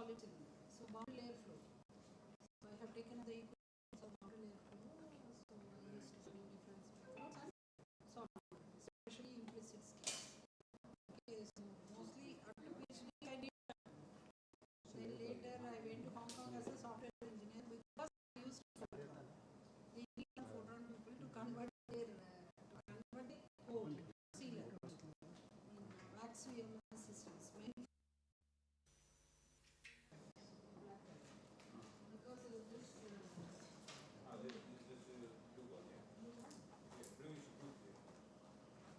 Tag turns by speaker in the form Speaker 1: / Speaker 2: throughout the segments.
Speaker 1: solids in it. So boundary layer flow. So I have taken the equations of boundary layer flow. So I used sign difference methods and solve, especially implicit scales. Okay, so mostly up to PhD I did. Then later I went to Hong Kong as a software engineer because I used the Indian photon people to convert their code sealer in HCCLC systems. Because of this.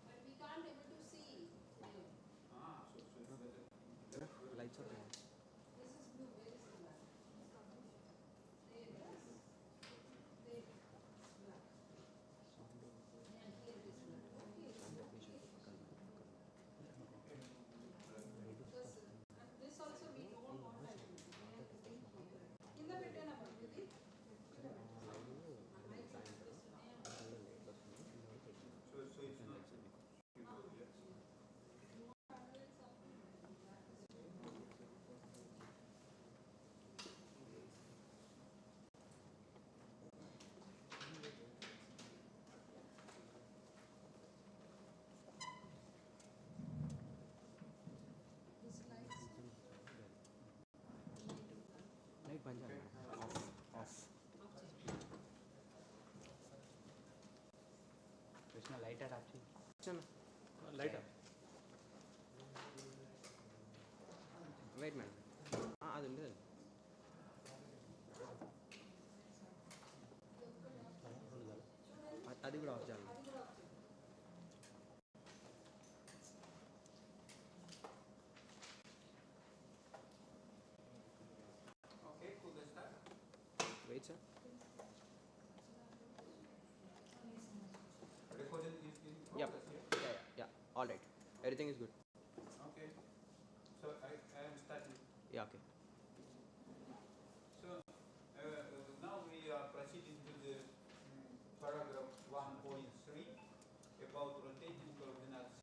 Speaker 1: But we can't able to see.
Speaker 2: Lights are on.
Speaker 1: This is blue, very similar. There it is. There it is black. And here it is black. Okay. Because, and this also we don't want that. We have to think here. In the పెట్టేనా ఇది?
Speaker 3: So it's not.
Speaker 2: Light बंद है. Off. Krishna light है आपकी. चलो. Light है. Wait man. हाँ आ जाएंगे. आदि भी off जाएंगे.
Speaker 3: Okay, cool. Let's start.
Speaker 2: Wait sir.
Speaker 3: Recording is in
Speaker 2: Yep.
Speaker 3: progress.
Speaker 2: Yeah. All right. Everything is good.
Speaker 3: Okay. So I am starting.
Speaker 2: Yeah. Okay.
Speaker 3: So now we are proceeding to the paragraph 1.3 about rotating coordinates.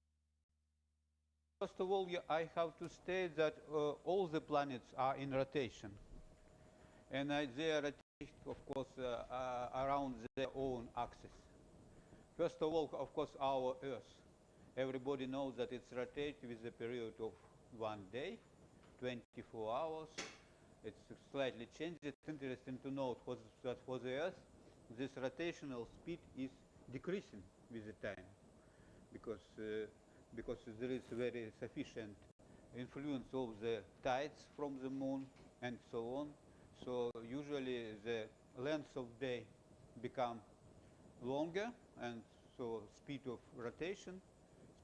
Speaker 3: First of all, I have to state that all the planets are in rotation. And they are rotating, of course, around their own axis. First of all, of course, our Earth. Everybody knows that it's rotates with a period of 1 day, 24 hours. It's slightly changed. It's interesting to note that for the Earth, this rotational speed is decreasing with the time because there is very sufficient influence of the tides from the moon and so on. So usually the length of day become longer, and so speed of rotation,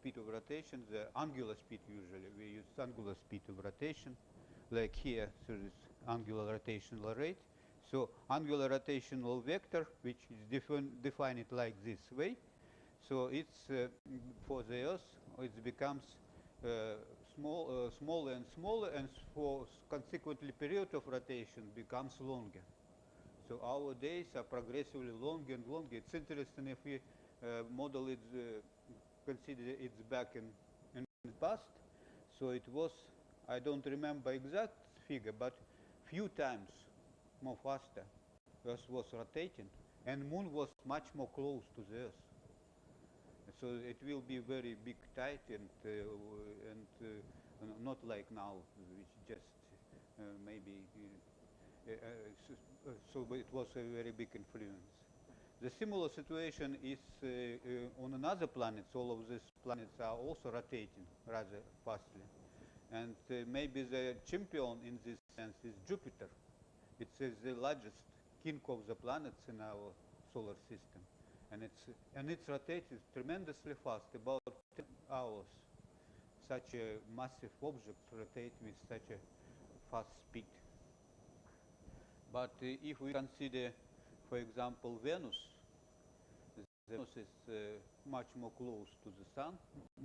Speaker 3: the angular speed usually, we use angular speed of rotation, like here, so this angular rotational rate. So angular rotational vector, which is defined like this way. So it's for the Earth, it becomes smaller and smaller, and for consequently period of rotation becomes longer. So our days are progressively longer and longer. It's interesting if we model it, consider it back in the past. So it was, I don't remember exact figure, but few times more faster Earth was rotating, and Moon was much more close to the Earth. So it will be very big tide, and not like now, which just maybe. So it was a very big influence. The similar situation is on another planet. All of these planets are also rotating rather fastly. And maybe the champion in this sense is Jupiter. It's the largest king of the planets in our solar system. And it's rotating tremendously fast, about 10 hours. Such a massive object rotates with such a fast speed. But if we consider, for example, Venus is much more close to the Sun.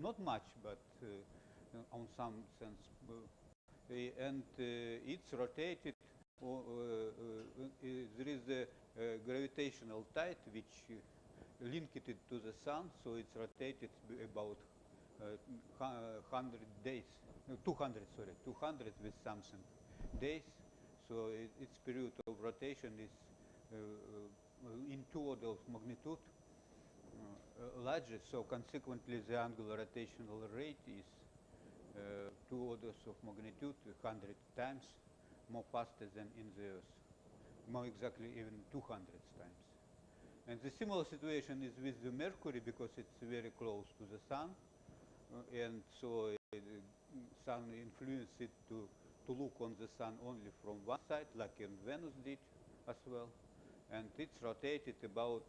Speaker 3: Not much, but on some sense. And it's rotated. There is a gravitational tide which linked it to the Sun, so it's rotated about 100 days, 200 with something. days. So its period of rotation is in 2 orders of magnitude larger. So consequently, the angular rotational rate is 2 orders of magnitude, 100 times more faster than in the Earth, more exactly even 200 times. And the similar situation is with the Mercury, because it's very close to the Sun, and so the Sun influences it to look on the Sun only from one side, like in Venus did as well. And it's rotated about,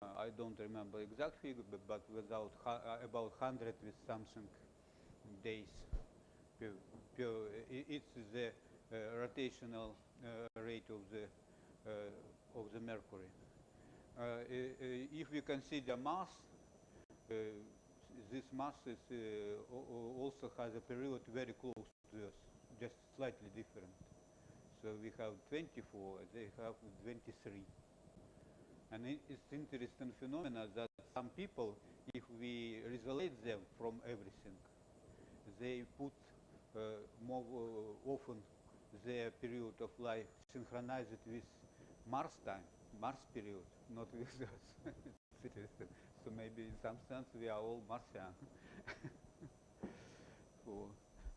Speaker 3: I don't remember exact figure, but about 100 with something days it's the rotational rate of the Mercury. If we consider mass, this mass is also has a period very close to Earth, just slightly different. So we have 24, they have 23. And it's interesting phenomena that some people, if we isolate them from everything, they put more often their period of life, synchronize it with Mars time, Mars period, not with us. So maybe in some sense we are all Martian.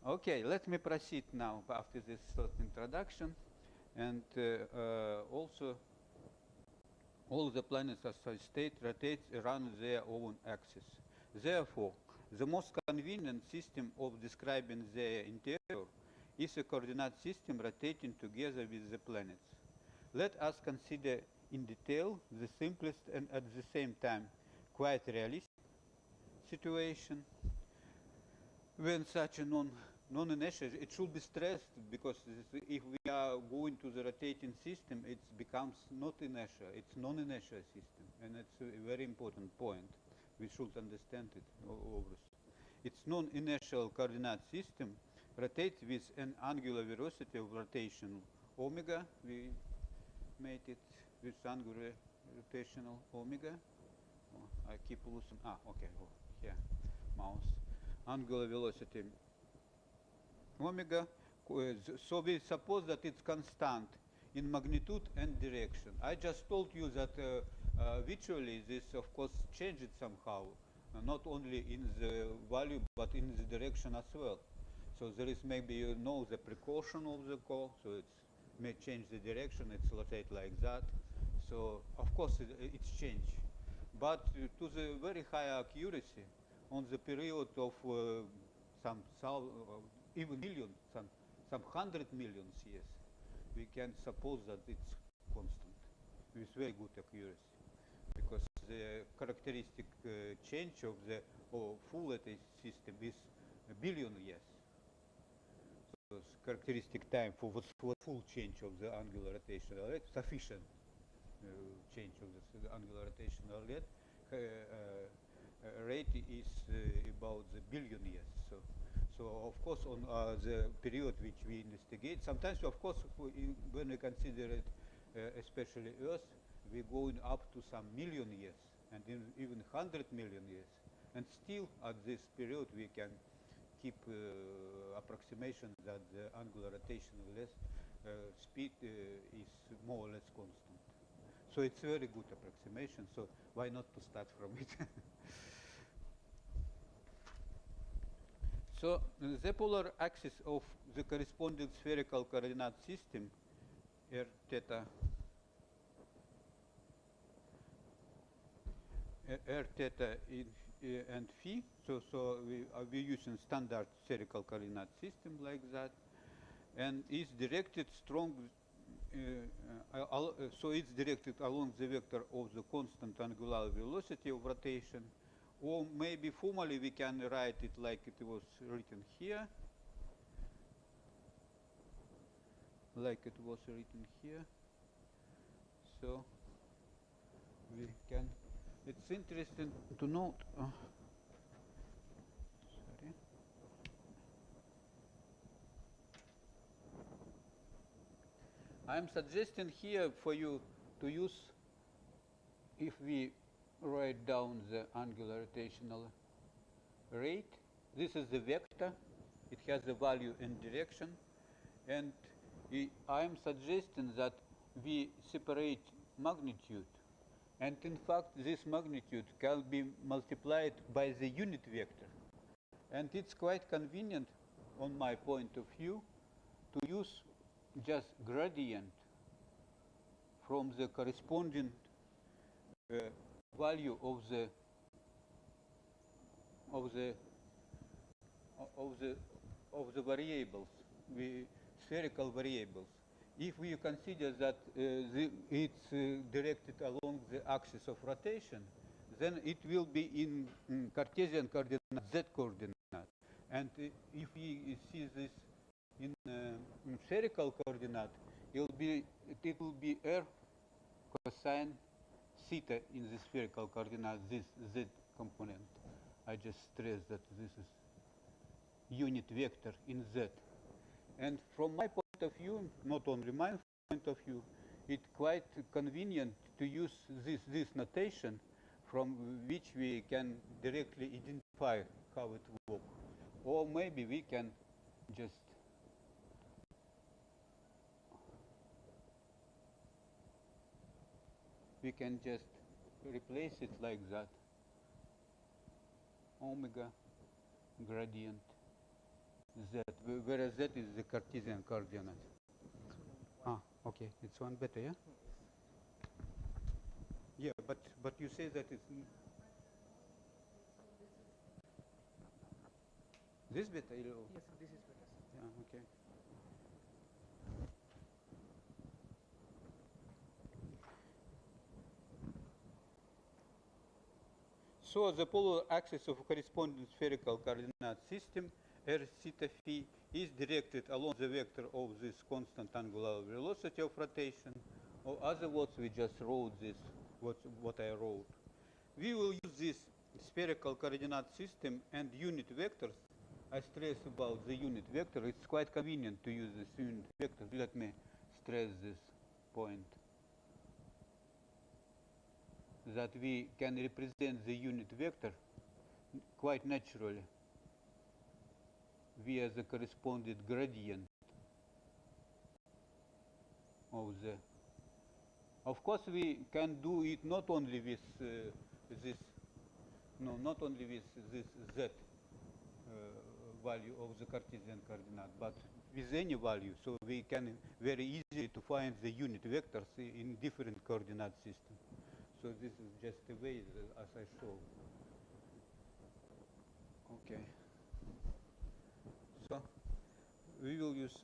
Speaker 3: Okay, let me proceed now after this short introduction. And also, all the planets, as I state, rotate around their own axis. Therefore, the most convenient system of describing their interior is a coordinate system rotating together with the planets. Let us consider in detail the simplest and at the same time quite realistic situation when such a non-inertia, it should be stressed, because if we are going to the rotating system, it becomes not inertia, it's non-inertia system, and it's a very important point. We should understand it, obviously. Its non-inertial coordinate system rotates with an angular velocity of rotation omega. We made it with angular rotational omega. Oh, I keep losing. Okay. Oh, here, mouse. Angular velocity omega. So we suppose that it's constant in magnitude and direction. I just told you that virtually this, of course, changes somehow, not only in the value but in the direction as well. So there is maybe the precaution of the core, so it may change the direction. It's rotate like that. So of course it's changed, but to the very high accuracy on the period of some even million, some 100 million years, we can suppose that it's constant with very good accuracy, because the characteristic change of the full lattice system is a billion years. So characteristic time for full change of the angular rotational rate, sufficient change of the angular rotational rate is about the billion years. So of course, on the period which we investigate, sometimes, of course, when we consider it, especially Earth, we're going up to some million years, and even 100 million years. And still, at this period, we can keep approximation that the angular rotational speed is more or less constant. So it's a very good approximation, so why not to start from it? So the polar axis of the corresponding spherical coordinate system, r theta and phi, so we're using standard spherical coordinate system like that, and is directed so it's directed along the vector of the constant angular velocity of rotation, or maybe formally we can write it like it was written here, So we can. It's interesting to note. Sorry. I'm suggesting here for you to use, if we write down the angular rotational rate, this is the vector. It has the value and direction. And I'm suggesting that we separate magnitude, and in fact this magnitude can be multiplied by the unit vector. And it's quite convenient, on my point of view, to use just gradient from the corresponding value of the variables, spherical variables. If we consider that it's directed along the axis of rotation, then it will be in Cartesian coordinate, z coordinate. And if we see this in spherical coordinate, it will be r cosine theta in the spherical coordinate, this z component. I just stress that this is unit vector in z. And from my point of view, not only my point of view, it's quite convenient to use this notation from which we can directly identify how it works. Or maybe we can just replace it like that. Omega gradient z, whereas z is the Cartesian coordinate. Okay, it's one better, yeah? Yeah, but you say that it's this better?
Speaker 2: Yes, this is better.
Speaker 3: Yeah, okay. So the polar axis of corresponding spherical coordinate system, r theta phi, is directed along the vector of this constant angular velocity of rotation. Or other words, we just wrote this, what I wrote. We will use this spherical coordinate system and unit vectors. I stress about the unit vector. It's quite convenient to use this unit vector. Let me stress this point, that we can represent the unit vector quite naturally via the corresponding gradient of the. Of course, we can do it not only with not only with this z value of the Cartesian coordinate, but with any value. So we can very easily to find the unit vectors in different coordinate systems. So this is just a way, as I show. Okay. So we will use,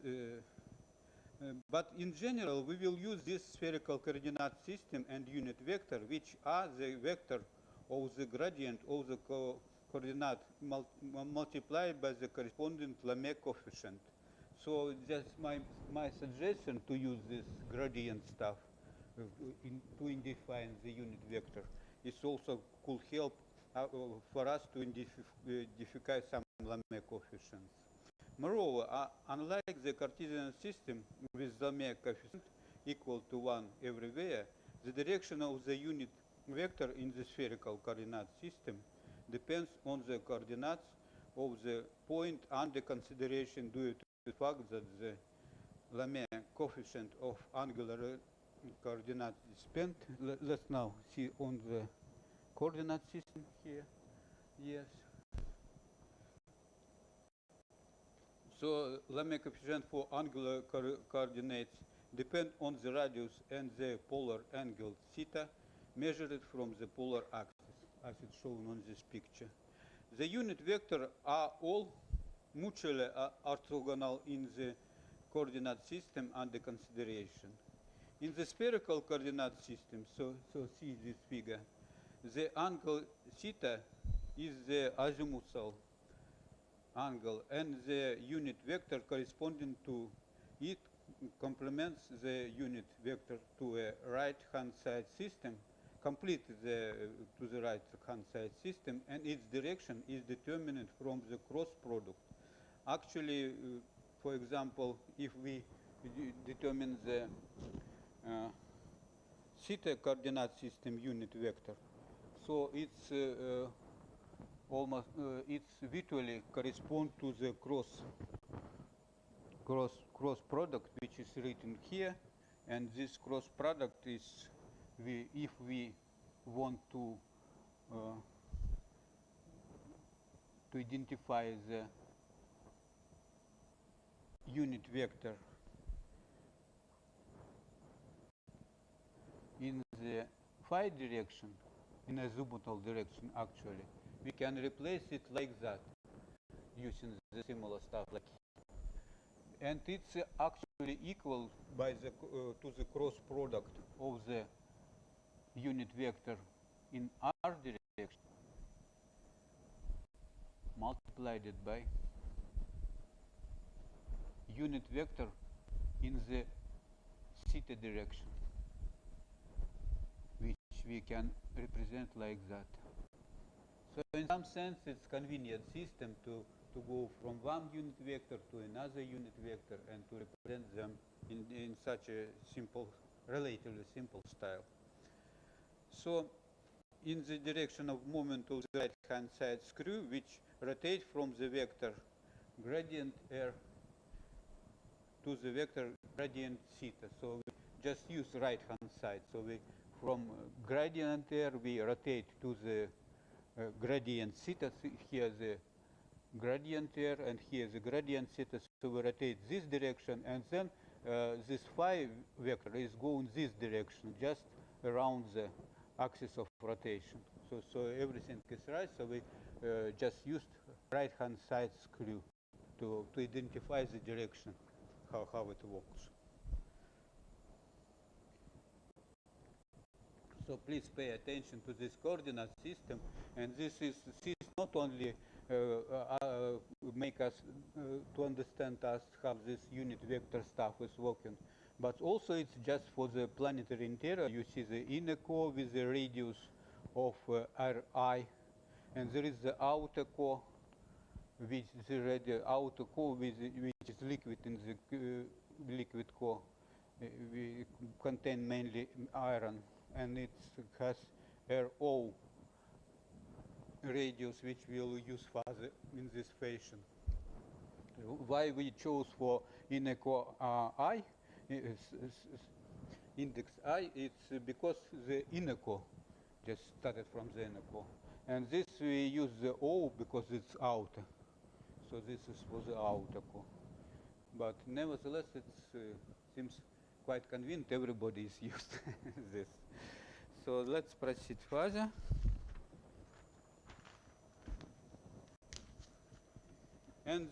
Speaker 3: but in general, we will use this spherical coordinate system and unit vector, which are the vector of the gradient of the coordinate multiplied by the corresponding Lamé coefficient. So that's my suggestion to use this gradient stuff to define the unit vector. It also could help for us to identify some Lamé coefficients. Moreover, unlike the Cartesian system with Lamé coefficient equal to 1 everywhere, the direction of the unit vector in the spherical coordinate system depends on the coordinates of the point under consideration due to the fact that the Lamé coefficient of angular coordinate is spent. Let's now see on the coordinate system here. Yes. So Lamé coefficient for angular coordinates depend on the radius and the polar angle theta measured from the polar axis, as it's shown on this picture. The unit vector are all mutually orthogonal in the coordinate system under consideration. In the spherical coordinate system, so see this figure, the angle theta is the azimuthal angle, and the unit vector corresponding to it complements the unit vector to a right-hand side system, complete to the right-hand side system, and its direction is determined from the cross product. Actually, for example, if we determine the theta coordinate system unit vector, so it's it's virtually correspond to the cross cross product which is written here, and this cross product is if we want to identify the unit vector in the phi direction, in azimuthal direction actually, we can replace it like that using the similar stuff like here. And it's actually equal by the to the cross product of the unit vector in r direction multiplied it by unit vector in the theta direction, which we can represent like that. So in some sense it's convenient system to go from one unit vector to another unit vector and to represent them in such a simple, relatively simple style. So in the direction of moment of the right hand side screw, which rotate from the vector gradient r to the vector gradient theta. So we just use right hand side. So we from gradient r we rotate to the gradient theta. Here the gradient r and here the gradient theta. So we rotate this direction, and then this phi vector is going this direction, just around the axis of rotation. So everything is right. So we just used right hand side screw to identify the direction, how it works. So please pay attention to this coordinate system, and this not only make us to understand us how this unit vector stuff is working, but also it's just for the planetary interior. You see the inner core with the radius of Ri, and there is the outer core, which is the outer core which is liquid in the liquid core. We contain mainly iron, and it has Ro radius, which we'll use further in this fashion. Why we chose for inner core I, index I, it's because the inner core just started from the inner core. And this we use the O because it's outer. So this is for the outer core. But nevertheless, it seems quite convenient. Everybody is used this. So let's proceed further. And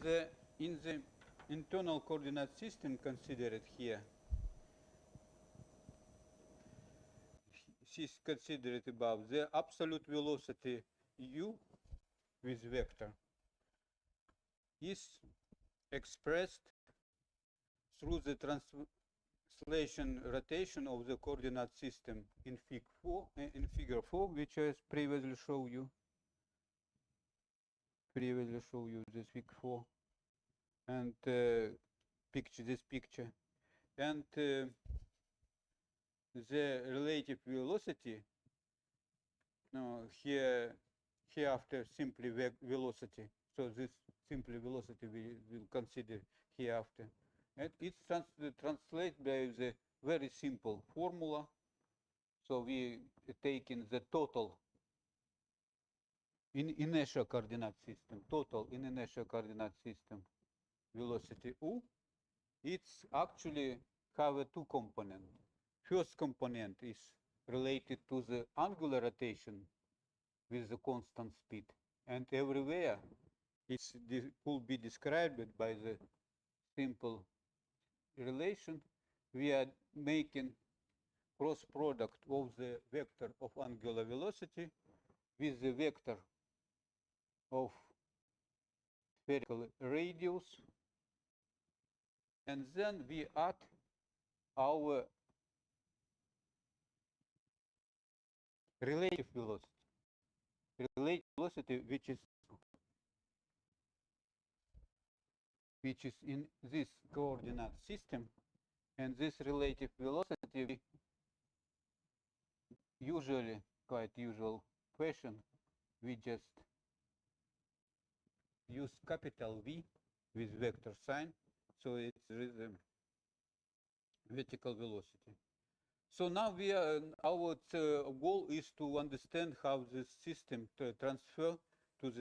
Speaker 3: in the internal coordinate system considered here, is considered above, the absolute velocity u with vector is expressed through the translation rotation of the coordinate system in figure 4, which I previously showed you. This figure 4 and this picture, and the relative velocity. No, here after simply velocity. So this simply velocity we will consider here after. And it's translated by the very simple formula. So we take in the total in inertial coordinate system, total in inertial coordinate system velocity u. It's actually have a two component. First component is related to the angular rotation with the constant speed, and everywhere it could be described by the simple relation. We are making cross product of the vector of angular velocity with the vector of spherical radius, and then we add our relative velocity. Relative velocity which is in this coordinate system, and this relative velocity usually, quite usual fashion, we just use capital V with vector sign. So it's the vertical velocity. So now we are, our goal is to understand how this system transfer to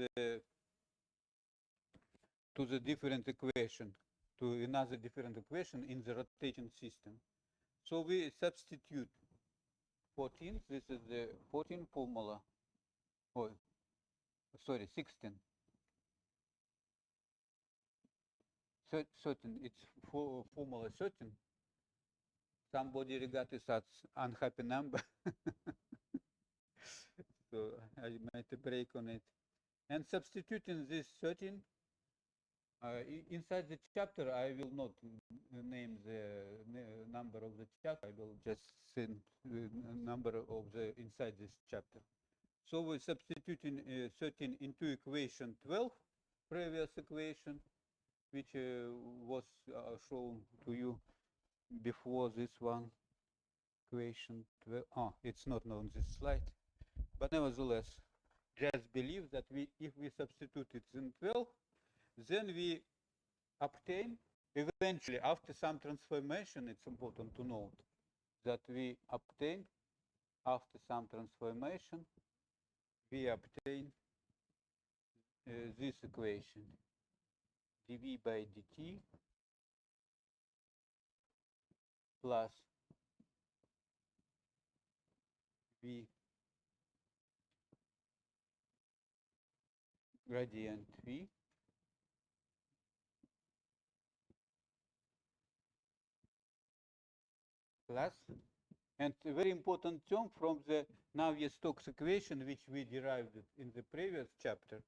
Speaker 3: the different equation, to another different equation in the rotating system. So we substitute 14, this is the 14 formula, oh, sorry, 16. 13, it's formula 13. Somebody regard it as unhappy number. So I might break on it. And substituting this 13, inside the chapter, I will not name the number of the chapter. I will just send the number of the inside this chapter. So we're substituting 13 into equation 12, previous equation, which was shown to you before this one, equation 12. Oh, it's not on this slide. But nevertheless, just believe that if we substitute it in 12, then we obtain, eventually, after some transformation, it's important to note that we obtain, after some transformation, we obtain this equation, dv by dt plus v gradient v plus, and a very important term from the Navier-Stokes equation, which we derived in the previous chapter.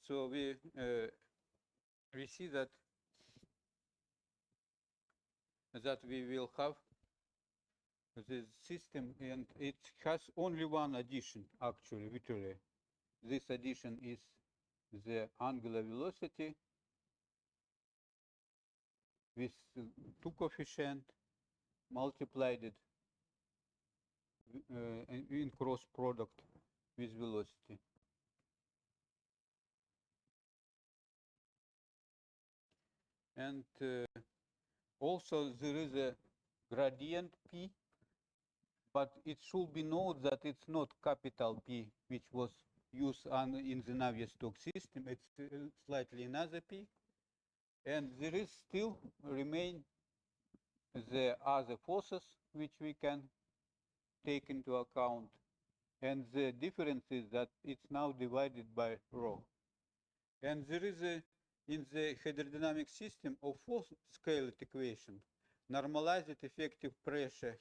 Speaker 3: So we see that we will have this system, and it has only one addition, actually, literally. This addition is the angular velocity with two coefficient multiplied it in cross product with velocity. And also there is a gradient P, but it should be noted that it's not capital P, which was used in the Navier-Stokes system. It's slightly another P. And there is still remain the other forces which we can take into account. And the difference is that it's now divided by rho. And there is in the hydrodynamic system of four-scaled equation, normalized effective pressure,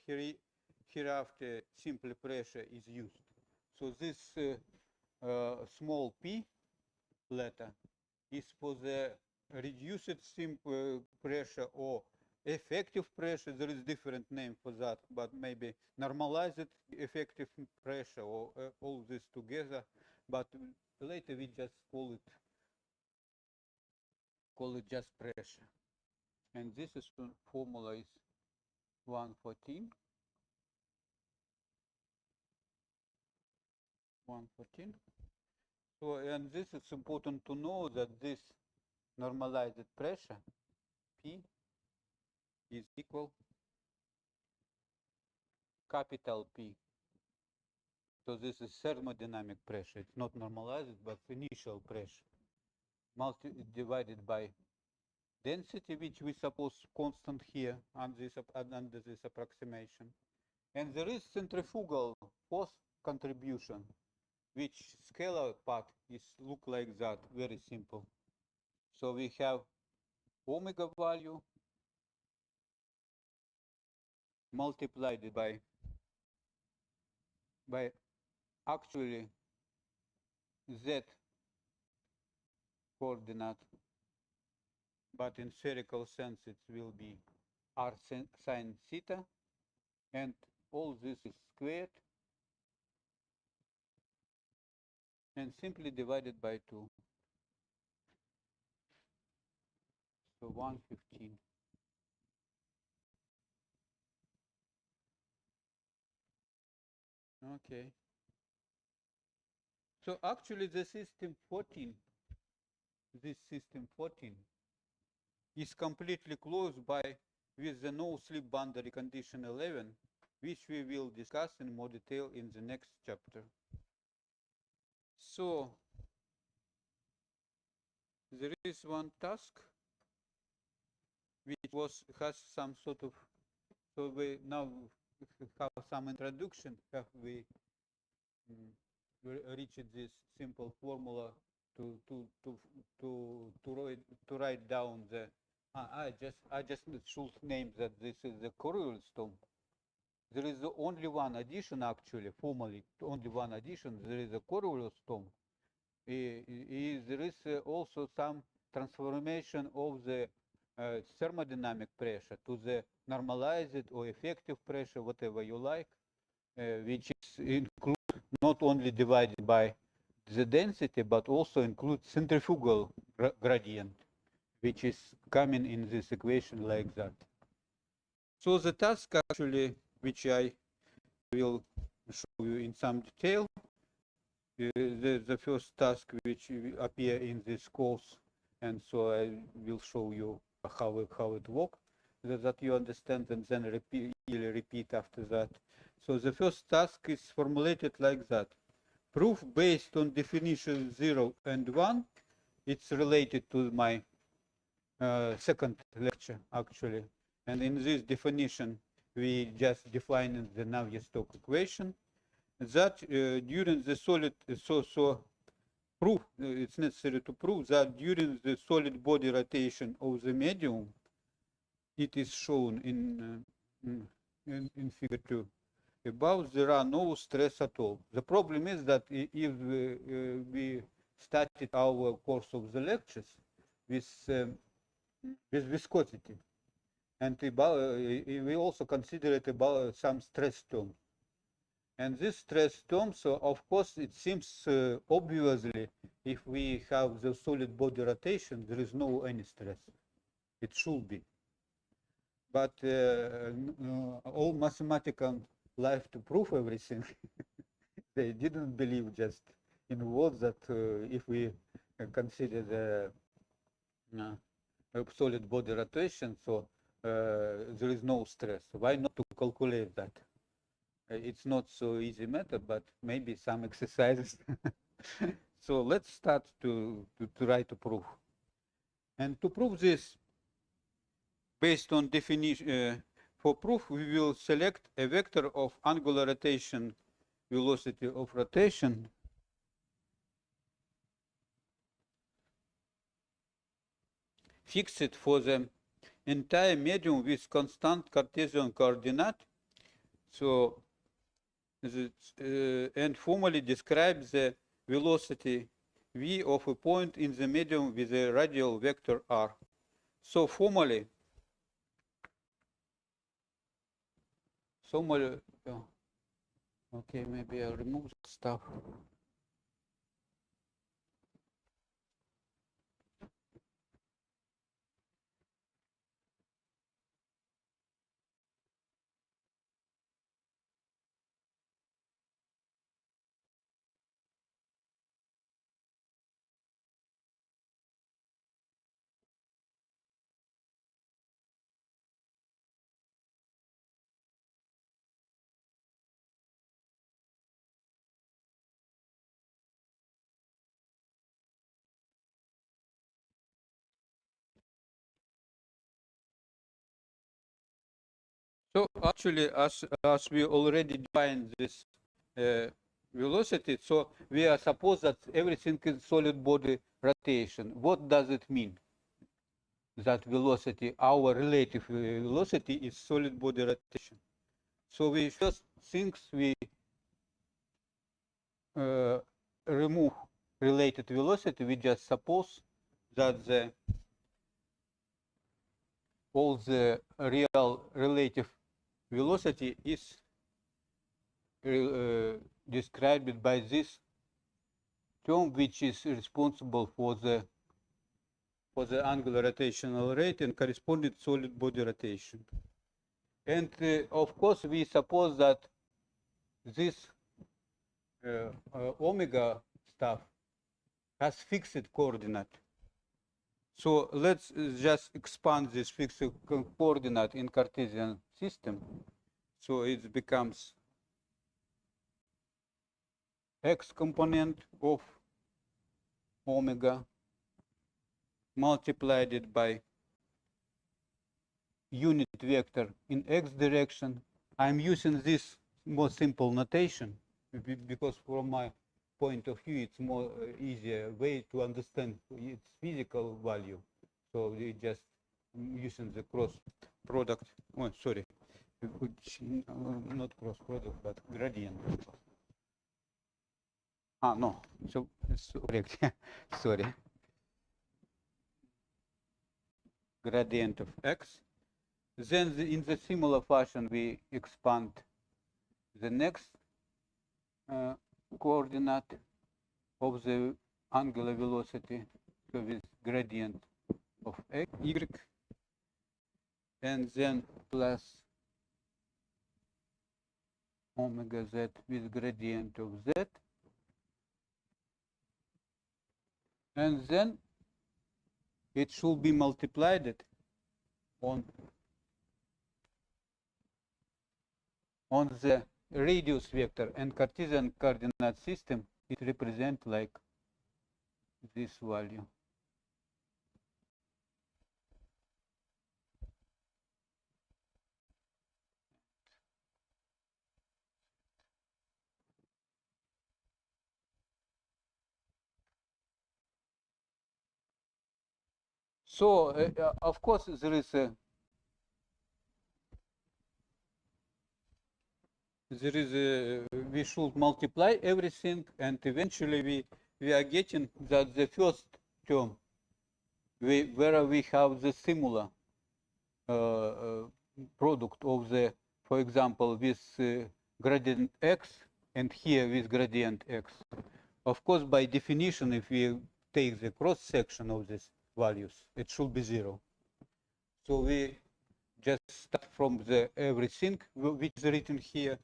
Speaker 3: hereafter simple pressure is used. So this small p letter is for the reduced simple pressure or effective pressure. There is different name for that, but maybe normalized effective pressure or all this together. But later we just call it just pressure. And this is formula is 114. 114. So, and this is important to know that this normalized pressure, P, is equal capital P. So this is thermodynamic pressure. It's not normalized, but initial pressure divided by density, which we suppose constant here under this approximation. And there is centrifugal force contribution, which scalar part is look like that, very simple. So we have omega value multiplied by actually z coordinate, but in spherical sense it will be r sine theta, and all this is squared and simply divided by 2. So 115. Okay. So actually the system 14, this system 14 is completely closed with the no slip boundary condition 11, which we will discuss in more detail in the next chapter. So there is one task which has some sort of, so we now have some introduction, have we reached this simple formula to write down the, I just should name that this is the Coriolis tomb. There is only one addition, actually, formally, only one addition. There is a Coriolis tomb. There is also some transformation of the thermodynamic pressure to the normalized or effective pressure, whatever you like, which is include not only divided by the density, but also includes centrifugal gradient, which is coming in this equation like that. So the task actually, which I will show you in some detail, the first task which appear in this course, and so I will show you how it works, that you understand, and then repeat after that. So the first task is formulated like that. Proof based on definition 0 and 1. It's related to my second lecture, actually. And in this definition, we just defined the Navier-Stokes equation. That during the solid, proof, it's necessary to prove that during the solid body rotation of the medium, it is shown in figure 2. Above, there are no stress at all. The problem is that if we started our course of the lectures with viscosity, and we also consider it about some stress terms. And this stress term, so of course, it seems obviously, if we have the solid body rotation, there is no any stress. It should be. But all mathematicians life to prove everything. They didn't believe just in words that if we consider the solid body rotation, so there is no stress. Why not to calculate that? It's not so easy matter, but maybe some exercises. So let's start to try to prove. And to prove this, based on definition, for proof, we will select a vector of angular rotation, velocity of rotation, fixed for the entire medium with constant Cartesian coordinate. So, and formally describes the velocity v of a point in the medium with a radial vector r. So formally, okay, maybe I'll remove stuff. So actually, as we already defined this velocity, so we are suppose that everything is solid body rotation. What does it mean? That velocity, our relative velocity, is solid body rotation. So we first things we remove related velocity. We just suppose that all the real relative velocity is described by this term, which is responsible for the angular rotational rate and corresponding solid body rotation. And of course, we suppose that this omega stuff has fixed coordinate. So let's just expand this fixed coordinate in Cartesian system. So it becomes x component of omega multiplied it by unit vector in x direction. I'm using this more simple notation because from my point of view it's more easier way to understand its physical value. So we just using the cross product. Oh, sorry, not cross product but gradient. No, so it's correct. Sorry. Gradient of x. Then in the similar fashion we expand the next coordinate of the angular velocity, so with gradient of x, y, and then plus omega z with gradient of z, and then it should be multiplied on the radius vector, and Cartesian coordinate system it represents like this value. So of course there is a we should multiply everything, and eventually we are getting that the first term where we have the similar product of the, for example, with gradient x and here with gradient x. Of course, by definition, if we take the cross section of these values, it should be 0. So we just start from the everything which is written here,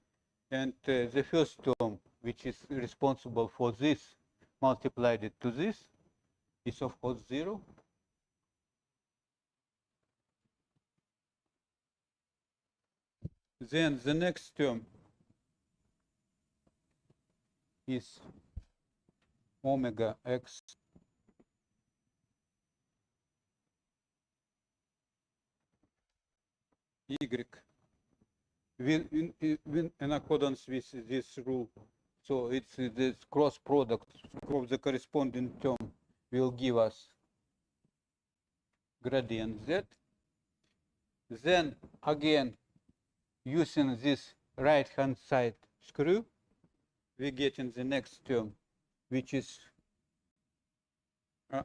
Speaker 3: and the first term which is responsible for this multiplied it to this is of course 0. Then the next term is omega x y in accordance with this rule. So it's this cross product of the corresponding term will give us gradient z. Then again, using this right hand side screw, we get in the next term, which is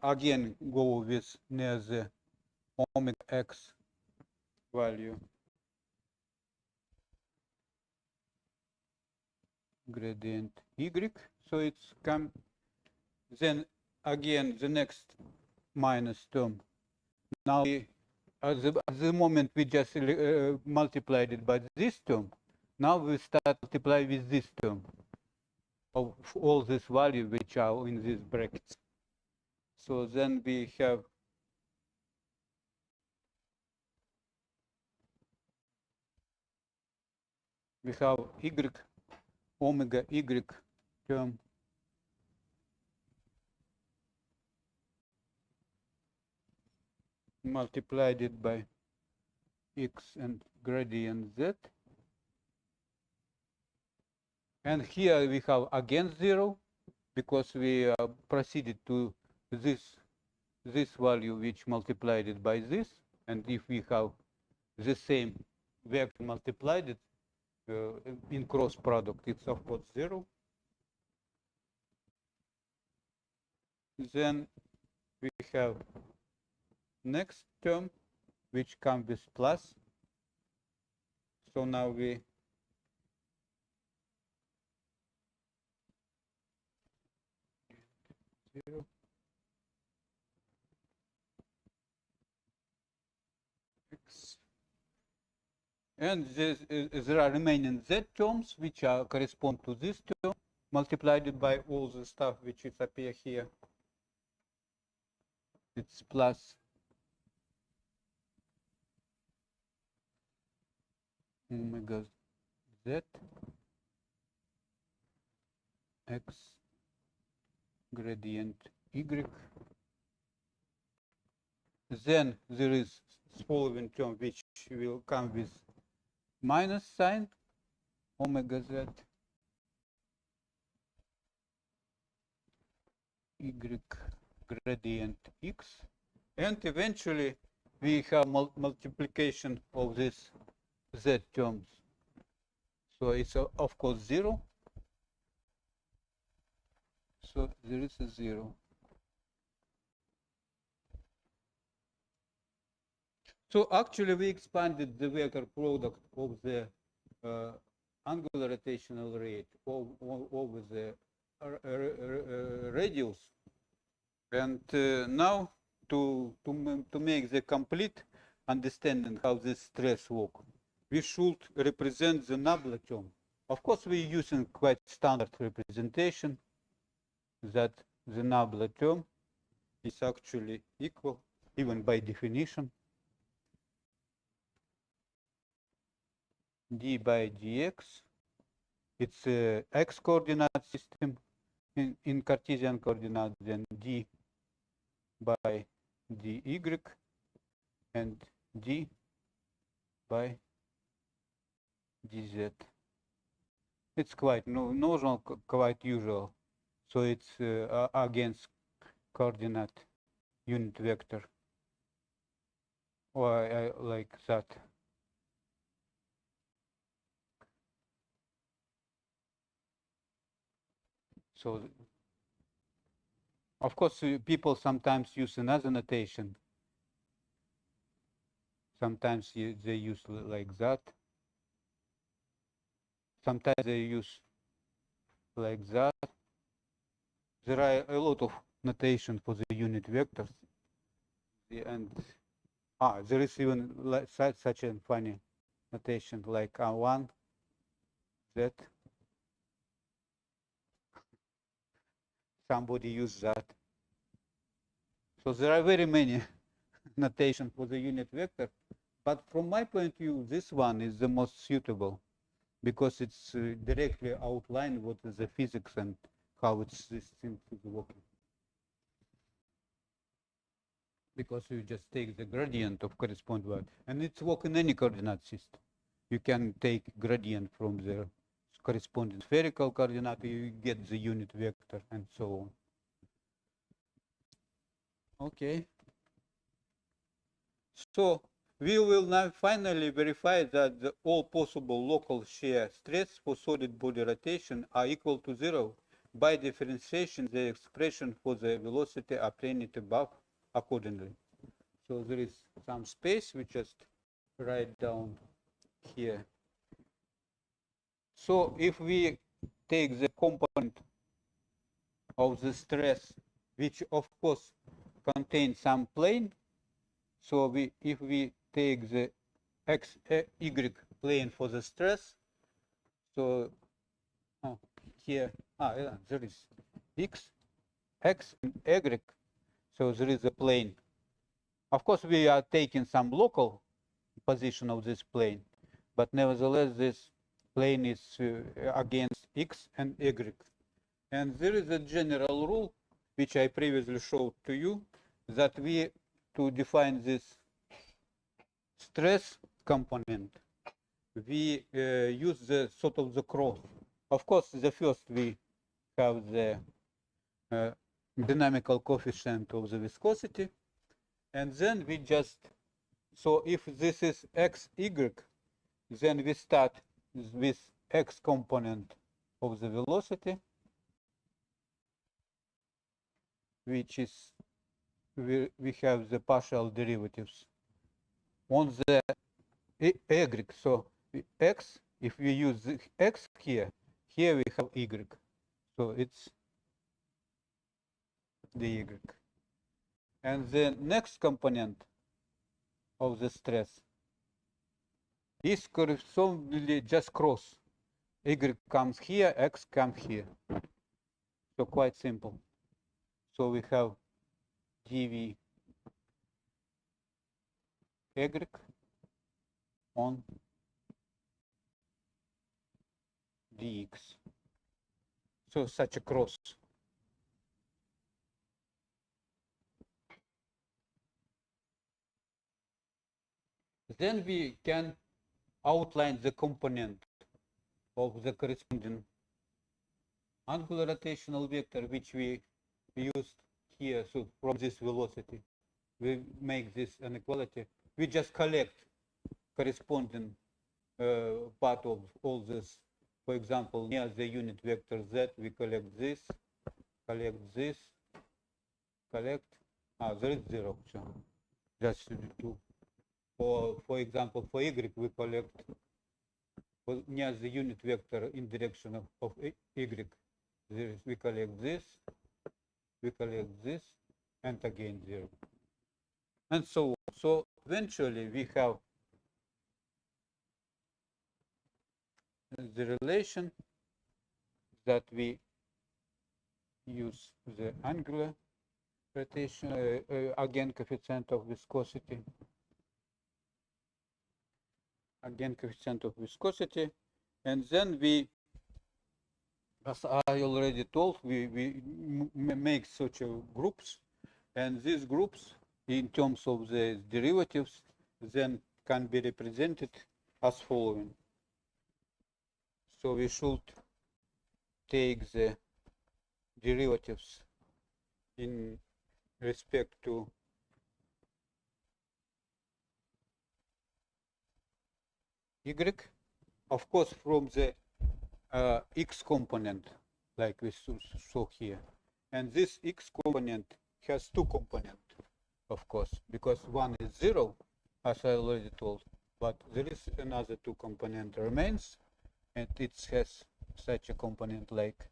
Speaker 3: again go with near the omega x value. Gradient y, so it's come. Then again the next minus term. Now at the moment we just multiplied it by this term. Now we start multiply with this term of all this value which are in these brackets. So then we have y, omega y term multiplied it by x and gradient z. And here we have again 0 because we proceeded to this value which multiplied it by this. And if we have the same vector multiplied it in cross product, it's of course 0. Then we have next term which comes with plus. So now we zero. X. And there are remaining z terms which are correspond to this term multiplied by all the stuff which is appear here. It's plus
Speaker 4: omega z x gradient y. Then there is following term which will come with minus sign omega z y gradient x, and eventually we have multiplication of these z terms. So it's of course 0. So there is a 0. So actually we expanded the vector product of the angular rotational rate over the radius, and now to make the complete understanding how this stress work, we should represent the nabla term. Of course, we're using quite standard representation that the nabla term is actually equal, even by definition, d by dx. It's a x coordinate system in Cartesian coordinates, then d by dy and d by dz. It's quite normal, quite usual. So it's against coordinate unit vector, or like that. So, of course, people sometimes use another notation. Sometimes they use like that. Sometimes they use like that. There are a lot of notation for the unit vectors. And there is even such a funny notation like R1, Z. Somebody used that. So there are very many notation for the unit vector. But from my point of view, this one is the most suitable because it's directly outlined what is the physics and how this thing is working. Because you just take the gradient of corresponding value, and it's work in any coordinate system. You can take gradient from the corresponding spherical coordinate, you get the unit vector, and so on. Okay. So we will now finally verify that all possible local shear stress for solid body rotation are equal to 0 by differentiation the expression for the velocity obtained above accordingly. So there is some space, we just write down here. So if we take the component of the stress, which of course contains some plane, so if we take the x, y plane for the stress, so here, yeah, there is x, and y, so there is a plane. Of course, we are taking some local position of this plane, but nevertheless, this plane is against x and y. And there is a general rule, which I previously showed to you, that to define this stress component, we use the sort of the cross. Of course, the first we have the dynamical coefficient of the viscosity, and then we just, so if this is xy, then we start with x component of the velocity, which is, we have the partial derivatives on the y. So x, if we use x here we have y. So it's the y. And the next component of the stress is correspondingly just cross. Y comes here, x comes here. So quite simple. So we have dv y on dx. So such a cross. Then we can outline the component of the corresponding angular rotational vector which we used here. So from this velocity, we make this inequality. We just collect corresponding part of all this. For example, near the unit vector z, we collect this, collect this, collect. There is 0. So just to. For example, for y, we collect near the unit vector in direction of y. We collect this, and again 0, and so on. So eventually we have the relation that we use the angular rotation, again coefficient of viscosity, and then we, as I already told, we make such groups, and these groups in terms of the derivatives then can be represented as following. So we should take the derivatives in respect to y, of course from the x component, like we saw here. And this x component has two components, of course, because one is 0, as I already told, but there is another two component remains, and it has such a component like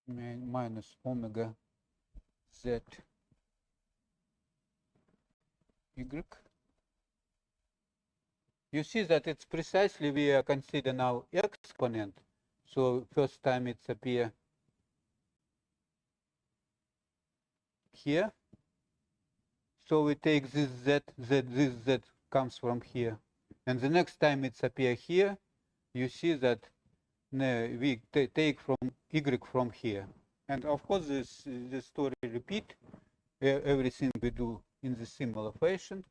Speaker 4: minus omega z y. You see that it's precisely we consider now exponent. So first time it's appear here. So we take this z, this z comes from here. And the next time it's appear here, you see that we take from y from here. And of course this story repeat everything we do in the similar fashion.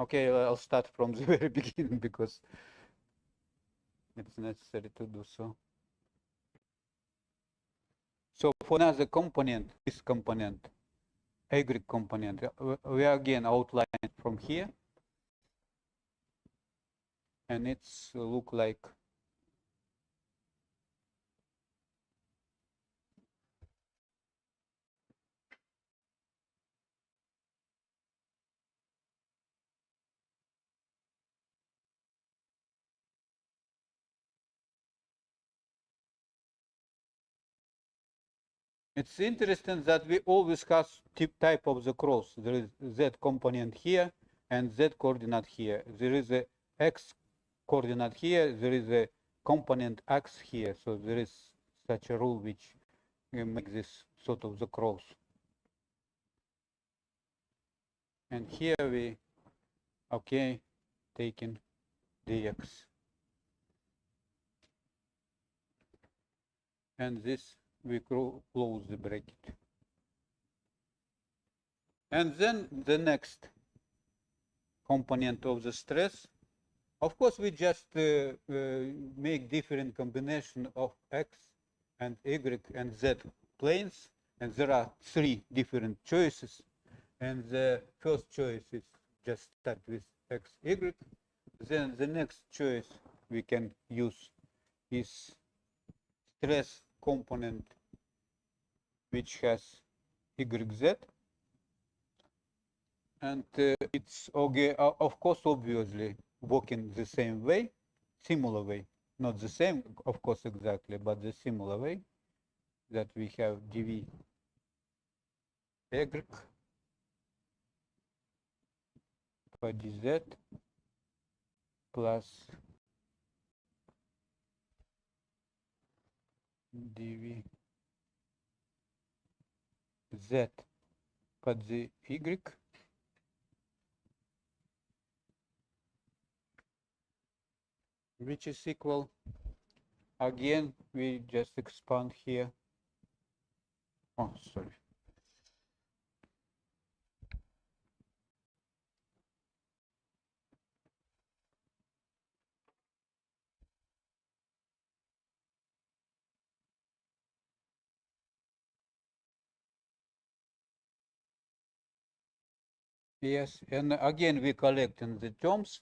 Speaker 4: Okay, I'll start from the very beginning because it's necessary to do so. So for another component, this component, y component, we again outline from here, and it's look like it's interesting that we always have type of the cross. There is z component here and z coordinate here. There is a x coordinate here. There is a component x here. So there is such a rule which makes this sort of the cross. And here we, taking dx. And this we close the bracket. And then the next component of the stress, of course, we just make different combination of x and y and z planes, and there are 3 different choices. And the first choice is just start with x, y. Then the next choice we can use is stress component which has yz, and it's of course obviously working the same way, similar way, not the same of course exactly, but the similar way, that we have dv y by dz plus dv z cut the y which is equal, again we just expand here, oh sorry, yes, and again we collect in the terms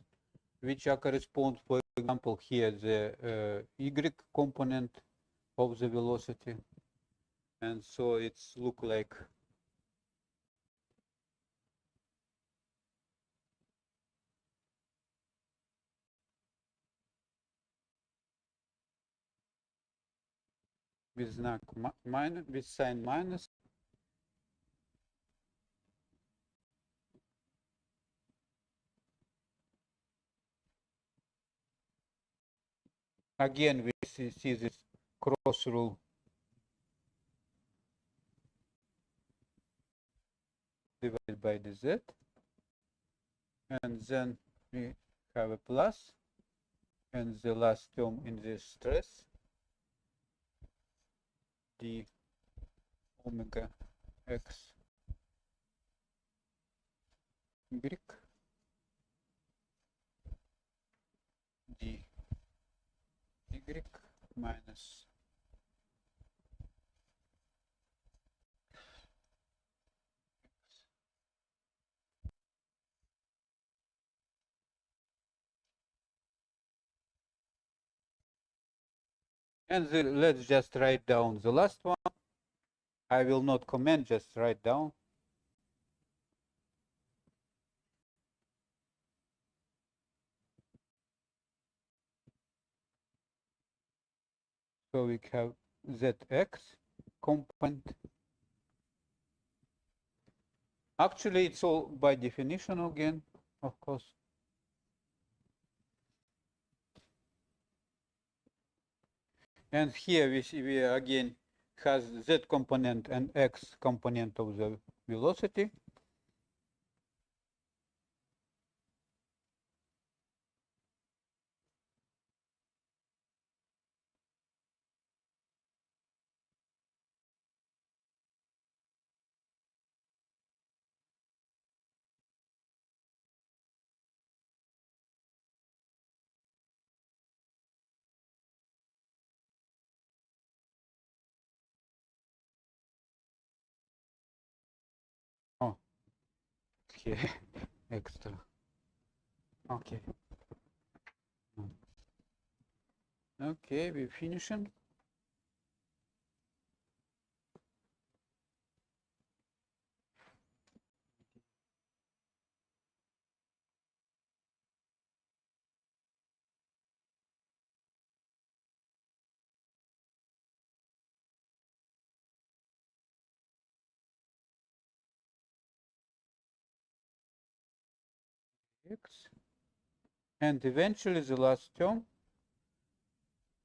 Speaker 4: which are correspond, for example, here the y component of the velocity, and so it's look like with знак minus, with sign minus. Again, we see this cross rule divided by the z, and then we have a plus, and the last term in this stress, d omega x y d y minus and let's just write down the last one. I will not comment, just write down. So we have zx component. Actually, it's all by definition again, of course. And here we see we again has z component and x component of the velocity. Oh, here extra. Okay. Okay, we're finishing. X. And eventually the last term,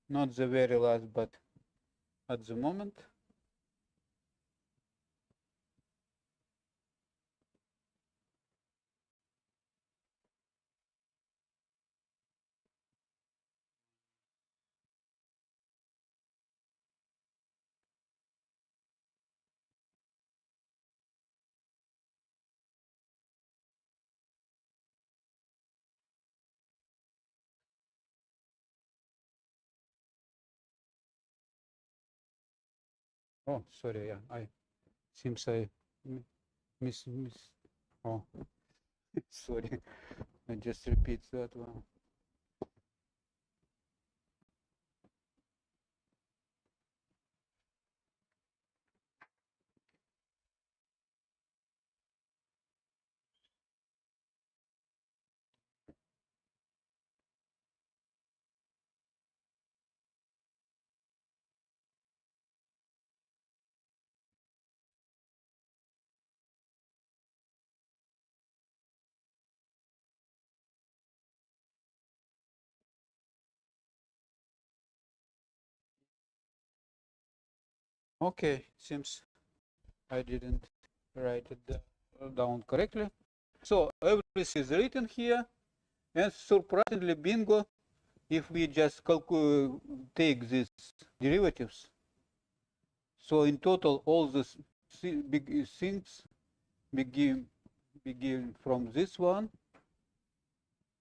Speaker 4: not the very last, but at the moment. Oh, sorry, yeah, I seems I miss. Oh, sorry, I just repeat that one. Okay, seems I didn't write it down correctly. So everything is written here, and surprisingly, bingo, if we just take these derivatives, so in total all these big things begin from this one,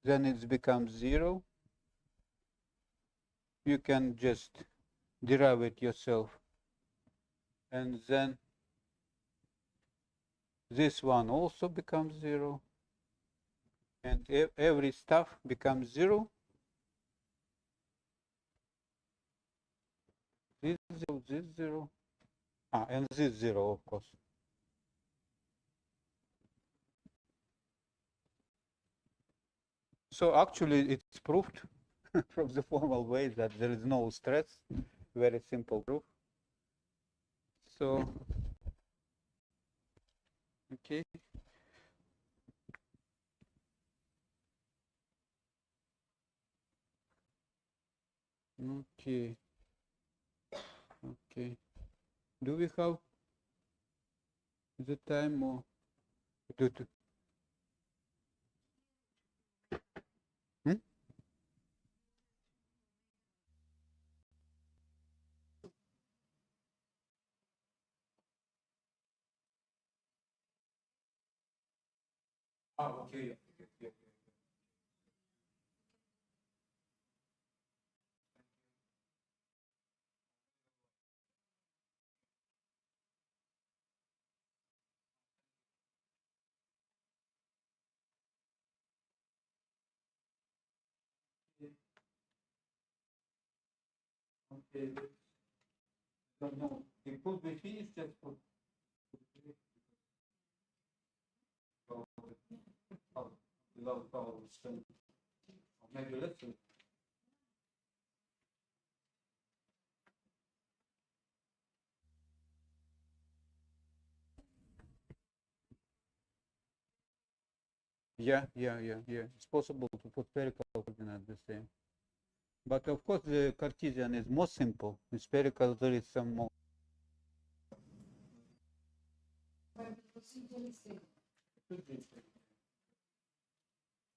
Speaker 4: then it becomes 0. You can just derive it yourself, and then this one also becomes 0, and every stuff becomes 0. This 0, this 0, and this 0, of course. So actually it's proved from the formal way that there is no stress. Very simple proof. So, okay. Okay. Okay. Do we have the time or do to? Hmm?
Speaker 3: Okay. Okay. Don't know. It could be finished just for without power strength. Maybe let's see.
Speaker 4: Yeah. It's possible to put spherical coordinate the same. But of course the Cartesian is more simple. In spherical there is some more.
Speaker 1: But the procedure is same.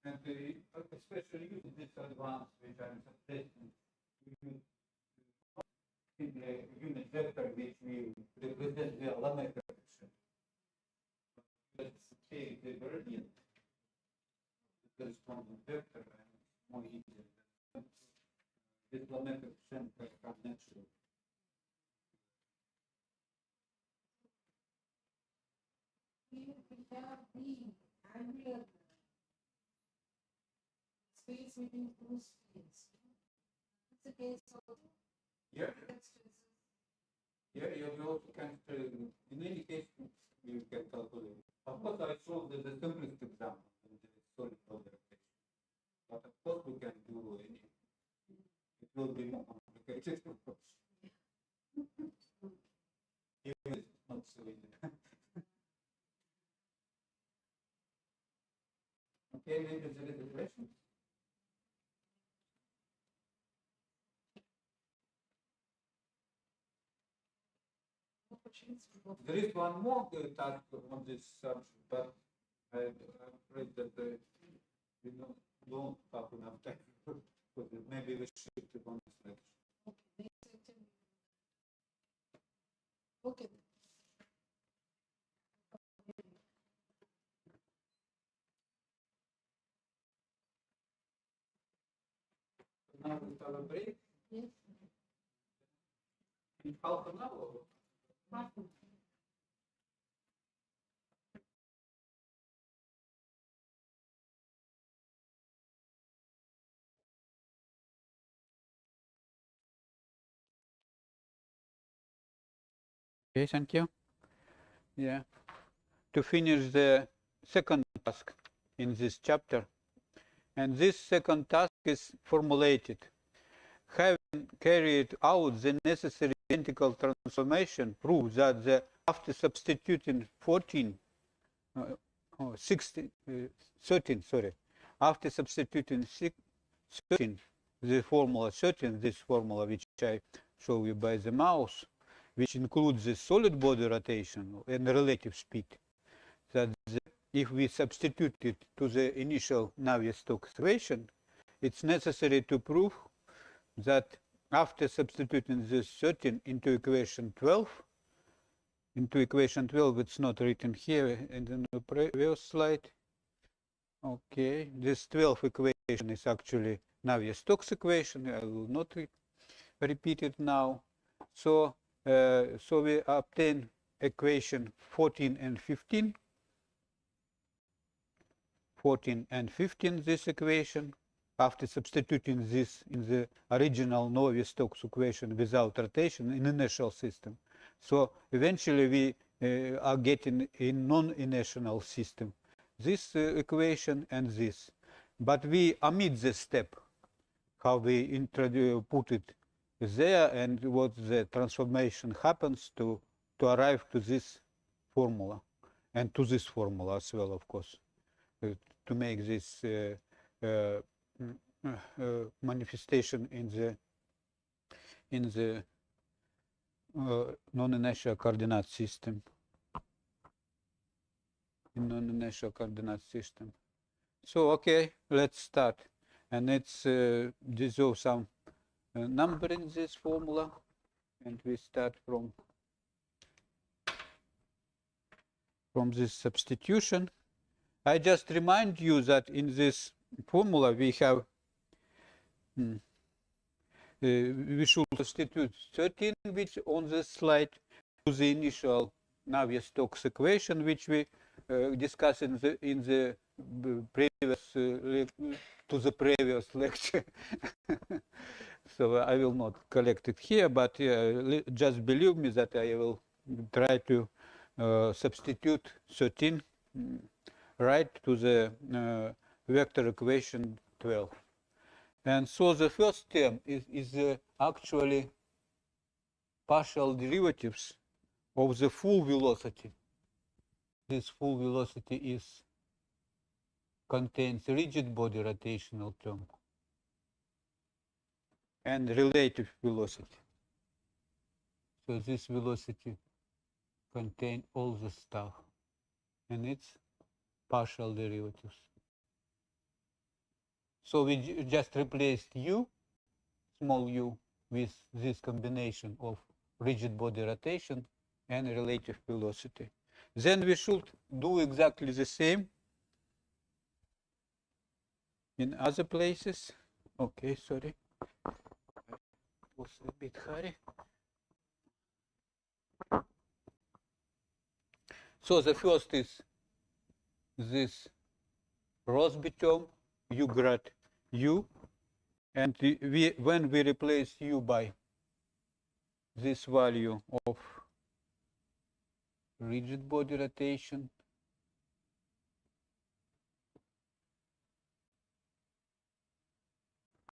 Speaker 3: And especially using this advanced, which I'm suggesting, in the unit vector which we represent via Lamé coefficient. Let's take the gradient, the corresponding vector, and it's more easier. This Lamé coefficient can come naturally.
Speaker 1: We have the angular space between two spheres. It's the case of
Speaker 3: Yeah,
Speaker 1: extensions.
Speaker 3: yeah, you also can, in any case, you can calculate. Of course, I showed the simplest example, in the solid polarization. But of course, we can do any. It will be more complicated, of course. Even if it's not so easy. Okay, maybe there is a question. There is one more task on this subject, but I'm afraid that we don't have enough time for it. Maybe we should keep on this lecture.
Speaker 1: Okay, next section. Okay.
Speaker 3: Now we have a break
Speaker 1: Yes.
Speaker 3: in half an hour.
Speaker 1: Martin.
Speaker 4: Okay, thank you. Yeah. To finish the second task in this chapter. And this second task is formulated. Having carried out the necessary identical transformation, proves that after substituting 13, after substituting 13, the formula 13, this formula which I show you by the mouse, which includes the solid body rotation and relative speed, that if we substitute it to the initial Navier-Stokes equation, it's necessary to prove that after substituting this 13 into equation 12, it's not written here in the previous slide. Okay, this 12 equation is actually Navier-Stokes equation. I will not repeat it now. So, so we obtain equation 14 and 15. 14 and 15, this equation, after substituting this in the original Navier-Stokes equation without rotation in inertial system. So eventually we are getting a non-inertial system, this equation and this. But we omit the step, how we put it there and what the transformation happens to arrive to this formula and to this formula as well, of course, to make this manifestation in the non-inertial coordinate system. In non-inertial coordinate system. So okay, let's start, and let's dissolve some number in this formula, and we start from this substitution. I just remind you that in this formula we have we should substitute 13, which on this slide, to the initial Navier-Stokes equation, which we discussed in the previous to the previous lecture. So I will not collect it here, but just believe me that I will try to substitute 13 right to the vector equation 12. And so the first term is actually partial derivatives of the full velocity. This full velocity contains rigid body rotational term and relative velocity. So this velocity contains all the stuff, and it's partial derivatives. So we just replaced u, small u, with this combination of rigid body rotation and relative velocity. Then we should do exactly the same in other places. Okay, sorry. Was a bit hurry. So the first is this Rossby term, u grad u, and when we replace u by this value of rigid body rotation,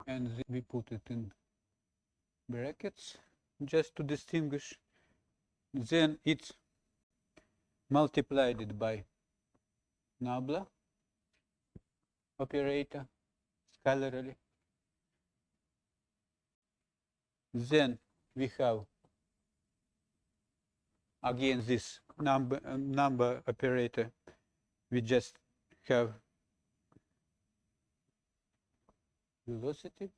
Speaker 4: and we put it in brackets just to distinguish, then it's multiplied by nabla operator scalarly. Then we have again this number operator. We just have velocity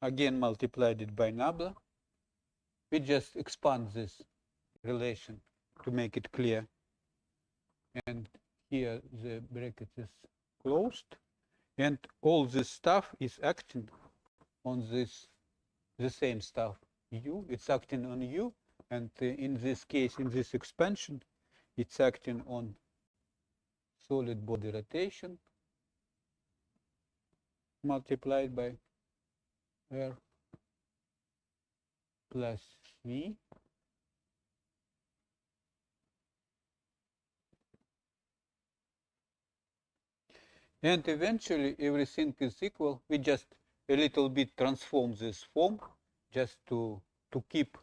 Speaker 4: again multiplied by nabla. We just expand this relation to make it clear, and here the bracket is closed, and all this stuff is acting on the same stuff u. It's acting on u, and in this case, in this expansion, it's acting on solid body rotation multiplied by r plus v. And eventually everything is equal. We just a little bit transform this form just to keep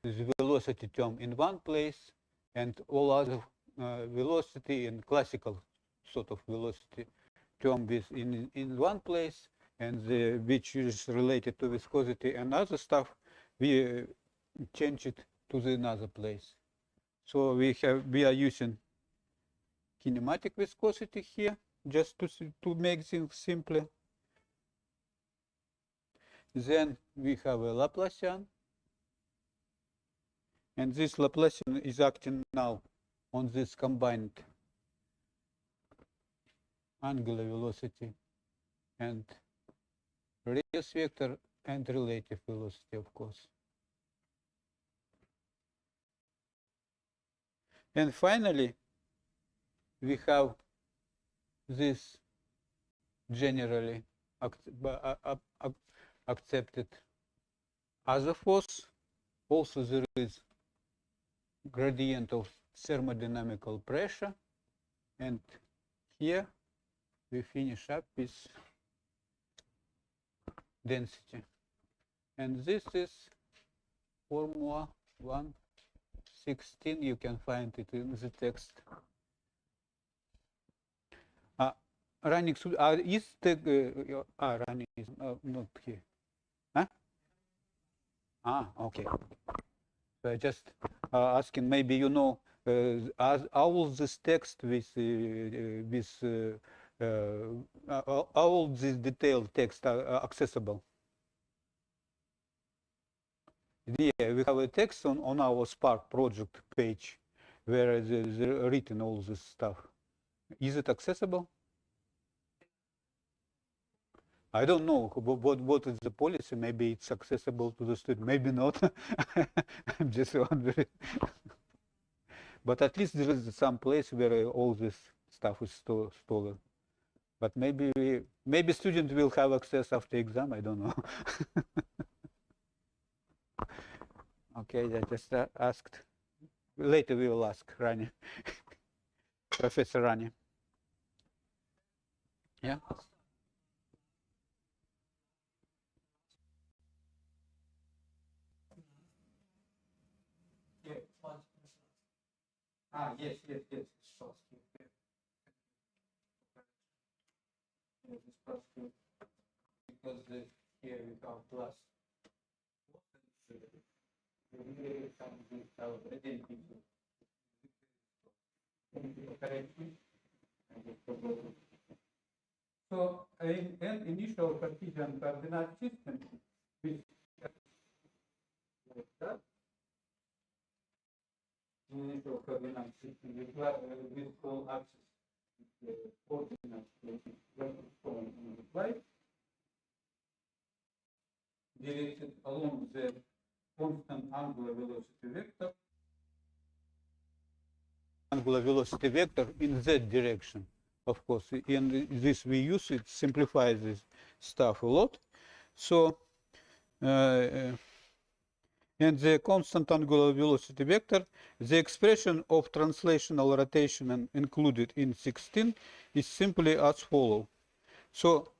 Speaker 4: the velocity term in one place and all other velocity and classical sort of velocity term with in one place, and which is related to viscosity and other stuff, we change it to the another place. So we are using kinematic viscosity here just to make things simpler. Then we have a Laplacian, and this Laplacian is acting now on this combined angular velocity and radius vector and relative velocity, of course. And finally, we have this generally accepted other force. Also, there is gradient of thermodynamical pressure, and here we finish up with density. And this is formula 116. You can find it in the text. Running is the running is not here. Huh? Okay. So I just asking, maybe you know, all this text with all this detailed text are accessible. Yeah, we have a text on our Spark project page where is written all this stuff. Is it accessible? I don't know what is the policy. Maybe it's accessible to the student, maybe not. I'm just wondering. But at least there is some place where all this stuff is stored. But maybe students will have access after exam. I don't know. Okay, I just asked. Later we will ask Rani, Professor Rani. Yeah. Yes. Because here we have plus. So an initial Cartesian coordinate system with initial coordinate system with all axes coordinates directed along the constant angular velocity vector. Angular velocity vector in z direction, of course. In this we use it, simplifies this stuff a lot. So, and the constant angular velocity vector, the expression of translational rotation included in 16 is simply as follows. So,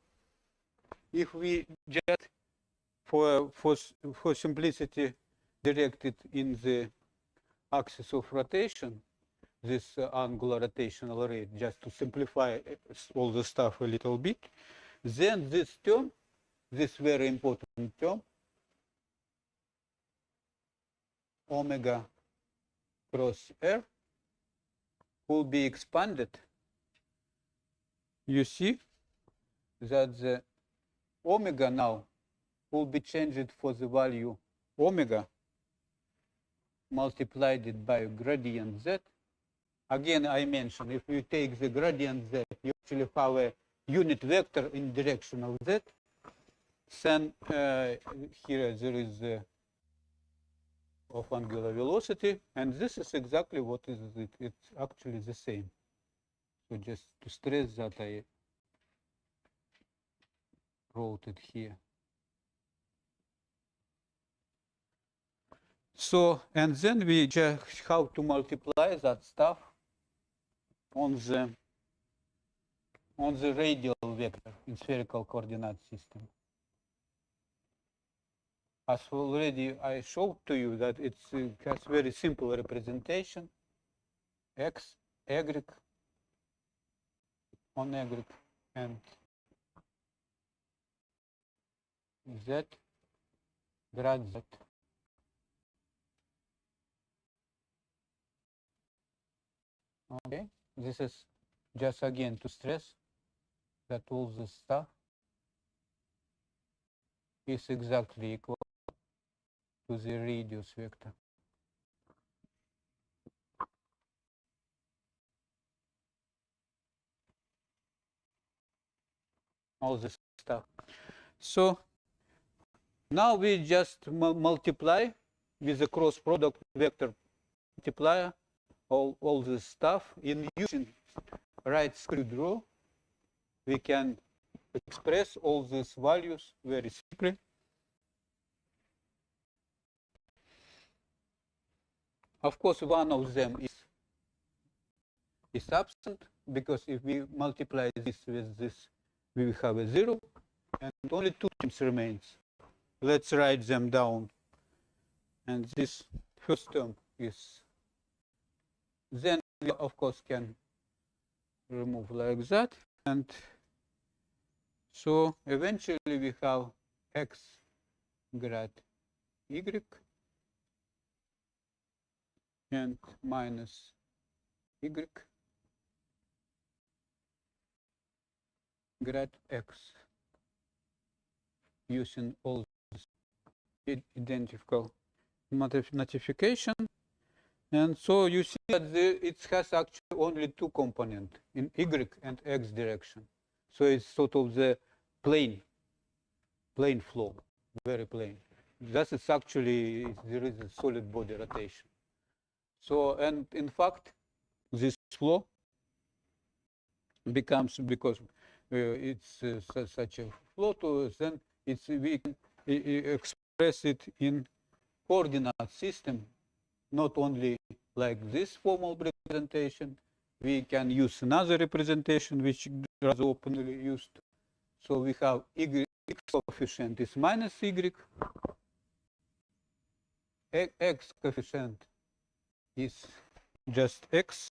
Speaker 4: if we just for simplicity directed in the axis of rotation, this angular rotational rate, just to simplify all the stuff a little bit, then this term, this very important term, omega cross r, will be expanded. You see that the omega now will be changed for the value omega multiplied it by gradient z. Again, I mentioned, if you take the gradient z, you actually have a unit vector in direction of z. Then here there is of angular velocity, and this is exactly what is it. It's actually the same. So just to stress that, I wrote it here. So, and then we just have to multiply that stuff on the radial vector in spherical coordinate system. As already I showed to you that it has very simple representation, x, y on y, and z, grad z Okay, this is just again to stress that all this stuff is exactly equal to the radius vector. All this stuff. So now we just multiply with the cross product vector multiplier all this stuff. In using right screwed rule, we can express all these values very simply. Of course, one of them is absent, because if we multiply this with this, we will have a 0, and only two terms remains. Let's write them down. And this first term is, then we of course can remove like that. And so eventually we have x grad y and minus y grad x using all this identical notification. And so you see that it has actually only two components in y and x direction. So it's sort of the plane flow, very plain. That is actually, there is a solid body rotation. So, and in fact, this flow becomes, because it's such a flow, then we can express it in coordinate system, not only like this formal representation. We can use another representation which is rather openly used. So we have x coefficient is minus y, x coefficient is just x,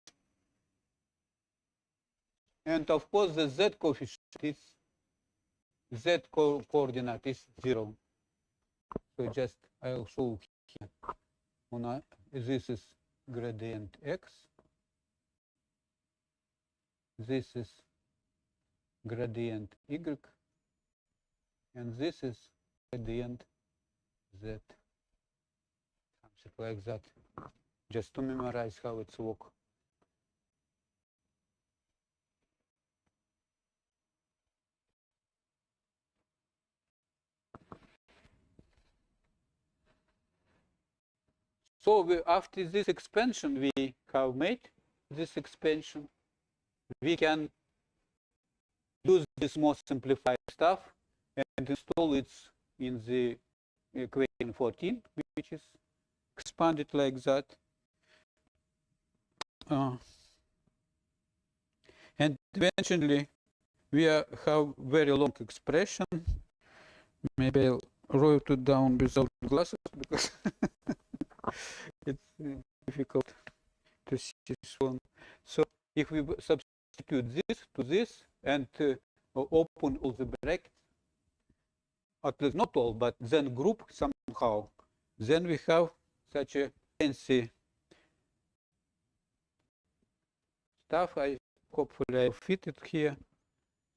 Speaker 4: and of course the z coefficient is z coordinate is 0. So just I'll show here. This is gradient x. This is gradient y, and this is gradient z. Something like that, just to memorize how it's works. So after this expansion we have made, this expansion, we can use this more simplified stuff and install it in the equation 14, which is expanded like that. And eventually we have very long expression. Maybe I'll write it down without glasses because it's difficult to see this one. So if we substitute this to this and open all the brackets, at least not all, but then group somehow, then we have such a fancy stuff. Hopefully I fit it here.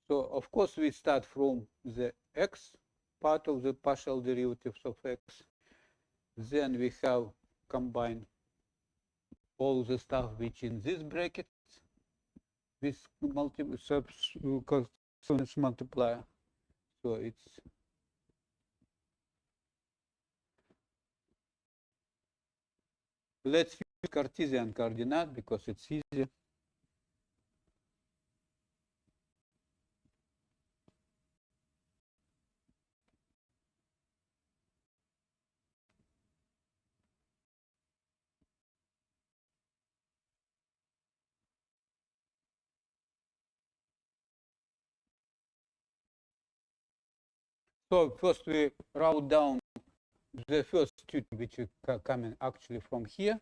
Speaker 4: So of course we start from the x part of the partial derivatives of x. Then we have combine all the stuff which in this bracket with multiple multiplier. So it's let's use Cartesian coordinate because it's easy. So first we write down the first two which are coming actually from here.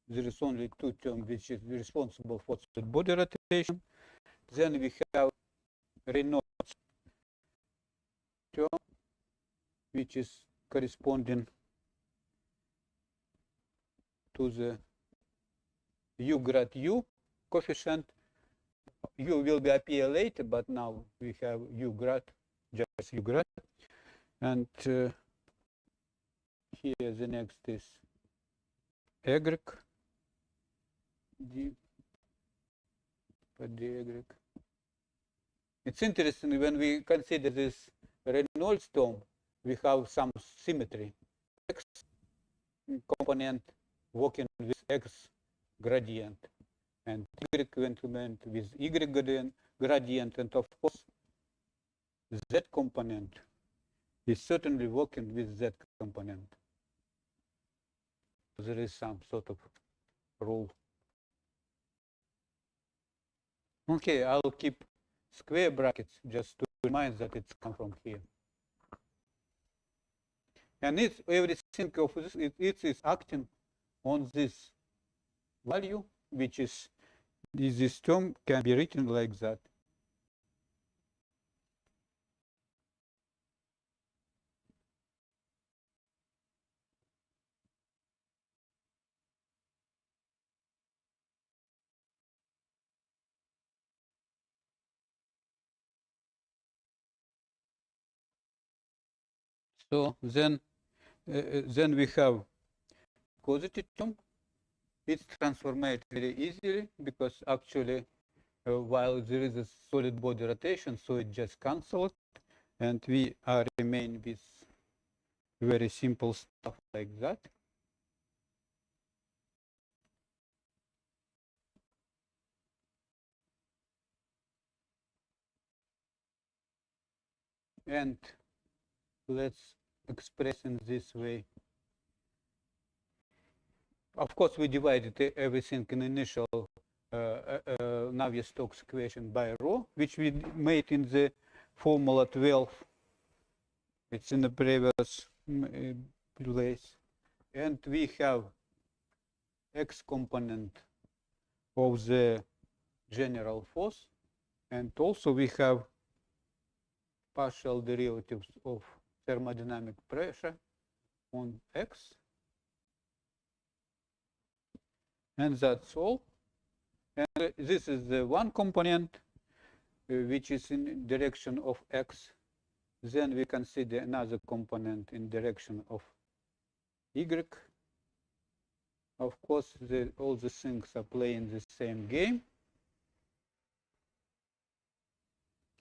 Speaker 4: There is only two terms which is responsible for the body rotation. Then we have Reynolds term, which is corresponding to the u grad u coefficient. U will be appear later, but now we have U grad, just U grad. And here the next is Y, D, Y. It's interesting when we consider this Reynolds term, we have some symmetry. X component working with X gradient, and Y complement with Y gradient, and of course, Z component is certainly working with Z component. There is some sort of rule. Okay, I'll keep square brackets just to remind that it's come from here. And it's everything of this, it is acting on this value, which is this term can be written like that. So then we have positive term. It's transformed very easily because actually while there is a solid body rotation, so it just cancels, and we remain with very simple stuff like that. And let's express in this way. Of course, we divided everything in initial Navier-Stokes equation by rho, which we made in the formula 12. It's in the previous place. And we have X component of the general force. And also we have partial derivatives of thermodynamic pressure on X. And that's all. And this is the one component which is in direction of X. Then we consider another component in direction of Y. Of course, all the things are playing the same game.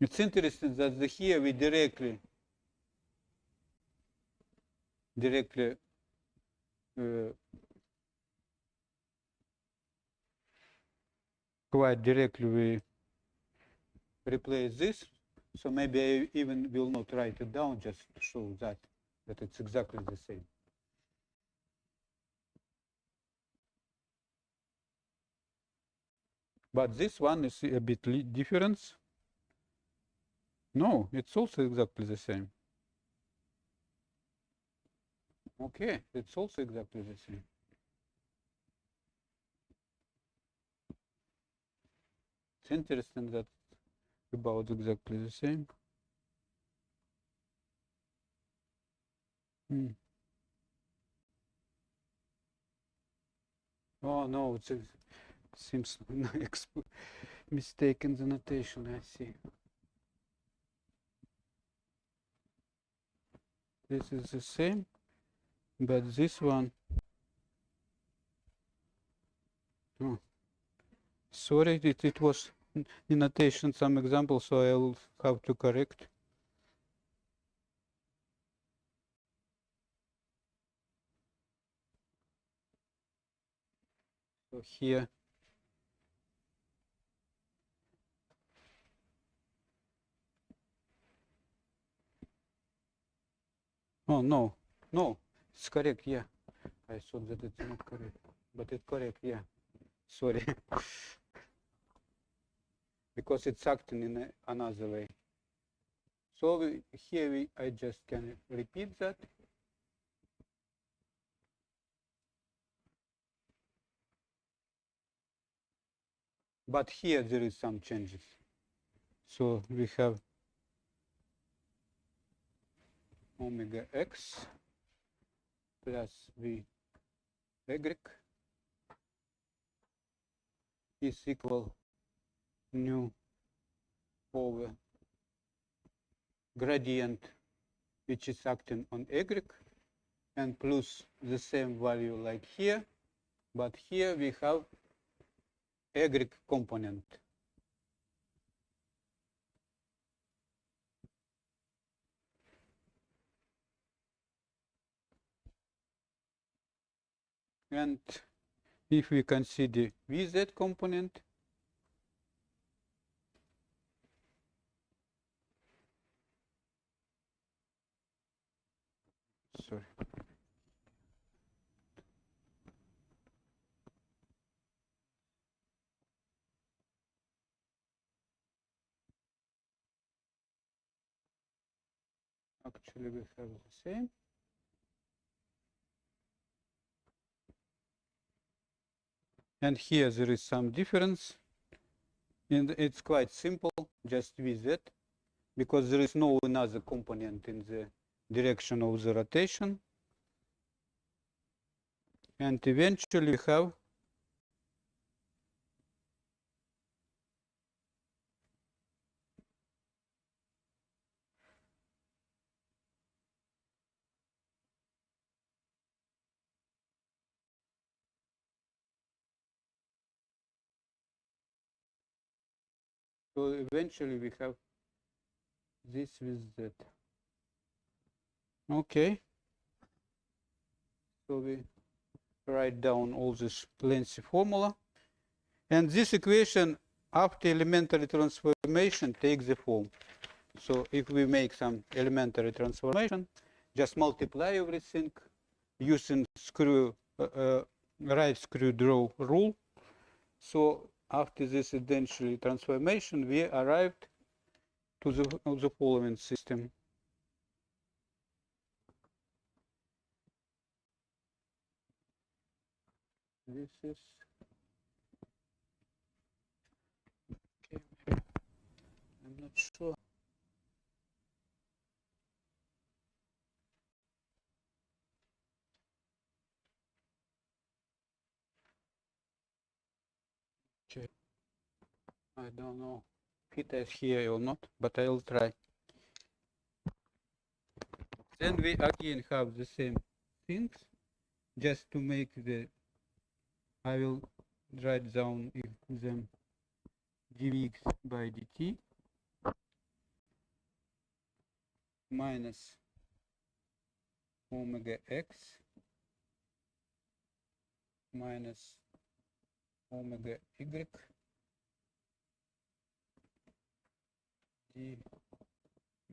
Speaker 4: It's interesting that here we directly quite directly we replace this. So maybe I even will not write it down just to show that it's exactly the same. But this one is a bit different. No, it's also exactly the same. Okay, it's also exactly the same. It's interesting that about exactly the same. Oh no, it seems mistake in the notation, I see. This is the same, but this one, oh, sorry, it was in notation some example, so I will have to correct. So here, oh no, it's correct, yeah. I thought that it's not correct, but it's correct, yeah. Sorry. Because it's acting in another way. So here I just can repeat that. But here there is some changes. So we have omega x plus v y is equal nu over gradient which is acting on Y, and plus the same value like here, but here we have Y component. And if we consider Vz component, sorry, actually we have the same. And here there is some difference, and it's quite simple, just Vz, because there is no another component in the direction of the rotation. And eventually we have we have this with that. Okay. So we write down all this lengthy formula. And this equation after elementary transformation takes the form. So if we make some elementary transformation, just multiply everything using right screw draw rule. So after this eventually transformation, we arrived to the following system. This is okay. I'm not sure. Okay. I don't know if it is here or not, but I'll try. Then we again have the same things, just to make the, I will write down them dvx by dt minus omega x minus omega y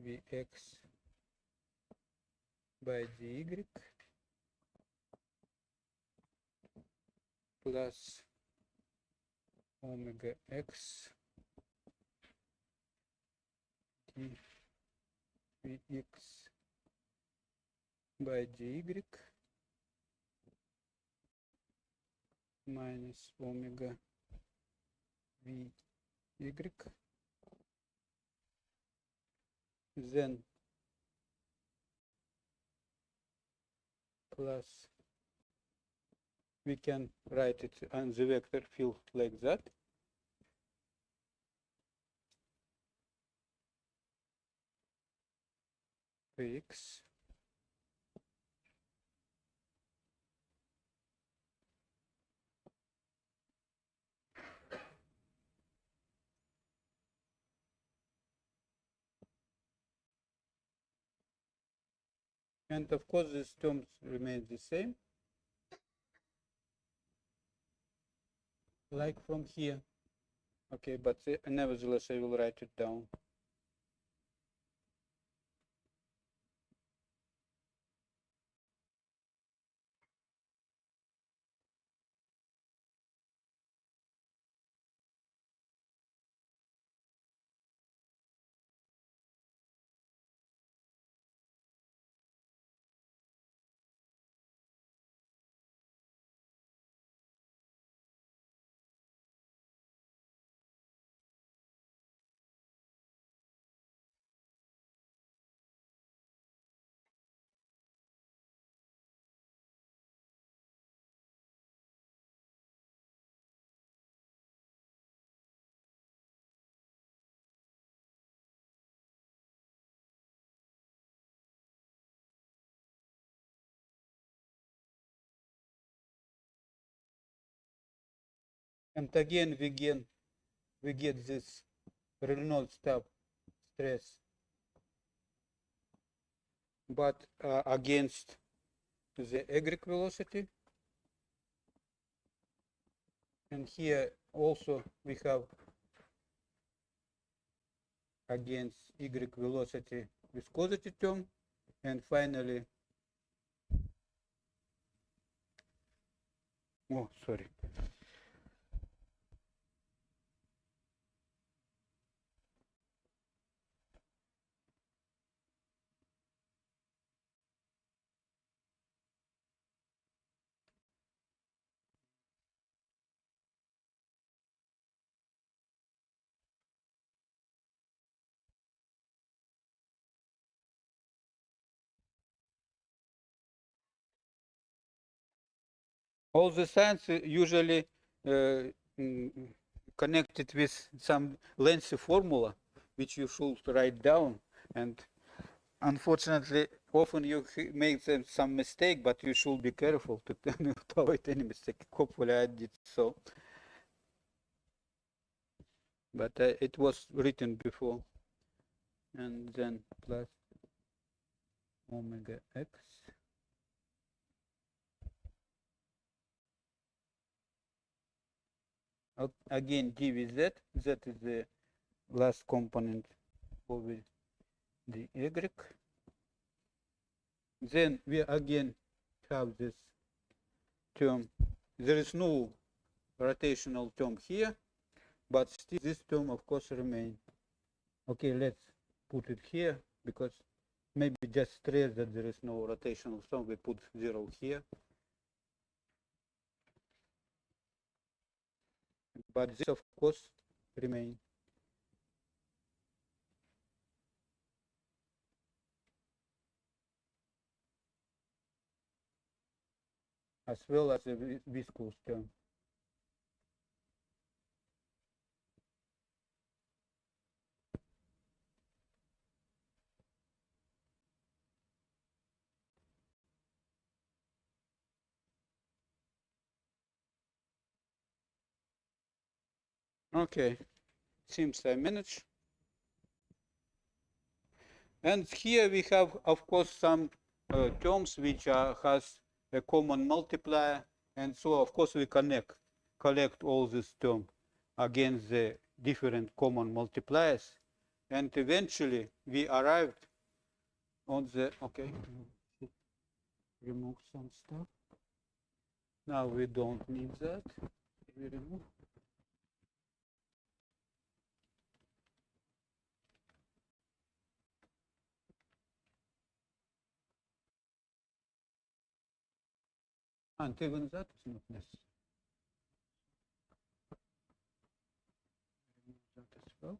Speaker 4: dvx by dy plus omega x dvx by dy minus omega vy, then plus we can write it on the vector field like that. X and of course these terms remain the same, like from here. Okay, but nevertheless I will write it down. And again we get this Reynolds tab stress, but against the egret velocity. And here also we have against y velocity viscosity term, and finally, oh sorry, all the signs usually connected with some lengthy formula, which you should write down. And unfortunately, often you make some mistake, but you should be careful to avoid any mistake. Hopefully, I did so. But it was written before. And then plus omega x. Again, dvz, z is the last component over the y. Then we again have this term. There is no rotational term here, but still this term of course remains. Okay, let's put it here, because maybe just stress that there is no rotational term. We put 0 here. But this of course remains. As well as the viscous term. Okay, seems I managed. And here we have, of course, some terms which has a common multiplier, and so of course we collect all these terms against the different common multipliers, and eventually we arrived on the, okay, remove some stuff. Now we don't need that. We remove. And even that is not necessary. Remove that as well.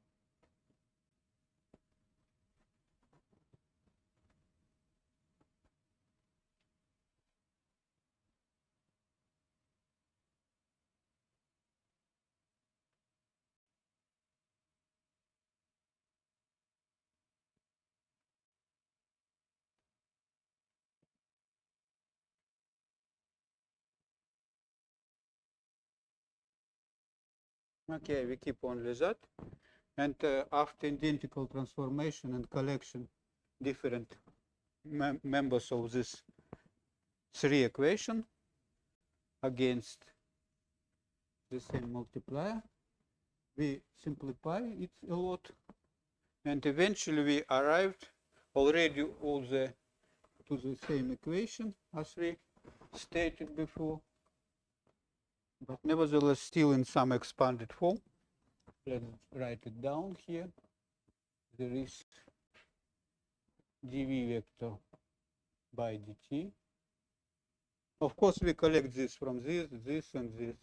Speaker 4: Okay, we keep only that. And after identical transformation and collection different members of this 3 equation against the same multiplier, we simplify it a lot, and eventually we arrived already all to the same equation as we stated before, but nevertheless still in some expanded form. Let's write it down here. There is dv vector by dt. Of course, we collect this from this, and this,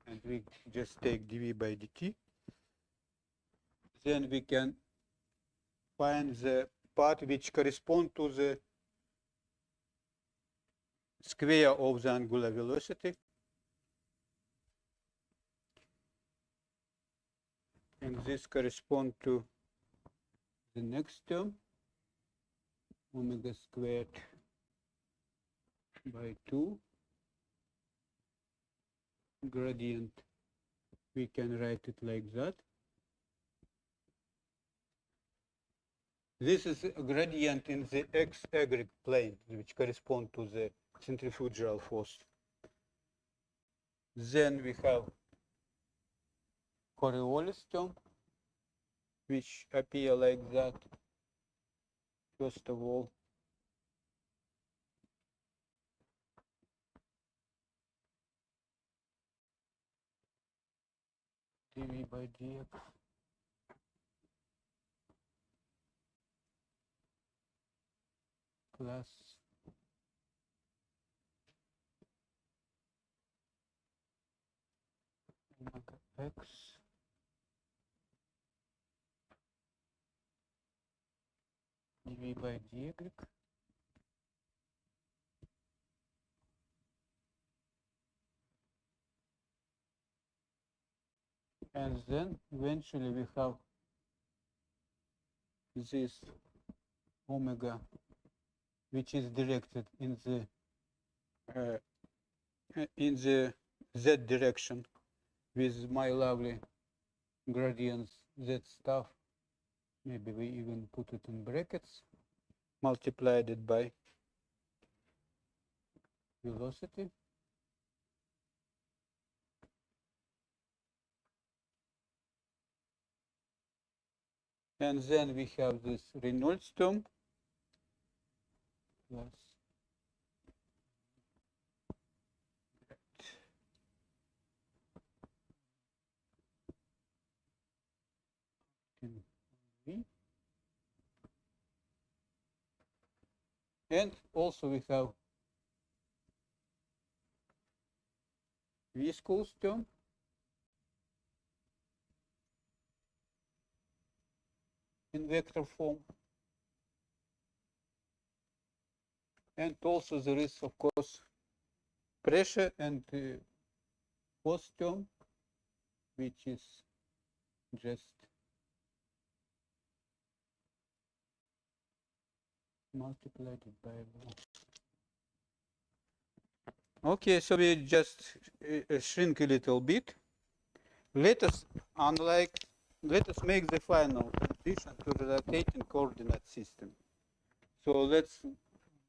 Speaker 4: and we just take dv by dt. Then we can find the part which corresponds to the square of the angular velocity. And this corresponds to the next term, omega squared by 2 gradient we can write it like that. This is a gradient in the x-y plane, which correspond to the centrifugal force. Then we have Coriolis term, which appear like that. First of all, dv by dx plus omega x dv by dy and then eventually we have this omega, which is directed in the z direction with my lovely gradients z stuff. Maybe we even put it in brackets, multiplied it by velocity. And then we have this Reynolds term plus V. And also we have viscous term in vector form. And also there is, of course, pressure and force term, which is just multiplied by one. Okay, so we just shrink a little bit. Let us make the final transition to the rotating coordinate system. So let's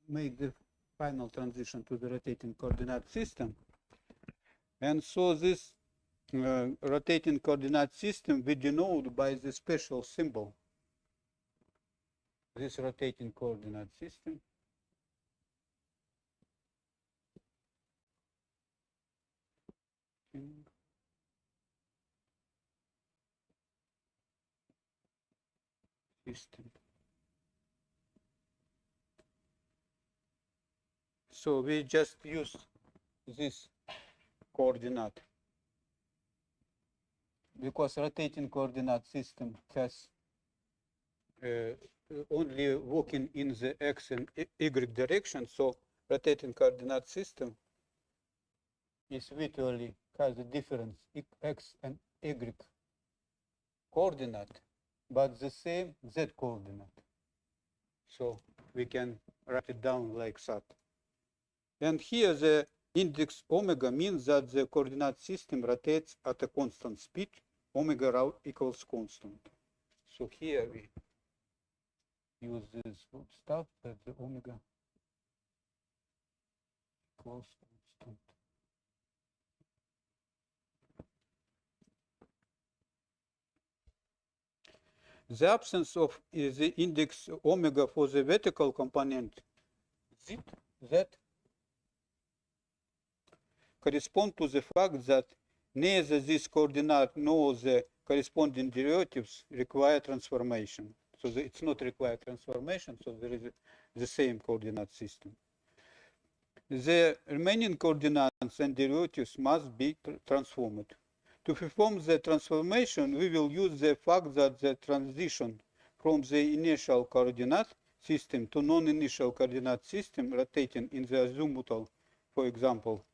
Speaker 4: make the final transition to the rotating coordinate system. And so this rotating coordinate system we denote by the special symbol. This rotating coordinate system So we just use this coordinate because rotating coordinate system has only working in the x and y direction. So rotating coordinate system is virtually has a difference x and y coordinate, but the same z coordinate. So we can write it down like that. And here the index omega means that the coordinate system rotates at a constant speed, omega equals constant. So here we use this stuff that the omega equals constant. The absence of the index omega for the vertical component z correspond to the fact that neither this coordinate nor the corresponding derivatives require transformation. So it's not required transformation, so there is the same coordinate system. The remaining coordinates and derivatives must be transformed. To perform the transformation, we will use the fact that the transition from the initial coordinate system to non-initial coordinate system rotating in the azimuthal, for example,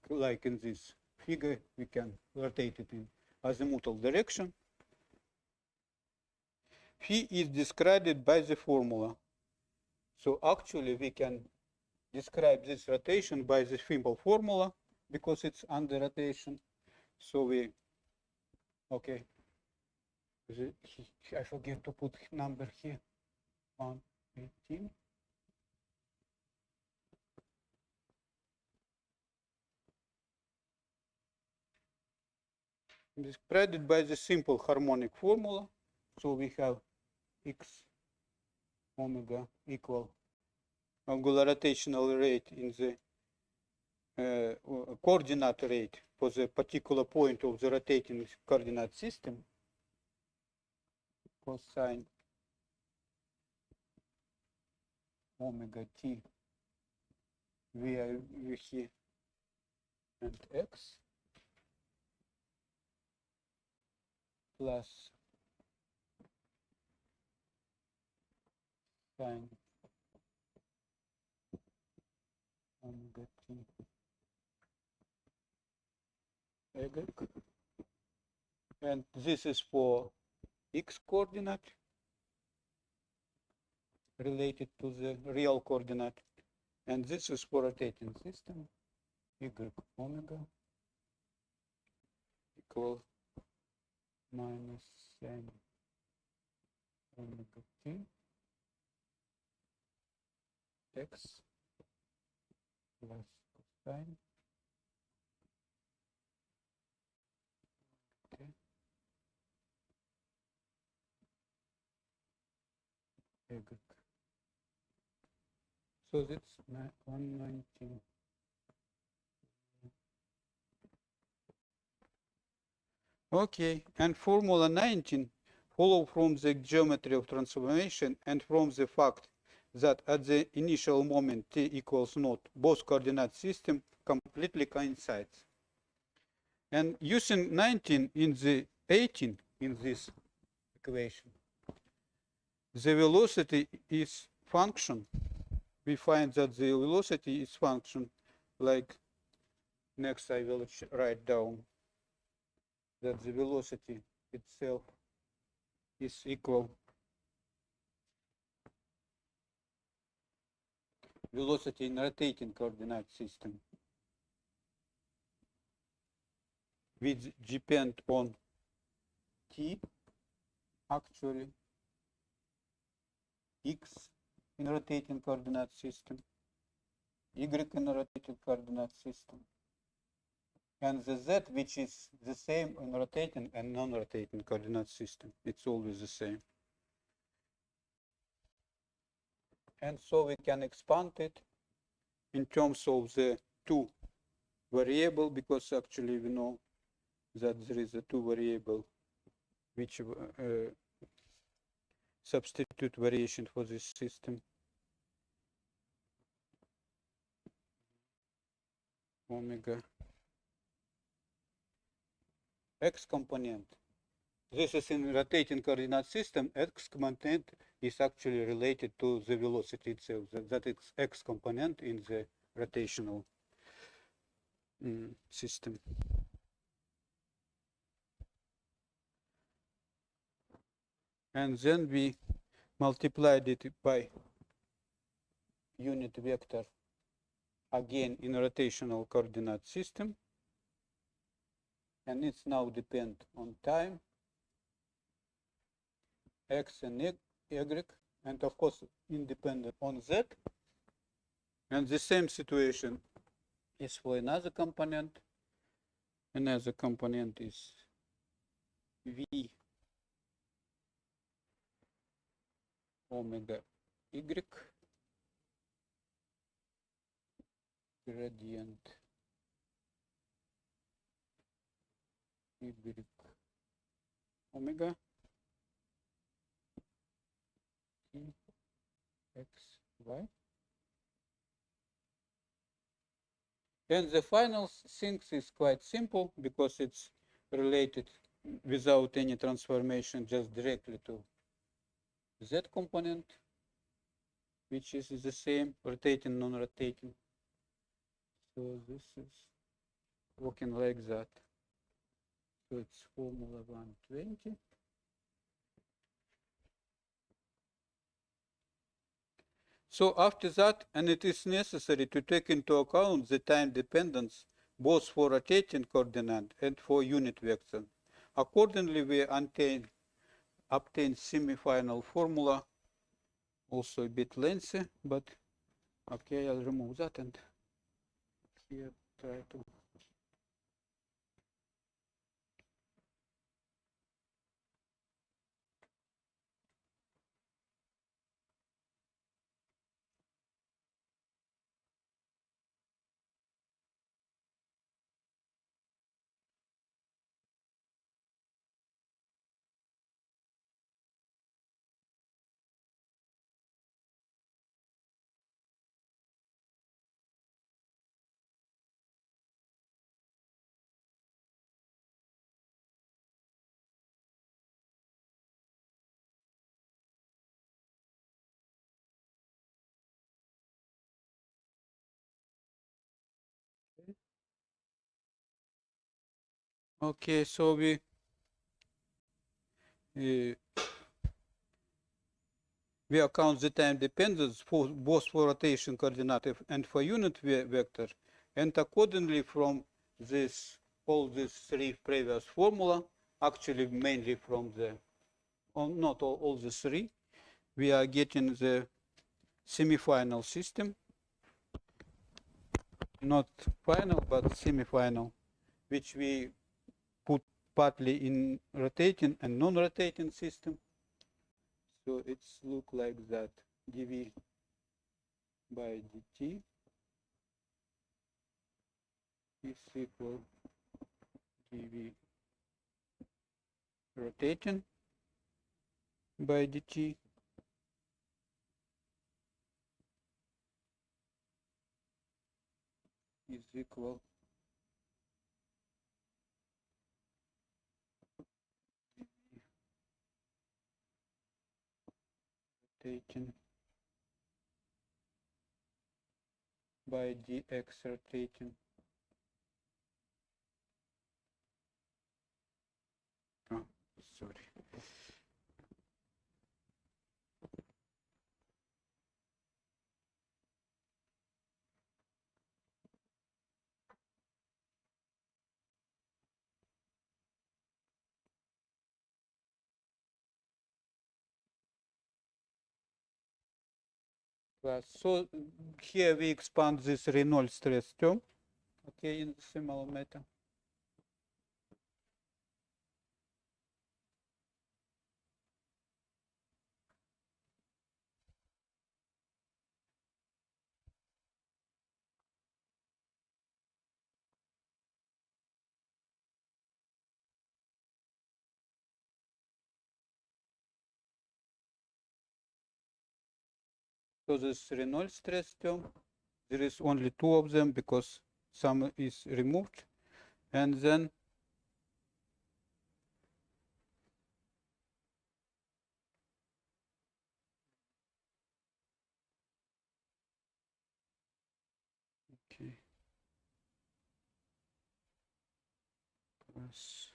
Speaker 4: like in this figure, we can rotate it in azimuthal direction. Phi is described by the formula. So actually we can describe this rotation by the simple formula because it's under rotation. So we Okay. I forget to put number here. 118. Spread by the simple harmonic formula. So we have x omega equal angular rotational rate in the coordinate rate for the particular point of the rotating coordinate system, cosine omega t via v and x plus sine omega t y, and this is for x coordinate related to the real coordinate, and this is for rotating system, y omega equal minus sine omega t x plus cosine y. So that's 119. Okay, and formula 19 follow from the geometry of transformation and from the fact that at the initial moment t equals naught, both coordinate system completely coincides. And using 19 in the 18 in this equation, the velocity is function. We find that the velocity is function like next I will write down that the velocity itself is equal velocity in rotating coordinate system which depend on t, actually x in rotating coordinate system, y in rotating coordinate system, and the z, which is the same in rotating and non-rotating coordinate system. It's always the same. And so we can expand it in terms of the two variable, because actually we know that there is a two variable which substitute variation for this system. Omega x component. This is in rotating coordinate system. X component is actually related to the velocity itself. That is x component in the rotational system. And then we multiplied it by unit vector again in rotational coordinate system, and it's now depend on time, x and y, and of course independent on z. And the same situation is for another component. Another component is v omega y gradient y omega t x y. And the final thing is quite simple because it's related without any transformation, just directly to z component, which is the same rotating, non-rotating. So this is working like that. So it's formula 120. So after that, and it is necessary to take into account the time dependence both for rotating coordinate and for unit vector. accordingly, we obtain semi-final formula, also a bit lengthy, but okay, I'll remove that and here try to. Okay, so we account the time dependence for both for rotation coordinate and for unit vector, and accordingly from this all these three previous formula, actually mainly from the, not all the three, we are getting the semi-final system, not final but semi-final, which we put partly in rotating and non-rotating system. So it's look like that, dv by dt is equal dv rotating by dt is equal rotating by dx rotating. Oh, sorry. So here we expand this Reynolds stress term, okay, in similar matter. So this Reynolds stress term, there is only two of them because some is removed, and then okay, plus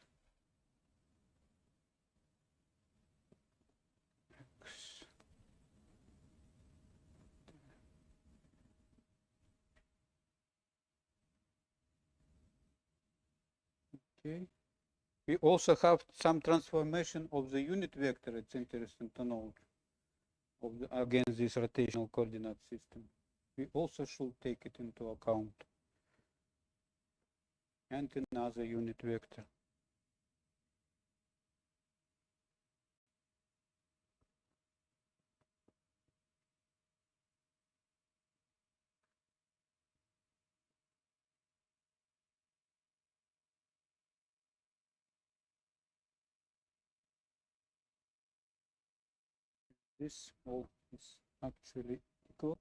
Speaker 4: x. Okay. We also have some transformation of the unit vector. It's interesting to note of against this rotational coordinate system. We also should take it into account, and another unit vector. This all is actually equal.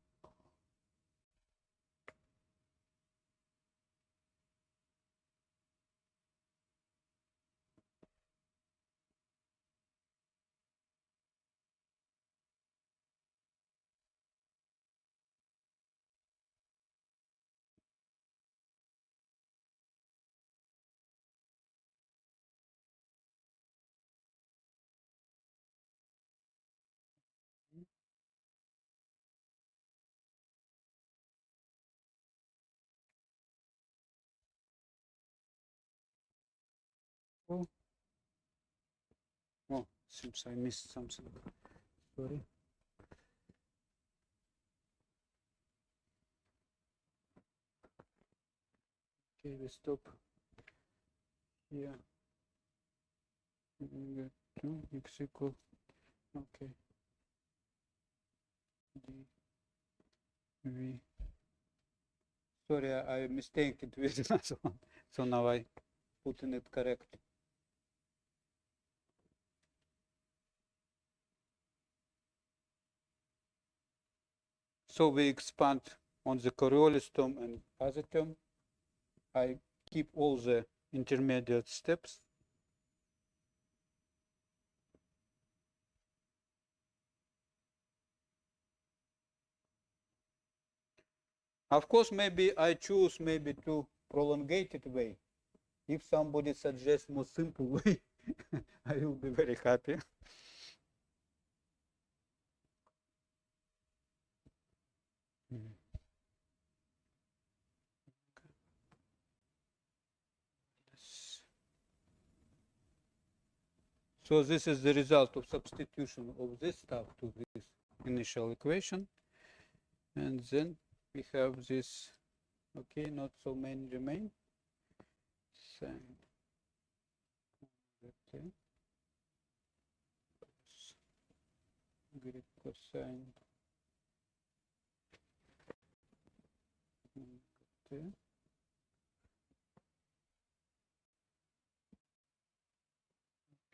Speaker 4: Seems I missed something. Sorry. Okay, we stop here. Two x equal. Okay. D V. Sorry, I mistaken with another one. So now I put in it correct. So we expand on the Coriolis term and other term. I keep all the intermediate steps. Of course, maybe I choose maybe to prolongated way. If somebody suggests more simple way, I will be very happy. So this is the result of substitution of this stuff to this initial equation. And then we have this, okay, not so many remain. Sin okay. Greek cosine okay.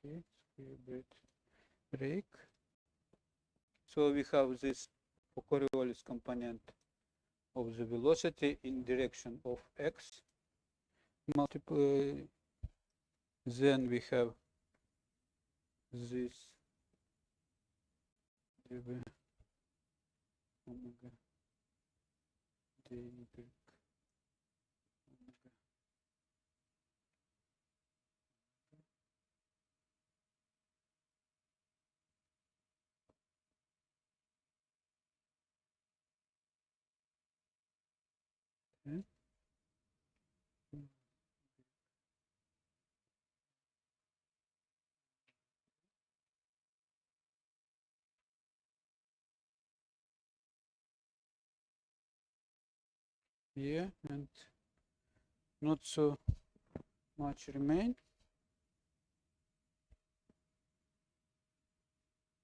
Speaker 4: Okay, square bracket break. So we have this Coriolis component of the velocity in direction of x multiple. Then we have this dv omega dy omega. Okay. Yeah, and not so much remain.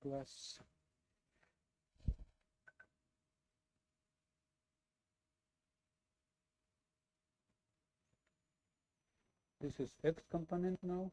Speaker 4: Plus this is x component now.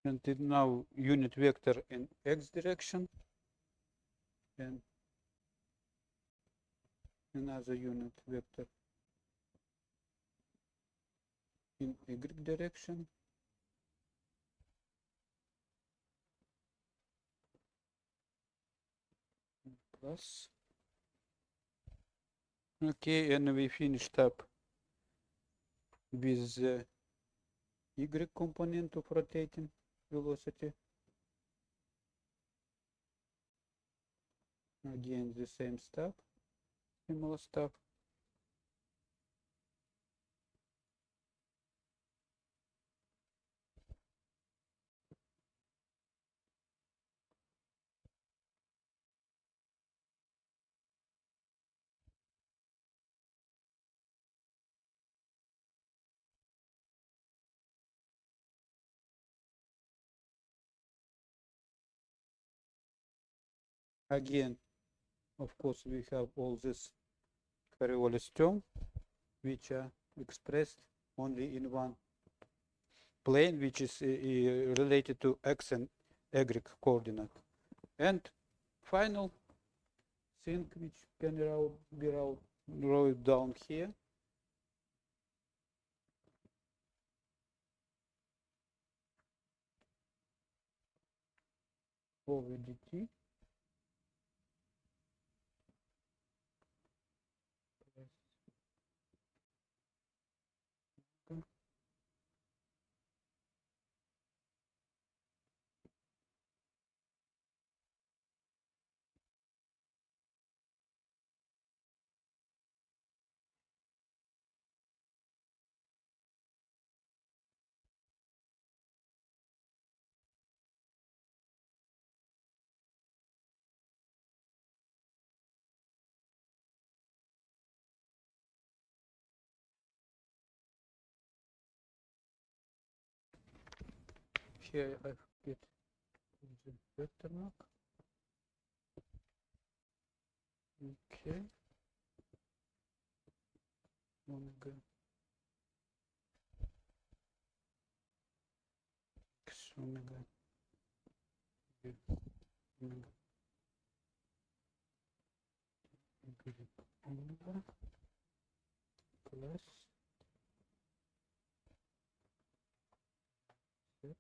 Speaker 4: And it now unit vector in x direction and another unit vector in y direction. Plus. Okay, and we finished up with the y component of rotating velocity. Again, the same stuff, similar stuff. Again, of course, we have all this Coriolis term, which are expressed only in one plane, which is related to x and y coordinate. And final thing which can be wrote down here. Over dt here I get the vector mark. Okay. Omega x omega y omega omega plus z.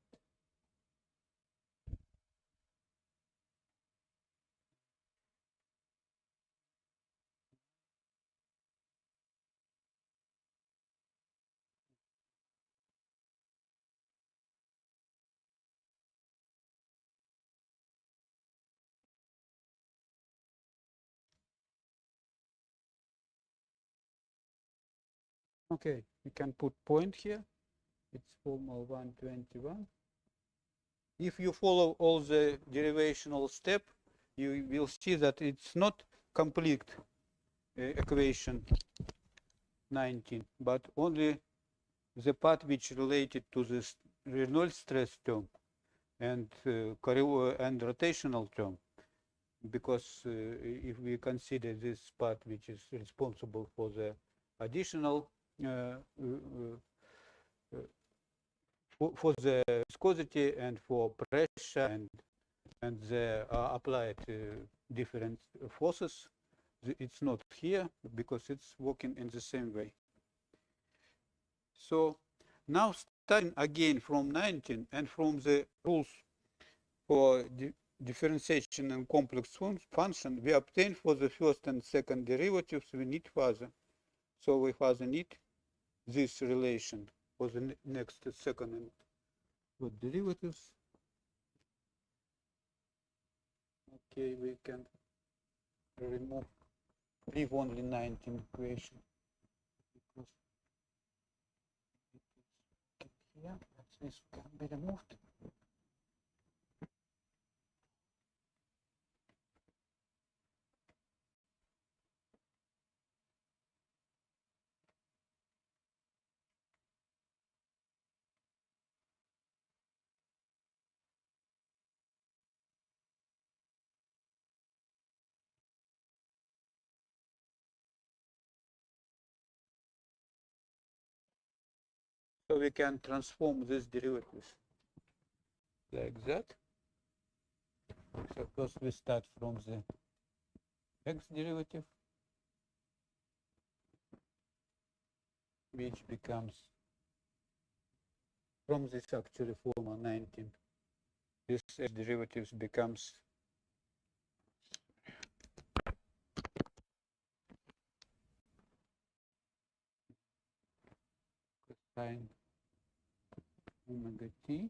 Speaker 4: Okay, we can put point here. It's formula 121. If you follow all the derivational step, you will see that it's not complete equation 19, but only the part which related to the Reynolds stress term and and rotational term. Because if we consider this part which is responsible for the additional for the viscosity and for pressure and the applied different forces, it's not here because it's working in the same way. So now starting again from 19 and from the rules for differentiation and complex function, we obtain for the first and second derivatives, we need further. So we further need this relation for the next second and third derivatives. Okay, we can leave only 19 equation because here, this can be removed. So we can transform these derivatives like that. So first we start from the x derivative, which becomes from this actually formula 19. This x derivatives becomes cosine omega t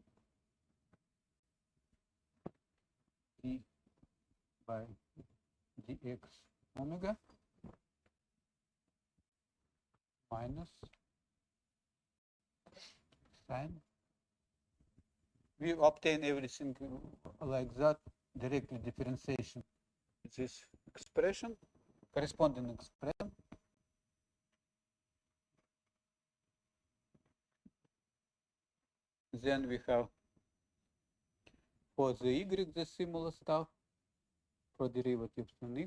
Speaker 4: by dx omega minus sine. We obtain everything like that, directly differentiation. This expression, corresponding expression. Then we have for the y the similar stuff, for derivatives on y.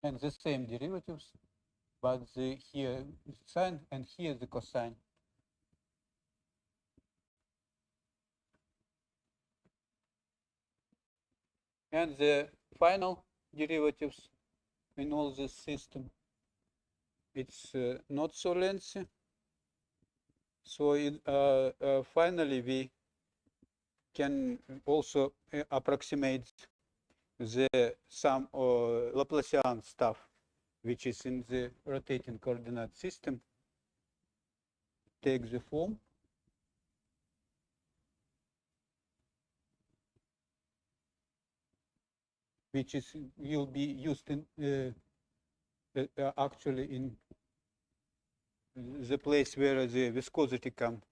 Speaker 4: And the same derivatives, but here sine and here the cosine. And the final derivatives in all this system, it's not so lengthy. So finally we can also approximate the sum or Laplacian stuff, which is in the rotating coordinate system, take the form which will be used in actually in the place where the viscosity comes.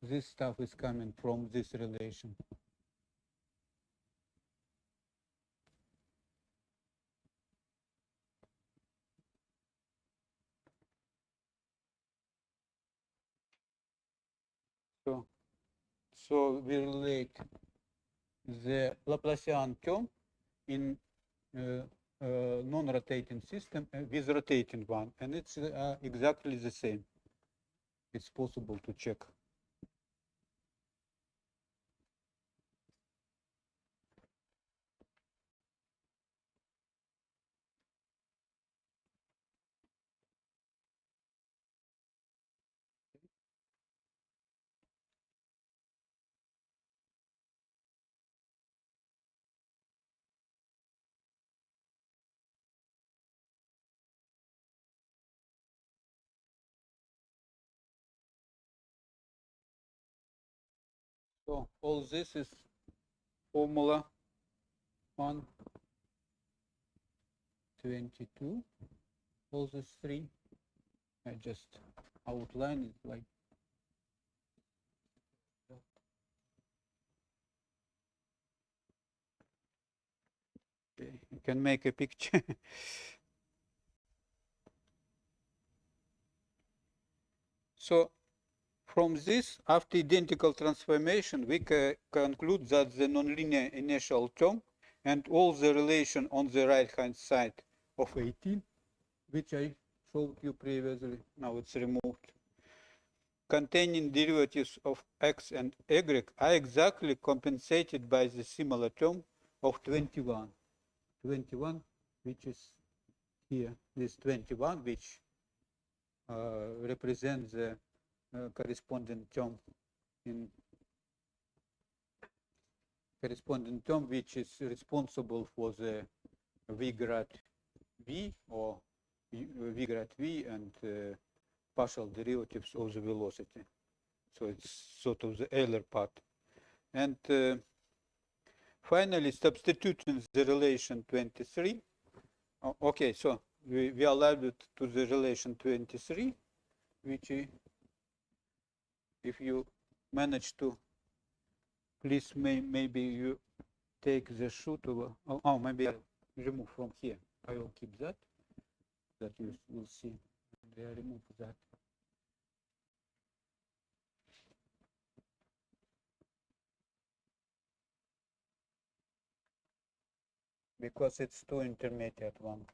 Speaker 4: This stuff is coming from this relation. So we relate the Laplacian term in non-rotating system with rotating one, and it's exactly the same. It's possible to check. So all this is formula 122. All these three. I just outline it like. Okay, you can make a picture. So from this, after identical transformation, we conclude that the nonlinear initial term and all the relation on the right-hand side of 18, which I showed you previously, now it's removed, containing derivatives of x and y are exactly compensated by the similar term of 21. 21, which is here, this 21, which represents the corresponding term which is responsible for the v grad v or v grad v and partial derivatives of the velocity. So it's sort of the Euler part. And finally, substituting the relation 23. Okay, so we allowed it to the relation 23, which if you manage to, please maybe you take the shoot over. Oh, maybe I'll remove from here. I will keep that. That you will see. I remove that. Because it's too intermediate one.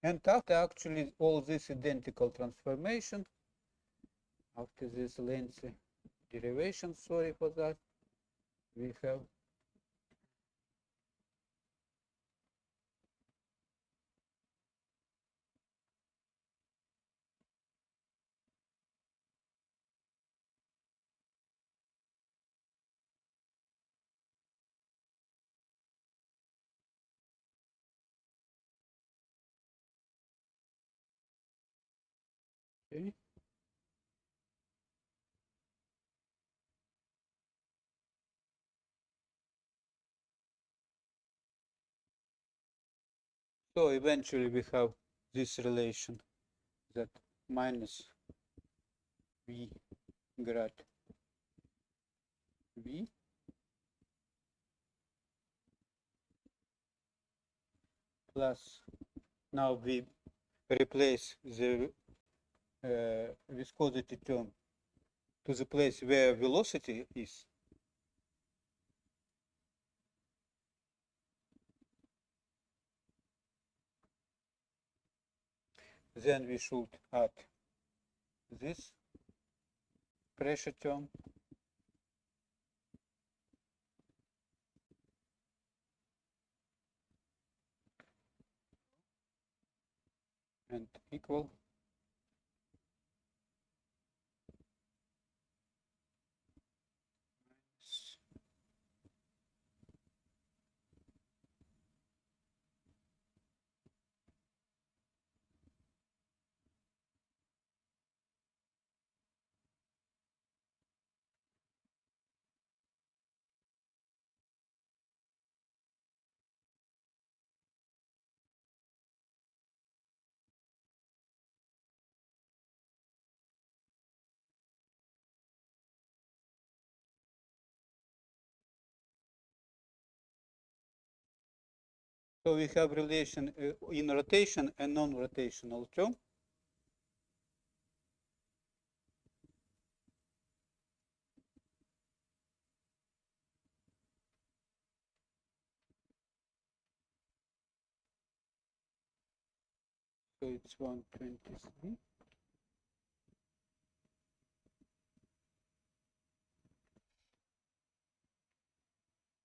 Speaker 4: And after actually all this identical transformation, after this lengthy derivation, sorry for that, we have okay. So eventually we have this relation that minus v grad v plus, now we replace the viscosity term to the place where velocity is. Then we should add this pressure term and equal So we have relation in rotation and non-rotational term. So it's 123.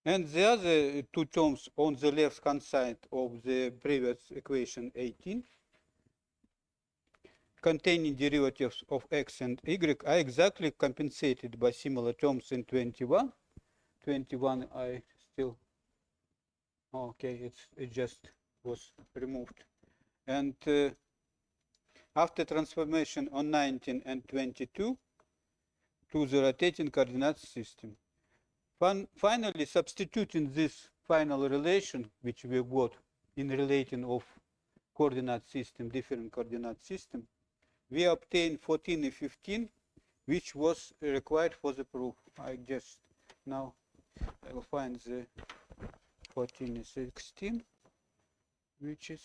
Speaker 4: And the other two terms on the left-hand side of the previous equation 18, containing derivatives of x and y, are exactly compensated by similar terms in 21. 21 I still, okay, it just was removed. And after transformation on 19 and 22 to the rotating coordinate system. Finally, substituting this final relation, which we got in relating of coordinate system, different coordinate system, we obtain 14 and 15, which was required for the proof. I just now I will find the 14 and 16, which is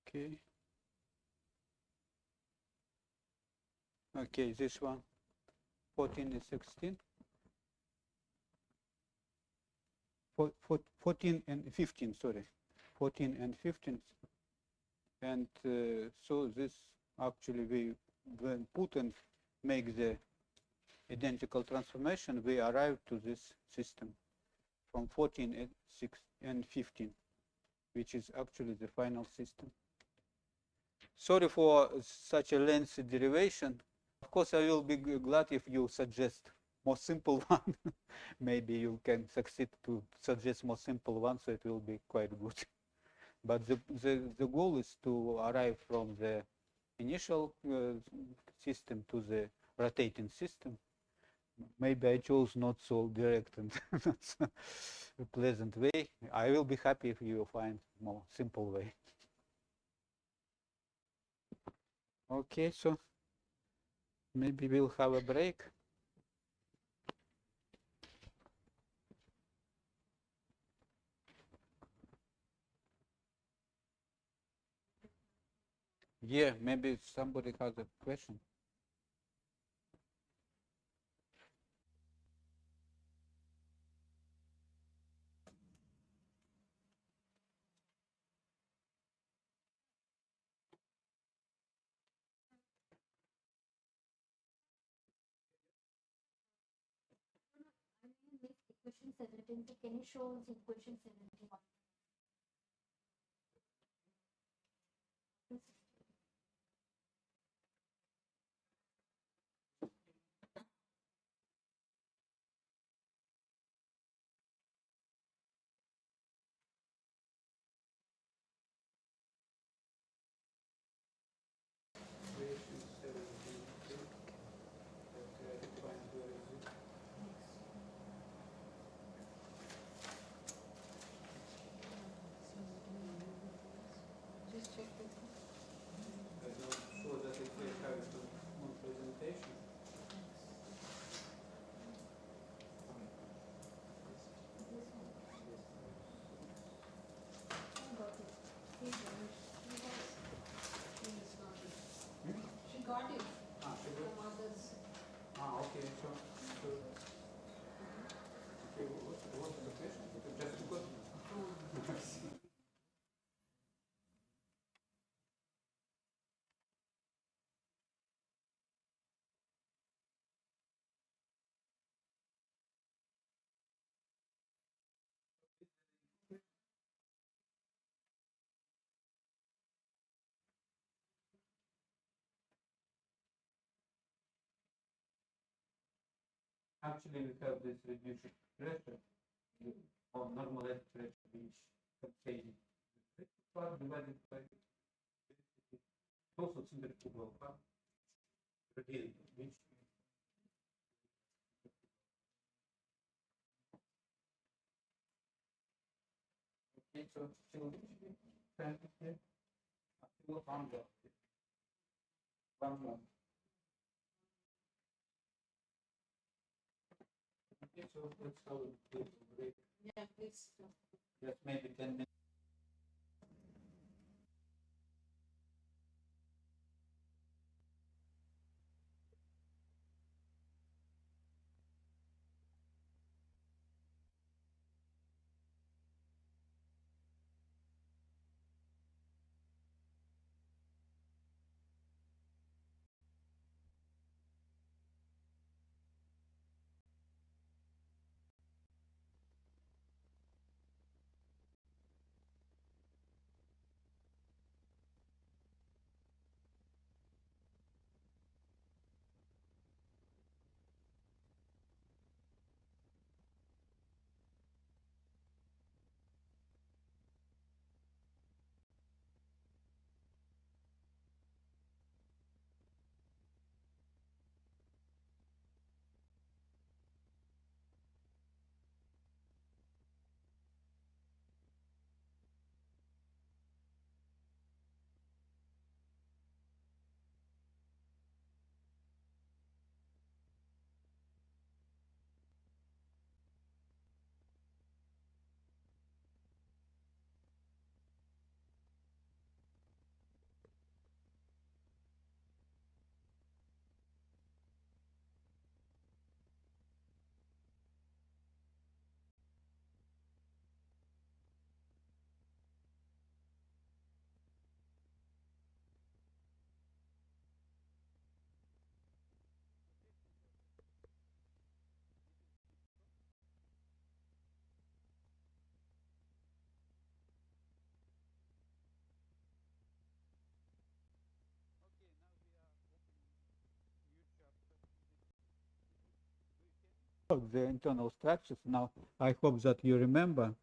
Speaker 4: okay. Okay, this one, 14 and 16. 14 and 15, sorry. 14 and 15. And so this actually we, when put and make the identical transformation, we arrive to this system from 14 and 6 and 15, which is actually the final system. Sorry for such a lengthy derivation. Of course, I will be glad if you suggest more simple one. Maybe you can succeed to suggest more simple one, so it will be quite good. But the goal is to arrive from the initial system to the rotating system. Maybe I chose not so direct and not so pleasant way. I will be happy if you find more simple way. Okay, so maybe we'll have a break. Yeah, maybe somebody has a question.
Speaker 5: Equation 17, can you show us equation 71?
Speaker 1: Just check with him.
Speaker 3: So that if we have it on presentation.
Speaker 1: She got it
Speaker 3: Ah, she
Speaker 1: from
Speaker 3: got-
Speaker 1: others.
Speaker 3: okay, so okay, what is the question? Just because.
Speaker 4: Actually, we have this reduced pressure or normalized pressure, which contains part divided by also centrifugal part, again, which okay, so still still under one more. Okay, so let's have a little break.
Speaker 1: Yeah, please.
Speaker 4: Just maybe 10 minutes. The internal structures. Now, I hope that you remember.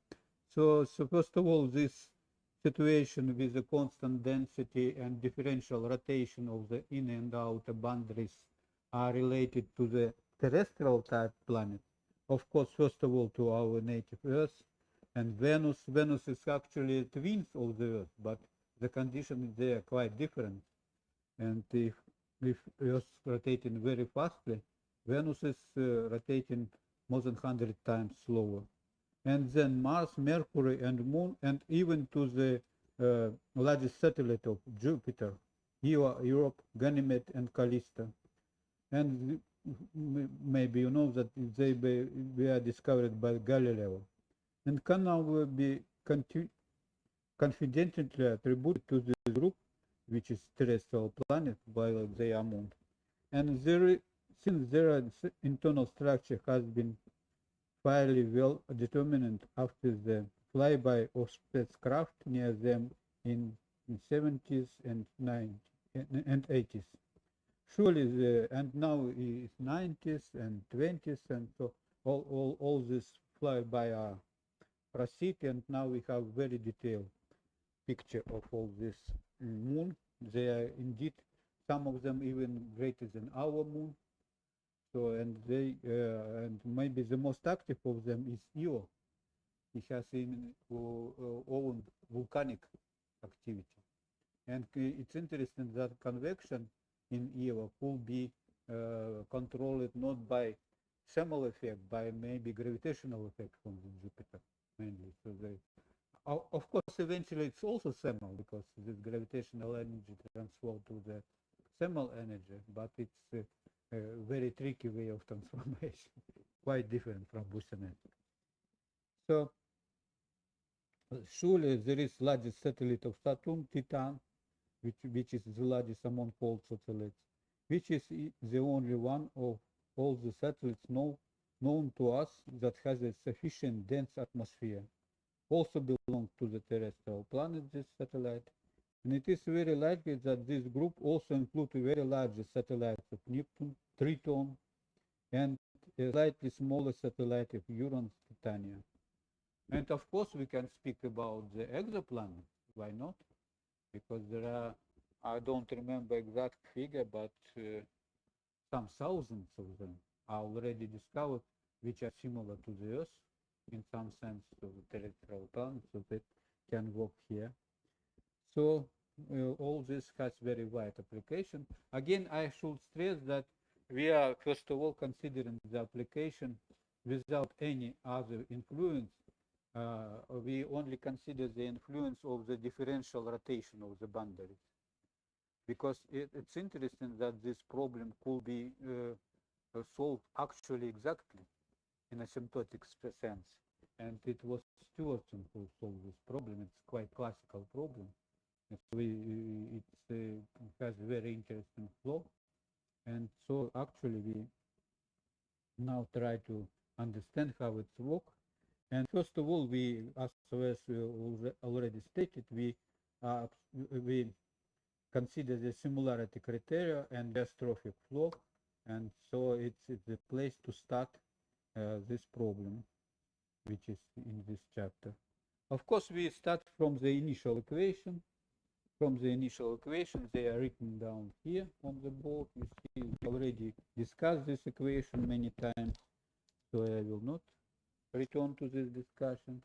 Speaker 4: So first of all, this situation with the constant density and differential rotation of the inner and outer boundaries are related to the terrestrial type planet. Of course, first of all, to our native Earth and Venus. Venus is actually twins of the Earth, but the conditions there are quite different. And if Earth is rotating very fastly, Venus is rotating more than 100 times slower. And then Mars, Mercury, and Moon, and even to the largest satellite of Jupiter, Europe, Ganymede, and Callisto. And maybe you know that they were discovered by Galileo, and can now be confidently attributed to this group, which is terrestrial planet, while they are moon. And since their internal structure has been fairly well determined after the flyby of spacecraft near them in 70s and 90s and 80s. Surely and now is 90s and 20s, and so all this flyby are proceed, and now we have very detailed picture of all this moon. They are indeed, some of them even greater than our moon. So, and they and maybe the most active of them is Io. It has own volcanic activity, and it's interesting that convection in Io could be controlled not by thermal effect, by maybe gravitational effect from the Jupiter mainly. So they, of course, eventually it's also thermal, because this gravitational energy transferred to the thermal energy, but it's a very tricky way of transformation, quite different from Buchanan. So surely there is largest satellite of Saturn, Titan, which is the largest among all satellites, which is the only one of all the satellites known to us that has a sufficient dense atmosphere. Also belongs to the terrestrial planet, this satellite, and it is very likely that this group also includes very large satellites of Neptune, Triton, and a slightly smaller satellite of Uranus, Titania. And of course, we can speak about the exoplanets. Why not? Because there are, I don't remember exact figure, but some thousands of them are already discovered, which are similar to the Earth in some sense, to the terrestrial planets, so that can work here. So all this has very wide application. Again, I should stress that we are first of all considering the application without any other influence we only consider the influence of the differential rotation of the boundaries. Because it's interesting that this problem could be solved actually exactly in asymptotic sense. And it was Stewardson who solved this problem. It's quite classical problem. And so it has very interesting flow. And so actually we now try to understand how it's works. And first of all, we, as already stated, we consider the similarity criteria and dystrophic flow, and so it's the place to start this problem, which is in this chapter. Of course, we start from the initial equation. From the initial equation, they are written down here on the board. You see, we already discussed this equation many times, so I will not return to this discussion.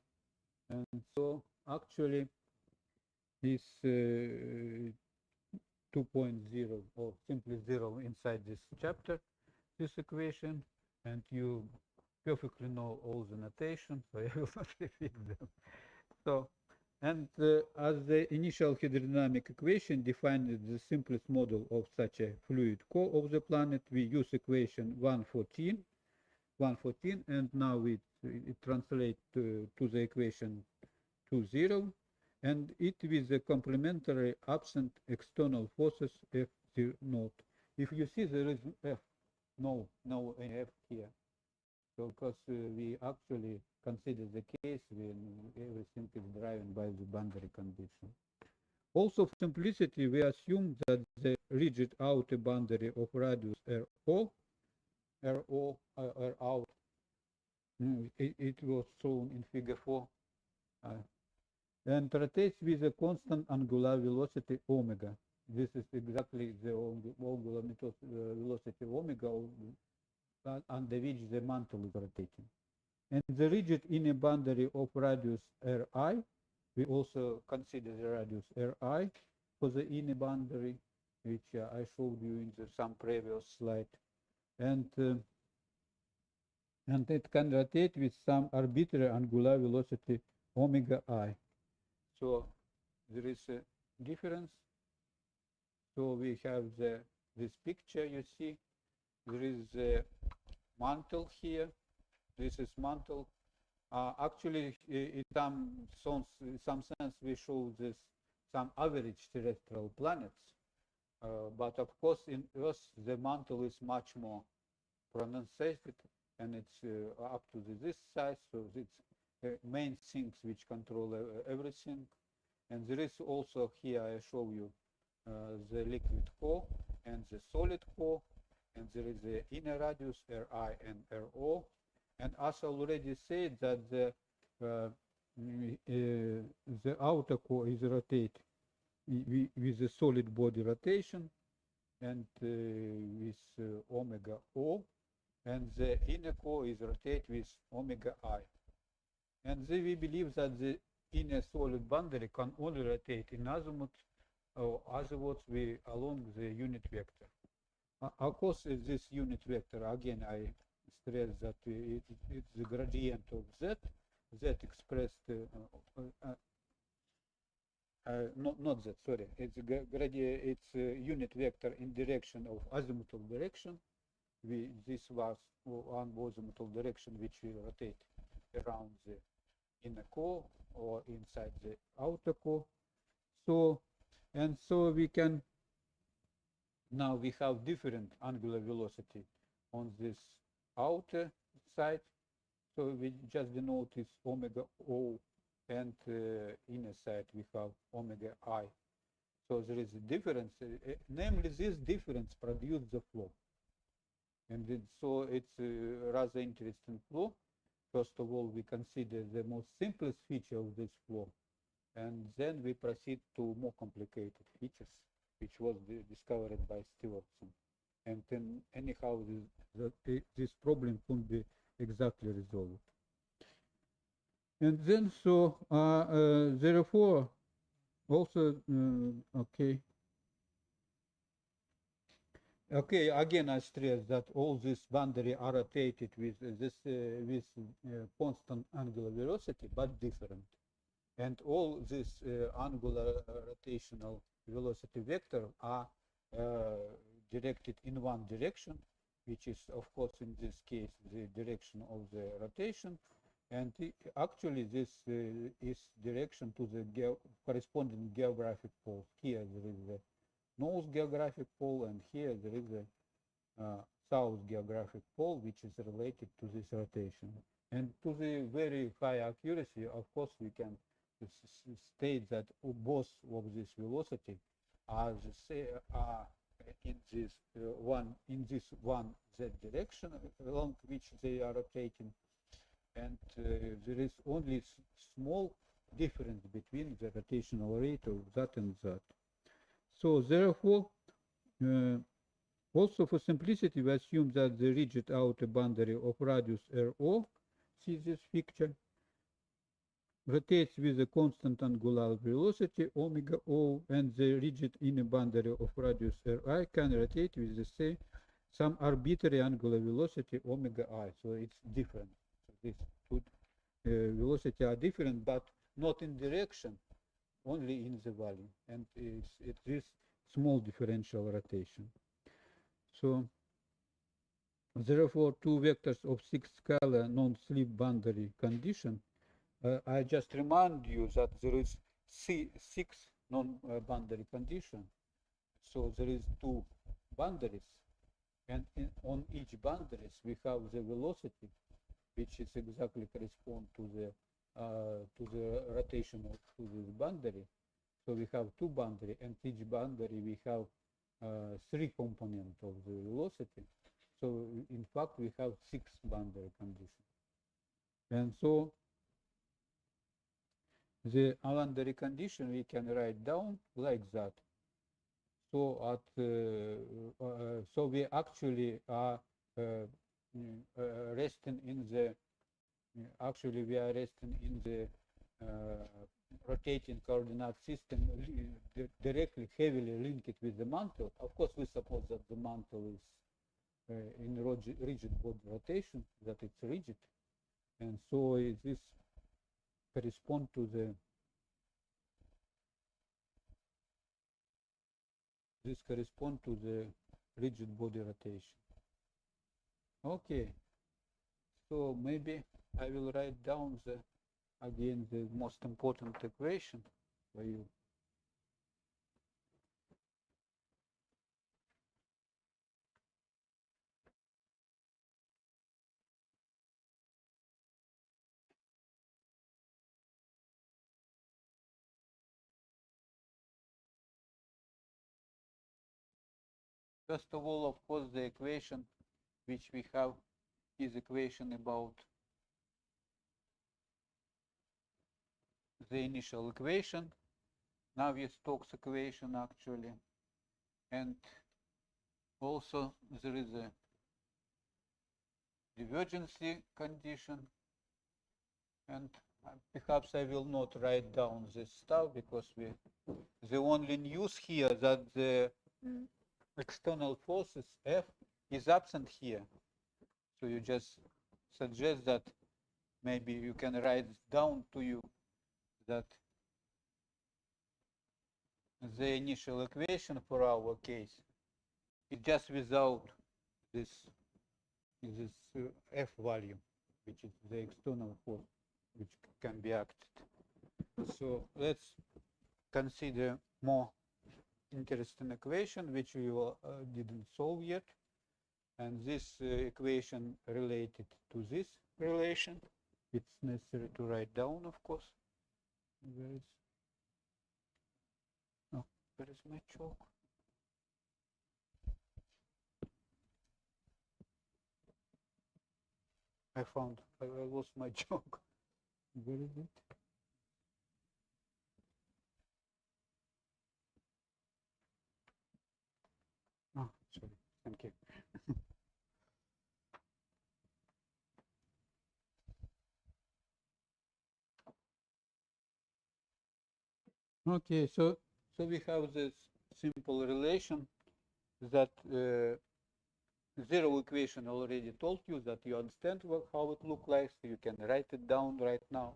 Speaker 4: And so actually this 2.0 or simply 0 inside this chapter, this equation, and you perfectly know all the notation, so I will not repeat them. So, and as the initial hydrodynamic equation defined the simplest model of such a fluid core of the planet, we use equation 114, and now it translates to the equation 20, and it with the complementary absent external forces F0. If you see, there is F, no F here. So because we actually consider the case when everything is driven by the boundary condition. Also, for simplicity, we assume that the rigid outer boundary of radius RO out, it was shown in figure 4, and rotates with a constant angular velocity omega. This is exactly the angular velocity omega under which the mantle is rotating. And the rigid inner boundary of radius Ri, we also consider the radius Ri for the inner boundary, which I showed you in some previous slide. And it can rotate with some arbitrary angular velocity omega I. So there is a difference. So we have this picture, you see, there is a mantle here. This is mantle. Actually, in some sense, we show this some average terrestrial planets. But of course, in Earth, the mantle is much more pronunciated, and it's up to this size. So it's main things which control everything. And there is also here, I show you the liquid core and the solid core, and there is the inner radius Ri and Ro. And as I already said, that the outer core is rotated with the solid body rotation and with omega O, and the inner core is rotated with omega I. And we believe that the inner solid boundary can only rotate in azimuth, or otherwise we along the unit vector. Of course, this unit vector, again, I stress that it's the gradient of z expressed, not z, sorry, it's gradient, it's unit vector in direction of azimuthal direction. This was one azimuthal direction which we rotate around the inner core or inside the outer core. So, and so we can, now we have different angular velocity on this outer side. So we just denote this omega O, and inner side we have omega I. So there is a difference, namely this difference produces the flow. And so it's a rather interesting flow. First of all, we consider the most simplest feature of this flow, and then we proceed to more complicated features, which was discovered by Stewardson. And then anyhow, this problem could be exactly resolved. And then so therefore also okay. Okay, again, I stress that all these boundary are rotated with constant angular velocity, but different. And all this angular rotational velocity vector are directed in one direction, which is, of course, in this case, the direction of the rotation. And actually, this is direction to the corresponding geographic pole. Here there is the north geographic pole, and here there is a south geographic pole, which is related to this rotation. And to the very high accuracy, of course, we can state that both of this velocity are in this one z direction along which they are rotating, and there is only small difference between the rotational rate of that and that. So therefore, also for simplicity, we assume that the rigid outer boundary of radius RO, see this picture, rotates with a constant angular velocity omega O, and the rigid inner boundary of radius Ri can rotate with the some arbitrary angular velocity omega I. So it's different. So these two velocity are different, but not in direction, only in the value, and it's this small differential rotation. So therefore, two vectors of six scalar non-slip boundary condition. I just remind you that there is six non-boundary condition. So there is two boundaries, and on each boundaries we have the velocity, which is exactly correspond to the rotation of this boundary. So we have two boundary, and each boundary we have three components of the velocity. So in fact we have six boundary conditions, and so the boundary condition we can write down like that. So so we actually are resting in the rotating coordinate system directly heavily linked with the mantle. Of course, we suppose that the mantle is in rigid body rotation, that it's rigid, and so this correspond to the rigid body rotation. Okay, so maybe I will write down again the most important equation for you. First of all, of course, the equation which we have is equation about the initial equation, Navier-Stokes equation actually, and also there is a divergency condition, and perhaps I will not write down this stuff because the only news here that the external forces F is absent here. So you just suggest that maybe you can write down to you that the initial equation for our case is just without this F value, which is the external force which can be acted. So let's consider more interesting equation which we didn't solve yet, and this equation related to this relation. It's necessary to write down, of course. Where is my chalk? I lost my chalk. Where is it? Oh, sorry. Thank you. Okay, so we have this simple relation that zero equation already told you that you understand how it looks like, so you can write it down right now.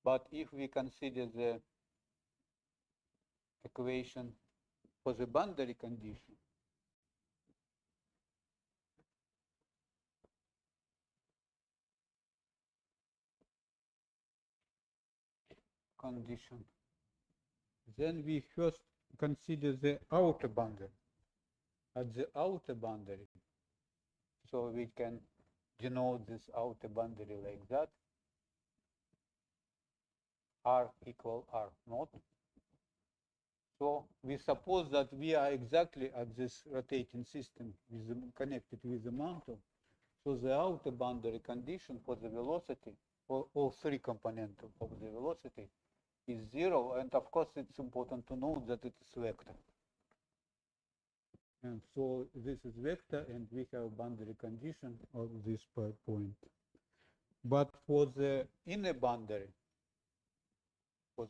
Speaker 4: But if we consider the equation for the boundary condition, then we first consider the outer boundary. At the outer boundary, so we can denote this outer boundary like that, R equal R naught. So we suppose that we are exactly at this rotating system connected with the mantle. So the outer boundary condition for the velocity, for all three components of the velocity, is 0. And of course, it's important to note that it is vector. And so this is vector, and we have boundary condition of this point. But for the inner boundary, so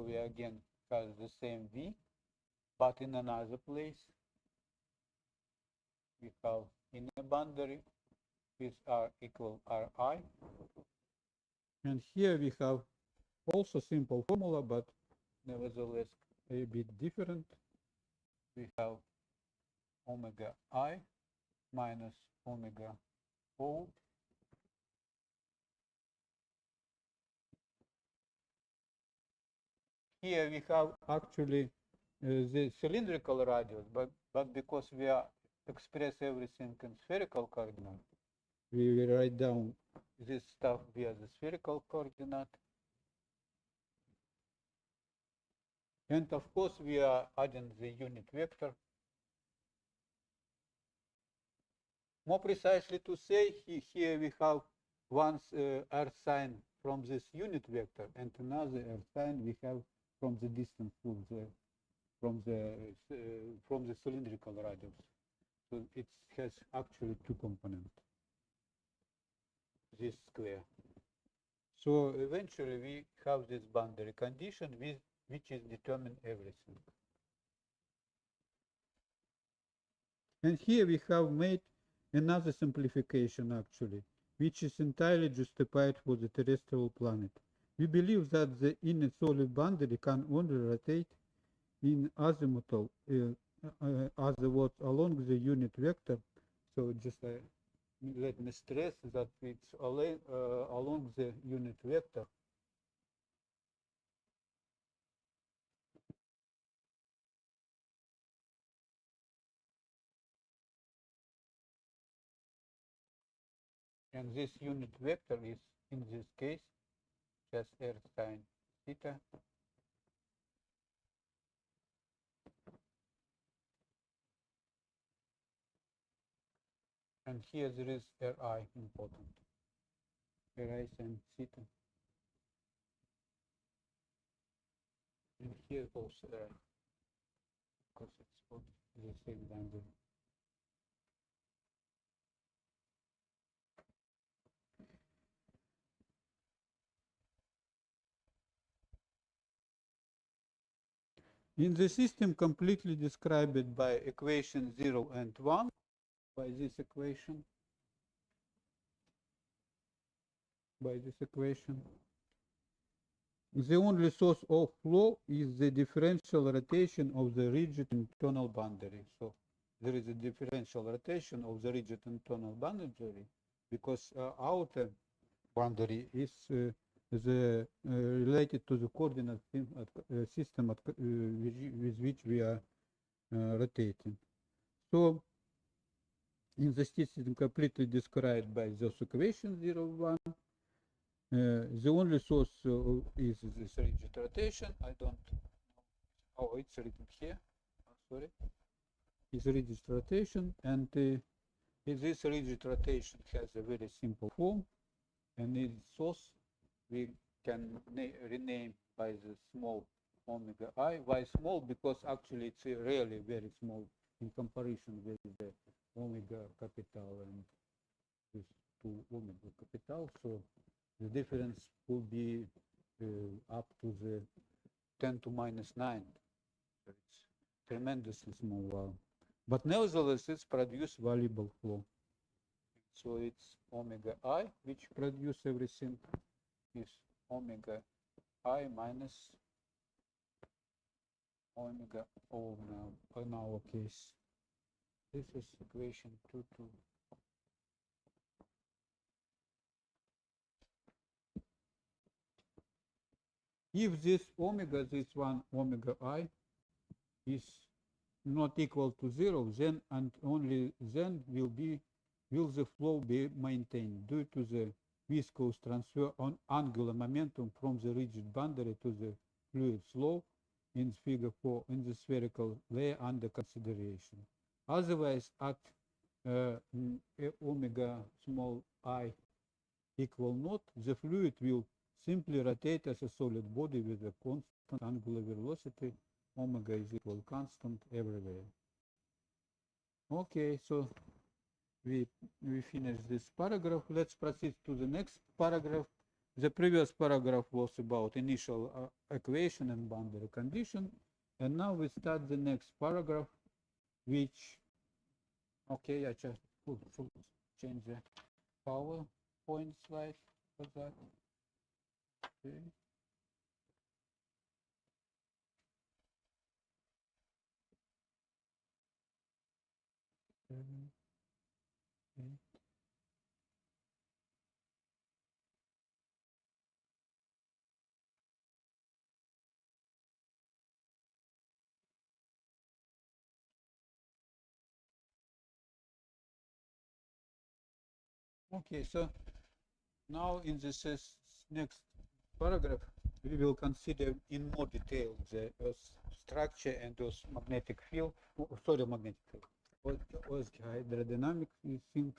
Speaker 4: we again have the same V, but in another place we have inner boundary with R equal Ri. And here we have also simple formula, but nevertheless a bit different. We have omega I minus omega O here we have actually the cylindrical radius, but because we are express everything in spherical coordinate, we will write down this stuff via the spherical coordinate. And of course, we are adding the unit vector. More precisely to say, here we have one R sign from this unit vector and another R sign we have from the distance from the cylindrical radius. So it has actually two components, this square. So eventually we have this boundary condition which is determine everything. And here we have made another simplification actually, which is entirely justified for the terrestrial planet. We believe that the inner solid boundary can only rotate in azimuthal, other words, along the unit vector. So just let me stress that it's along the unit vector. And this unit vector is, in this case, just r sine theta. And here there is Ri important. Ri sine theta. And here also Ri, because it's both the same boundary. In the system completely described by equation 0 and 1, by this equation, the only source of flow is the differential rotation of the rigid internal boundary. So there is a differential rotation of the rigid internal boundary because outer boundary is related to the coordinate system with which we are rotating. So in the system completely described by those equations 0, 1, the only source is this rigid rotation. I don't know. Oh, it's written here. Oh, sorry. It's rigid rotation, and this rigid rotation has a very simple form, and its source we can rename by the small omega I. Why small? Because actually it's really very small in comparison with the omega capital and this 2 omega capital. So the difference will be up to the 10 to minus 9. It's tremendously small value. But nevertheless, it's produce valuable flow. So it's omega I, which produce everything, is omega I minus omega O now, in our case. This is equation 2, 2. If this one omega I, is not equal to 0, then and only then will the flow be maintained due to the viscous transfer on angular momentum from the rigid boundary to the fluid flow in figure 4 in the spherical layer under consideration. Otherwise, at omega small I equal naught, the fluid will simply rotate as a solid body with a constant angular velocity. Omega is equal constant everywhere. Okay, so we finished this paragraph. Let's proceed to the next paragraph. The previous paragraph was about initial equation and boundary condition, and now we start the next paragraph, which, okay, I just change the PowerPoint slide for that. Okay. Okay, so now in this next paragraph, we will consider in more detail the Earth's structure and Earth's magnetic field, magnetic field, Earth's hydrodynamic things.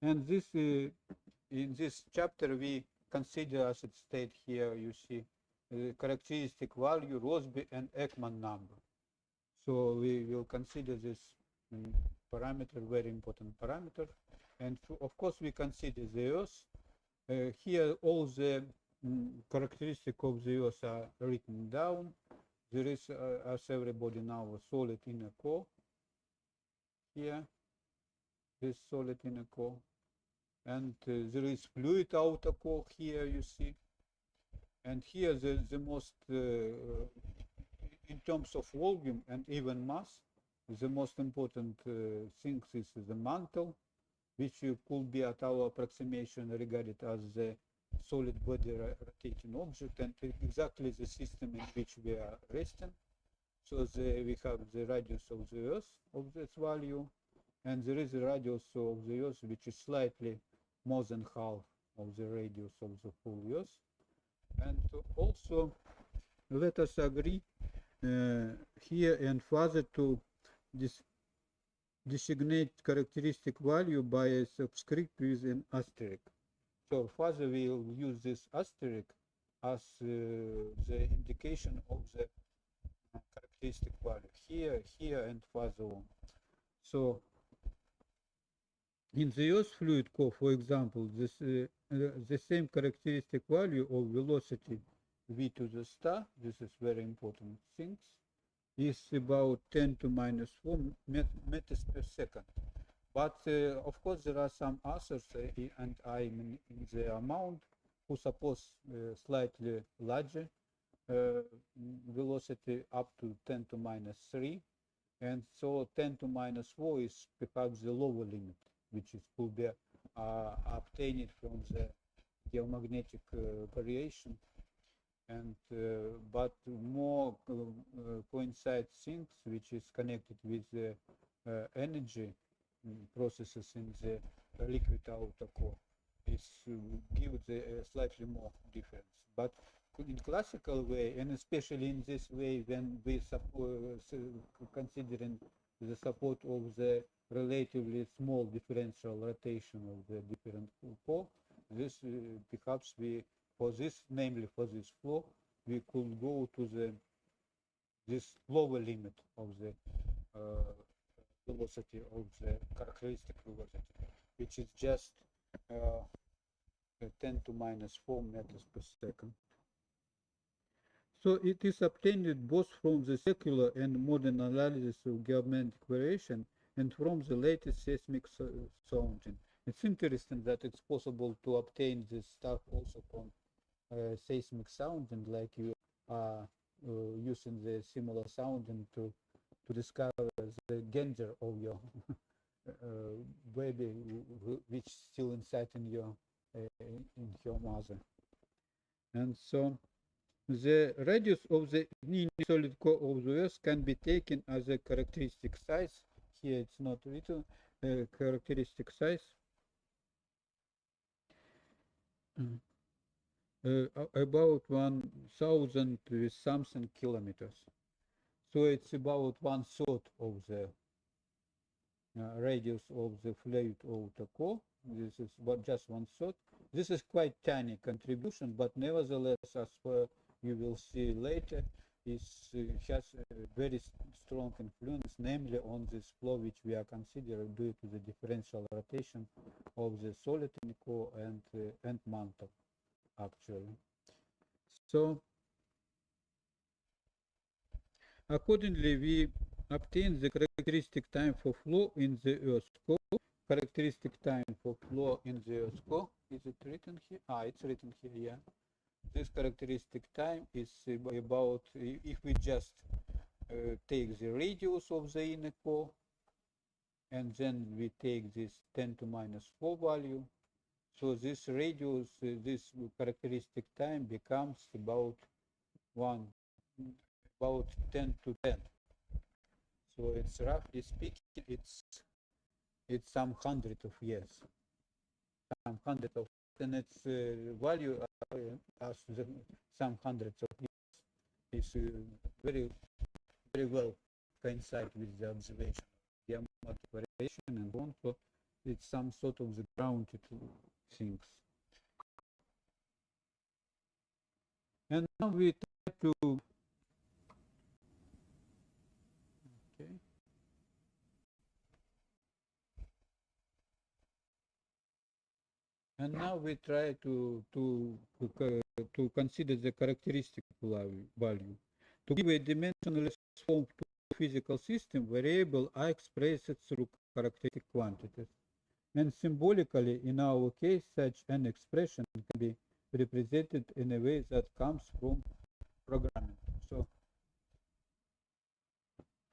Speaker 4: And this, in this chapter, we consider, as it stated here, you see, the characteristic value, Rossby and Ekman number. So we will consider this parameter, very important parameter. And of course, we consider the Earth. Here, all the characteristics of the Earth are written down. There is, as everybody knows, a solid inner core. Here, this solid inner core. And there is fluid outer core here, you see. And here, the most, in terms of volume and even mass, the most important thing is the mantle, which could be at our approximation regarded as the solid body rotating object, and exactly the system in which we are resting. So we have the radius of the Earth of this value, and there is a radius of the Earth which is slightly more than half of the radius of the full Earth. And also, let us agree here and further to designate characteristic value by a subscript with an asterisk. So further we will use this asterisk as the indication of the characteristic value here, and further on. So in the Earth fluid core, for example, this the same characteristic value of velocity v to the star, this is very important things, is about 10 to minus 4 meters per second. But of course there are some others, and I'm in the amount, who suppose slightly larger velocity up to 10 to minus 3. And so 10 to minus 4 is perhaps the lower limit, which is could be obtained from the geomagnetic variation. And but more coincide things which is connected with the energy processes in the liquid outer core is give the slightly more difference. But in classical way, and especially in this way, when we considering the support of the relatively small differential rotation of the different core, this perhaps we, for this, namely for this flow, we could go to this lower limit of the velocity of the characteristic velocity, which is just 10 to minus 4 meters per second. So it is obtained both from the secular and modern analysis of geometric variation and from the latest seismic sounding. It's interesting that it's possible to obtain this stuff also from seismic sounding, like you are using the similar sounding to discover the gender of your baby, which still inside in your mother. And so the radius of the mean solid core of the Earth can be taken as a characteristic size. Here it's not written, characteristic size. About 1,000 with something kilometers. So it's about 1/3 of the radius of the fluid of the core. This is just 1/3. This is quite tiny contribution, but nevertheless, as you will see later, it has a very strong influence, namely on this flow which we are considering due to the differential rotation of the solid in the core and mantle, actually. So accordingly, we obtain the characteristic time for flow in the Earth core. Characteristic time for flow in the Earth core. Is it written here? It's written here, yeah. This characteristic time is about, if we just take the radius of the inner core, and then we take this 10 to minus 4 value. So this radius, this characteristic time becomes about 10 to 10. So it's roughly speaking, it's some hundred of years, and its value as some hundreds of years is very well coincide with the observation of geometric variation and so on. So it's some sort of the grounded things. And now we try to And now we try to consider the characteristic value. To give a dimensionless form to a physical system, variable are expressed through characteristic quantities. And symbolically, in our case, such an expression can be represented in a way that comes from programming. So,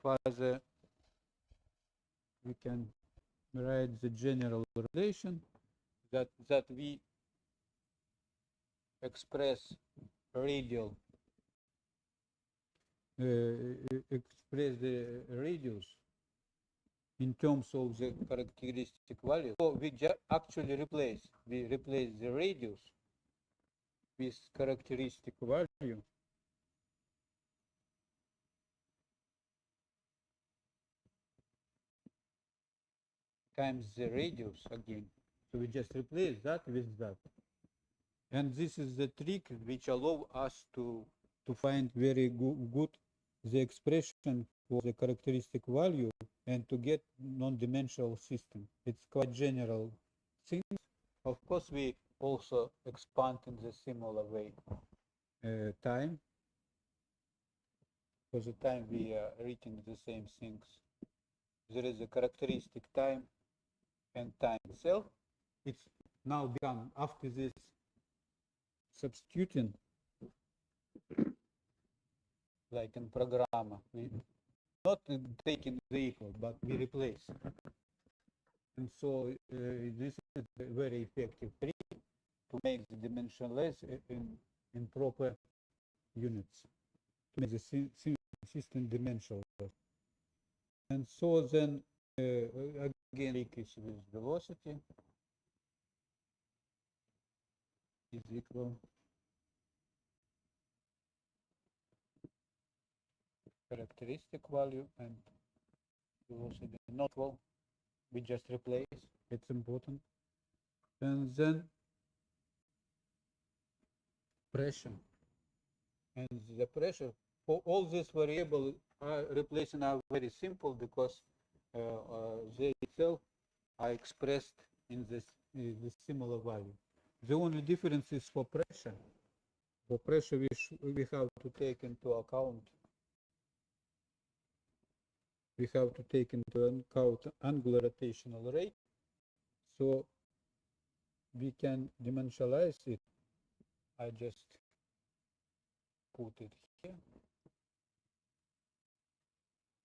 Speaker 4: further, we can write the general relation that we express radial, express the radius in terms of the characteristic value. So we actually replace the radius with characteristic value times the radius again. So we just replace that with that. And this is the trick which allows us to find very good the expression for the characteristic value and to get non-dimensional system. It's quite general thing. Of course, we also expand in the similar way time. For the time we are reading the same things. There is a characteristic time and time itself. It's now become, after this substituting, like in programmer, we not taking the equal, but we replace. And so this is a very effective trick to make the dimensionless in proper units, to make the system dimensional. And so then again, trick is with velocity is equal characteristic value and velocity not equal. We just replace, it's important. And then pressure. And the pressure for all these variables are replacing are very simple because they itself are expressed in this similar value. The only difference is for pressure. For pressure, we have to take into account. We have to take into account angular rotational rate. So we can dimensionalize it. I just put it here.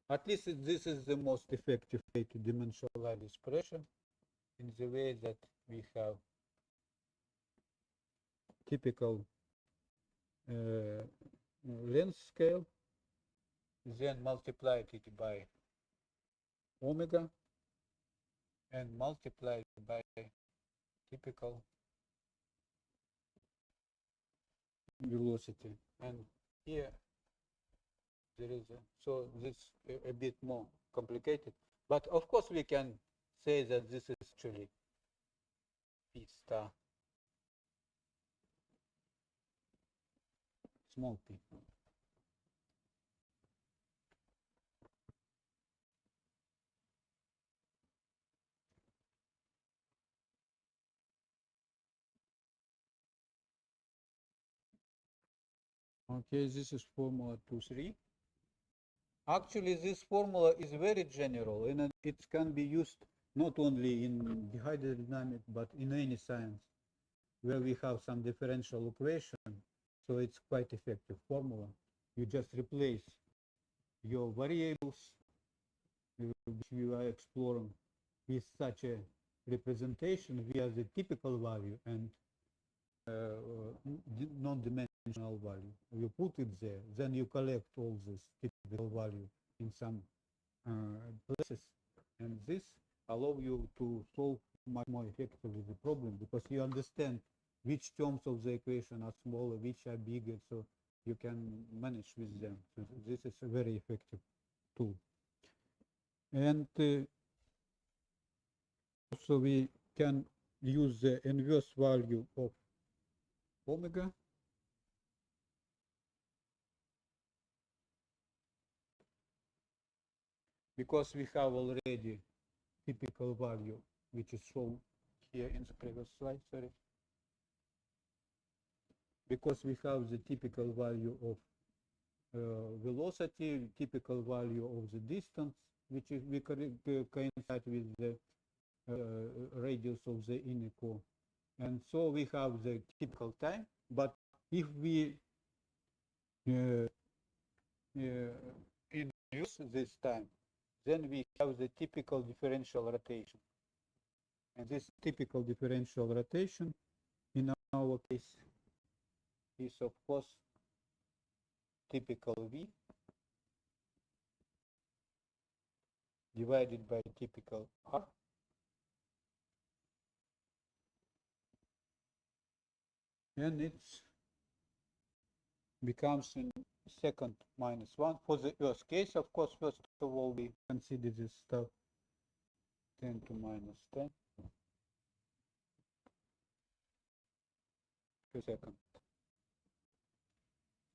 Speaker 4: At least this is the most effective way to dimensionalize pressure, in the way that we have typical length scale, then multiplied it by omega, and multiplied by typical velocity. And here there is so this a bit more complicated, but of course we can say that this is actually P star small p. Okay, this is formula 2,3. Actually, this formula is very general, and it can be used not only in the hydrodynamics, but in any science where we have some differential equation. So it's quite effective formula. You just replace your variables, which you are exploring, with such a representation via the typical value and non-dimensional value. You put it there, then you collect all this typical value in some places, and this allows you to solve much more effectively the problem, because you understand which terms of the equation are smaller, which are bigger, so you can manage with them. So this is a very effective tool. And also we can use the inverse value of omega. Because we have already typical value, which is shown here in the previous slide, sorry. Because we have the typical value of velocity, typical value of the distance, which is we coincide with the radius of the inner core. And so we have the typical time, but if we induce this time, then we have the typical differential rotation. And this typical differential rotation, in our case, is of course typical V divided by typical R. And it becomes in second minus 1. For the Earth case, of course, first of all, we consider this stuff 10 to minus 10 per second.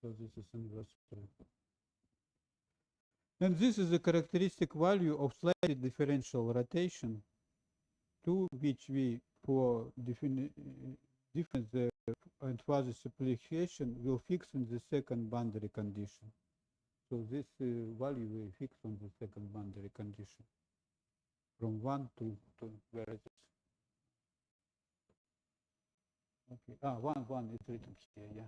Speaker 4: So this is inverse spread. And this is the characteristic value of slightly differential rotation, to which we, for difference and further simplification, will fix in the second boundary condition. So this value we fix on the second boundary condition from 1 to where is it? Okay, 1 is written here, yeah.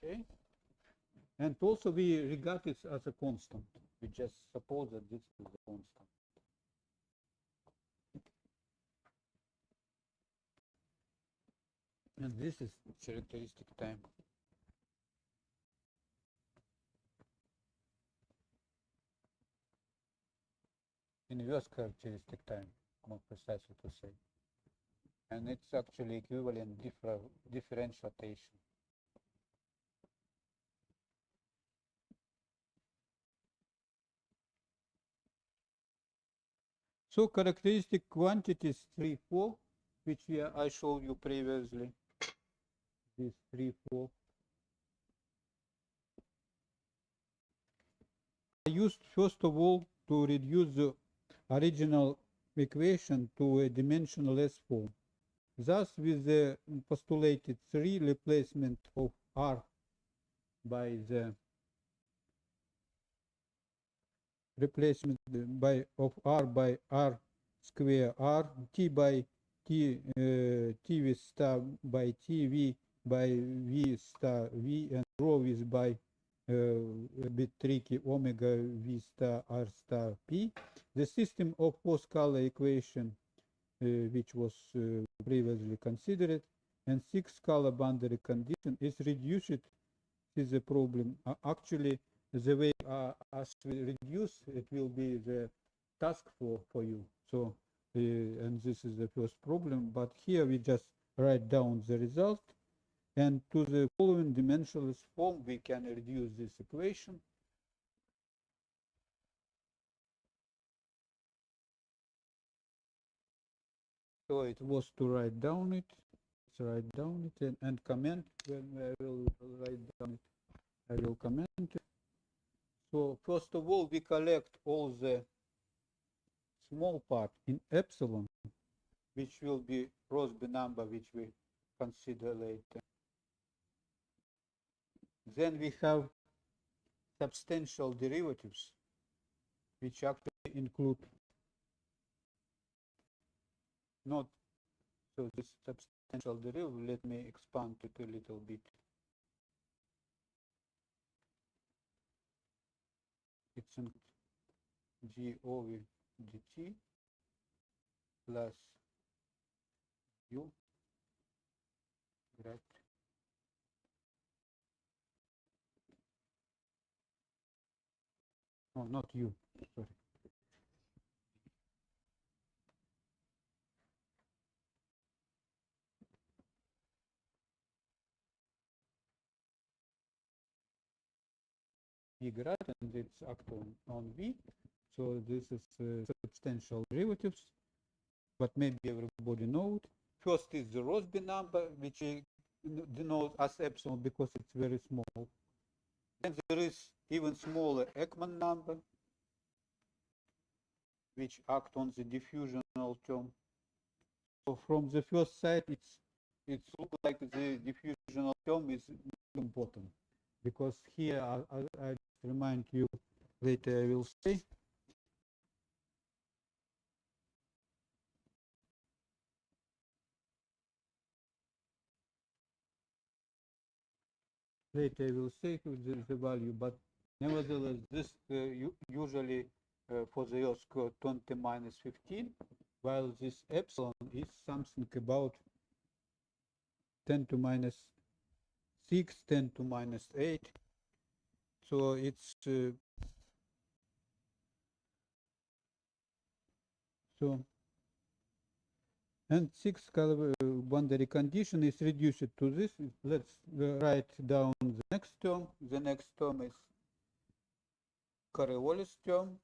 Speaker 4: Okay. And also we regard it as a constant. We just suppose that this is a constant. And this is characteristic time. Inverse characteristic time, more precisely to say. And it's actually equivalent differentiation. So characteristic quantities 3, 4, which I showed you previously. This 3, 4. I used first of all to reduce the original equation to a dimensionless form. Thus, with the postulated 3 replacement of R by the replacement by of R by R square R, T by T, T v star by T, V by V star V, and rho is by a bit tricky omega V star R star P. The system of four-scalar equation which was previously considered, and six-scalar boundary condition is reduced. Is the problem actually the way as we reduce it will be the task for you. So and this is the first problem, but here we just write down the result, and to the following dimensionless form we can reduce this equation. So it was to write down it. Let's write down it and comment when I will write down it. I will comment it. So first of all, we collect all the small part in epsilon, which will be Rossby number, which we consider later. Then we have substantial derivatives, which actually include not, so this substantial derivative, let me expand it a little bit. It's in g over dt plus u, right? No, not u, sorry. Grad, and it's act on V. So this is substantial derivatives, but maybe everybody knows. First is the Rossby number, which denotes as epsilon because it's very small. Then there is even smaller Ekman number, which act on the diffusional term. So from the first side, it looks like the diffusional term is important, because here I remind you later I will say. Later I will say the value, but nevertheless, this usually for the Earth square 20 minus 15, while this epsilon is something about 10 to minus 6, 10 to minus 8. So it's so, and six-scalar boundary condition is reduced to this. Let's write down the next term. The next term is Coriolis term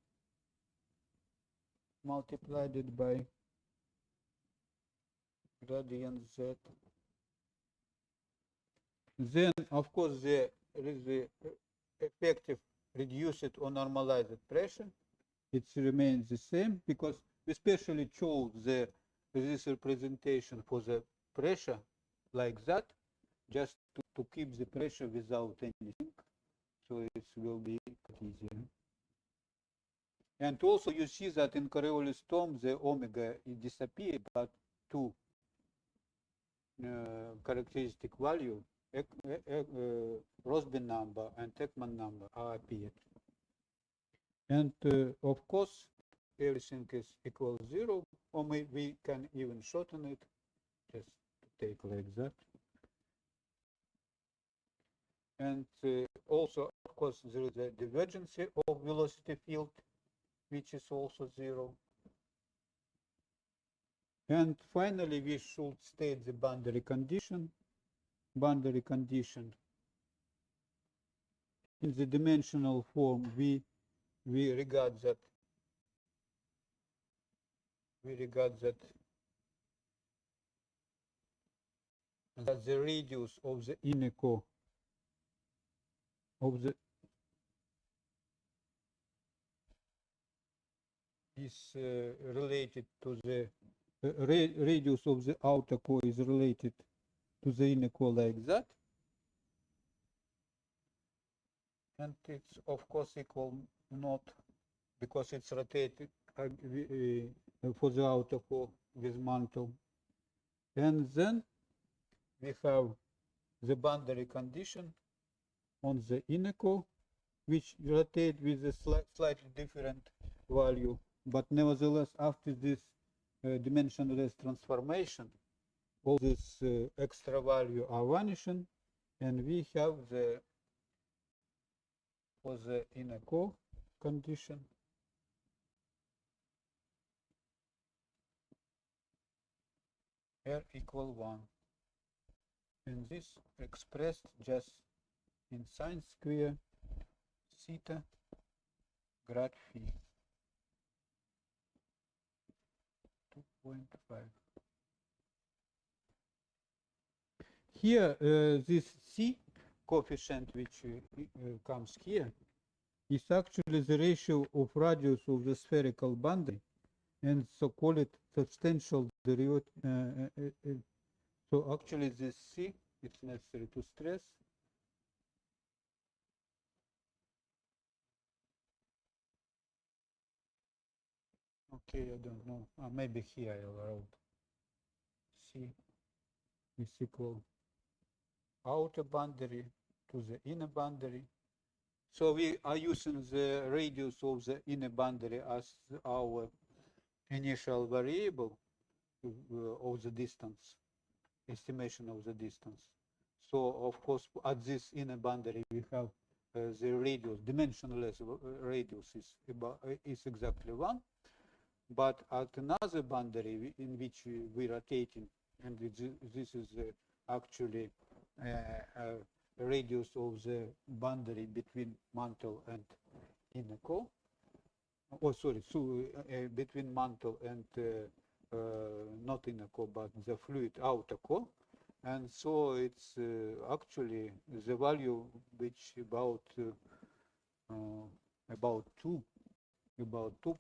Speaker 4: multiplied it by gradient z. Then, of course, there is the effective reduced or normalized pressure. It remains the same because we specially chose this representation for the pressure like that, just to keep the pressure without anything. So it will be easier. And also you see that in Coriolis term the omega disappeared, but two characteristic value, Rossby number and Ekman number are appeared. And of course, everything is equal 0, or maybe we can even shorten it, just to take like that. And also, of course, there is a divergence of velocity field, which is also 0. And finally, we should state the boundary condition. Boundary condition in the dimensional form, we regard that the radius of the inner core of the is related to the radius of the outer core is related to the inner core like that, and it's of course equal not because it's rotated for the outer core with mantle, and then we have the boundary condition on the inner core, which rotate with a slightly different value, but nevertheless after this dimensionless transformation, all this extra value are vanishing, and we have the for the inner core condition r equal 1, and this expressed just in sine square theta grad phi 2.5. Here, this C coefficient which comes here is actually the ratio of radius of the spherical boundary, and so call it substantial derivative. So actually this C, it's necessary to stress. Okay, I don't know. Maybe here I wrote C is equal outer boundary to the inner boundary. So we are using the radius of the inner boundary as our initial variable of the distance, estimation of the distance. So of course at this inner boundary we have the radius, dimensionless radius is exactly 1, but at another boundary in which we are rotating, and this is actually radius of the boundary between mantle and inner core. Oh, sorry, so between mantle and not inner core, but the fluid outer core, and so it's actually the value which about 2,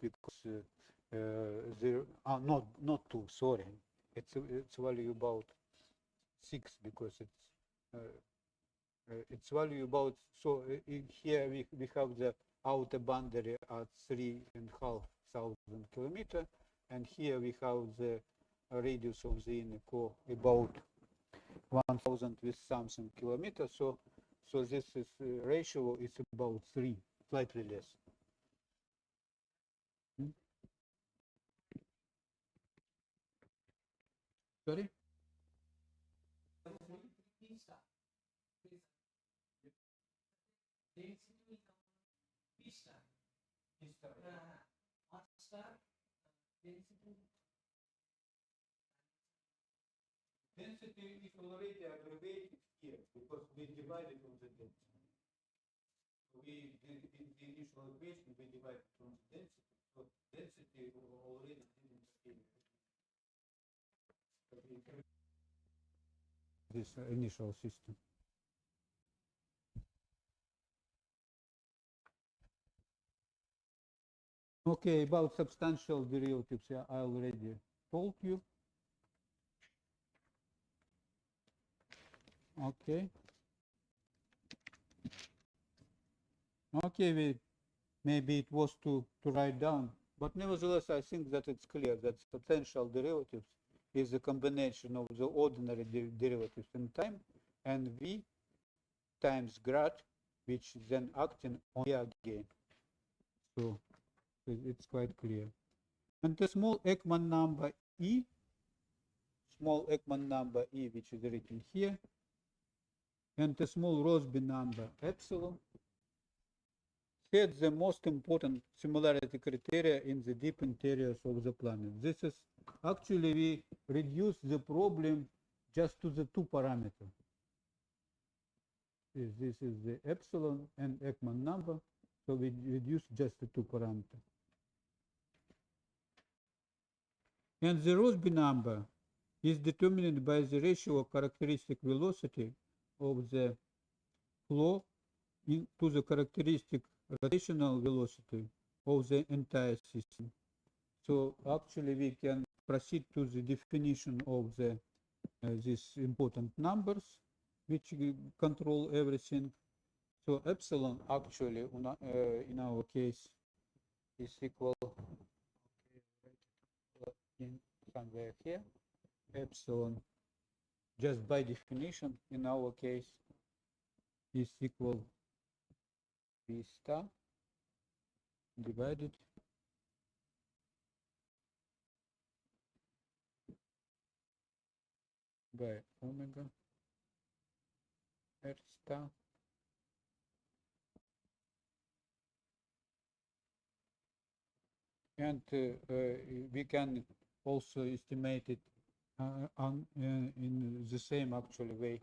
Speaker 4: because there are not 2. Sorry, it's value about 6 because it's value about, so here we have the outer boundary at 3,500 kilometers, and here we have the radius of the inner core about 1,000 with something kilometers. So this is ratio is about 3, slightly less. Sorry? Density is already aggregated here because we divided on the density. We did in the initial equation we divided on the density. So density already didn't scale. This initial system. Okay, about substantial derivatives, I already told you. Okay. Okay, maybe it was to write down, but nevertheless, I think that it's clear that substantial derivatives is a combination of the ordinary derivatives in time and v times grad, which is then acting on e again. So it's quite clear. And the small Ekman number e, which is written here, and the small Rossby number epsilon, set the most important similarity criteria in the deep interiors of the planet. This is actually, we reduce the problem just to the 2 parameters. This is the epsilon and Ekman number, so we reduce just the 2 parameters. And the Rossby number is determined by the ratio of characteristic velocity of the flow to the characteristic rotational velocity of the entire system. So actually we can proceed to the definition of the these important numbers which control everything. So epsilon actually in our case is equal in somewhere here. Epsilon just by definition in our case is equal V star divided by omega R star and we can also estimate it in the same actual way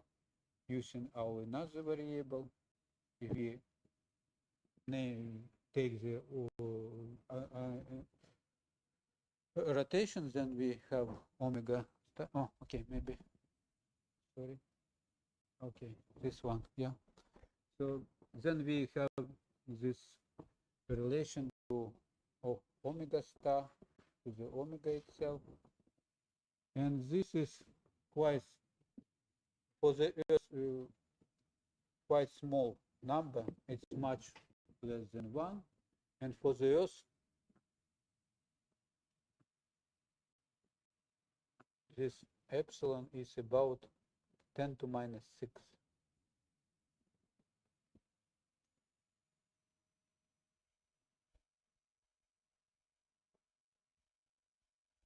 Speaker 4: using our another variable. If we take the rotation, then we have omega star. Oh, okay, maybe. Sorry. Okay, this one, yeah. So then we have this relation to of omega star to the omega itself, and this is quite for the Earth quite small number. It's much less than 1, and for the Earth this epsilon is about 10 to minus 6.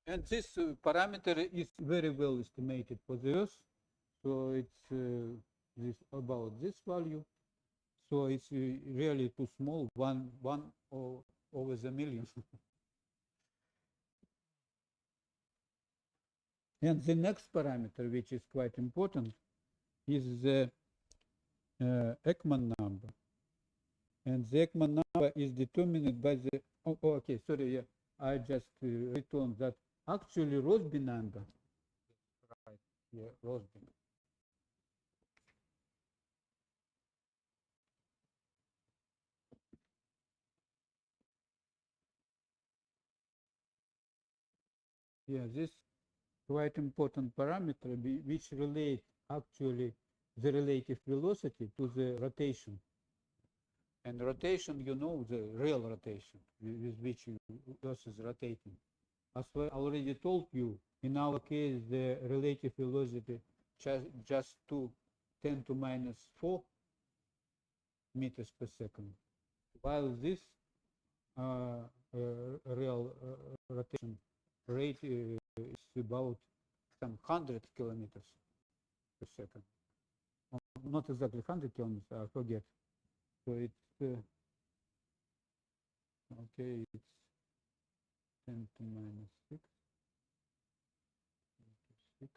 Speaker 4: And this parameter is very well estimated for the Earth. So it's this about this value. So it's really too small, one over the million. And the next parameter, which is quite important, is the Ekman number. And the Ekman number is determined by the, okay, sorry, yeah, I just returned that actually Rossby number, right, yeah, Rossby. Yeah, this quite important parameter which relate actually the relative velocity to the rotation. And rotation, you know, the real rotation with which Earth is rotating. As I already told you, in our case, the relative velocity just to 10 to minus 4 meters per second, while this real rotation rate is about some 100 kilometers per second. Not exactly 100 kilometers, I forget. So it's okay, it's 10 to minus 6. 6.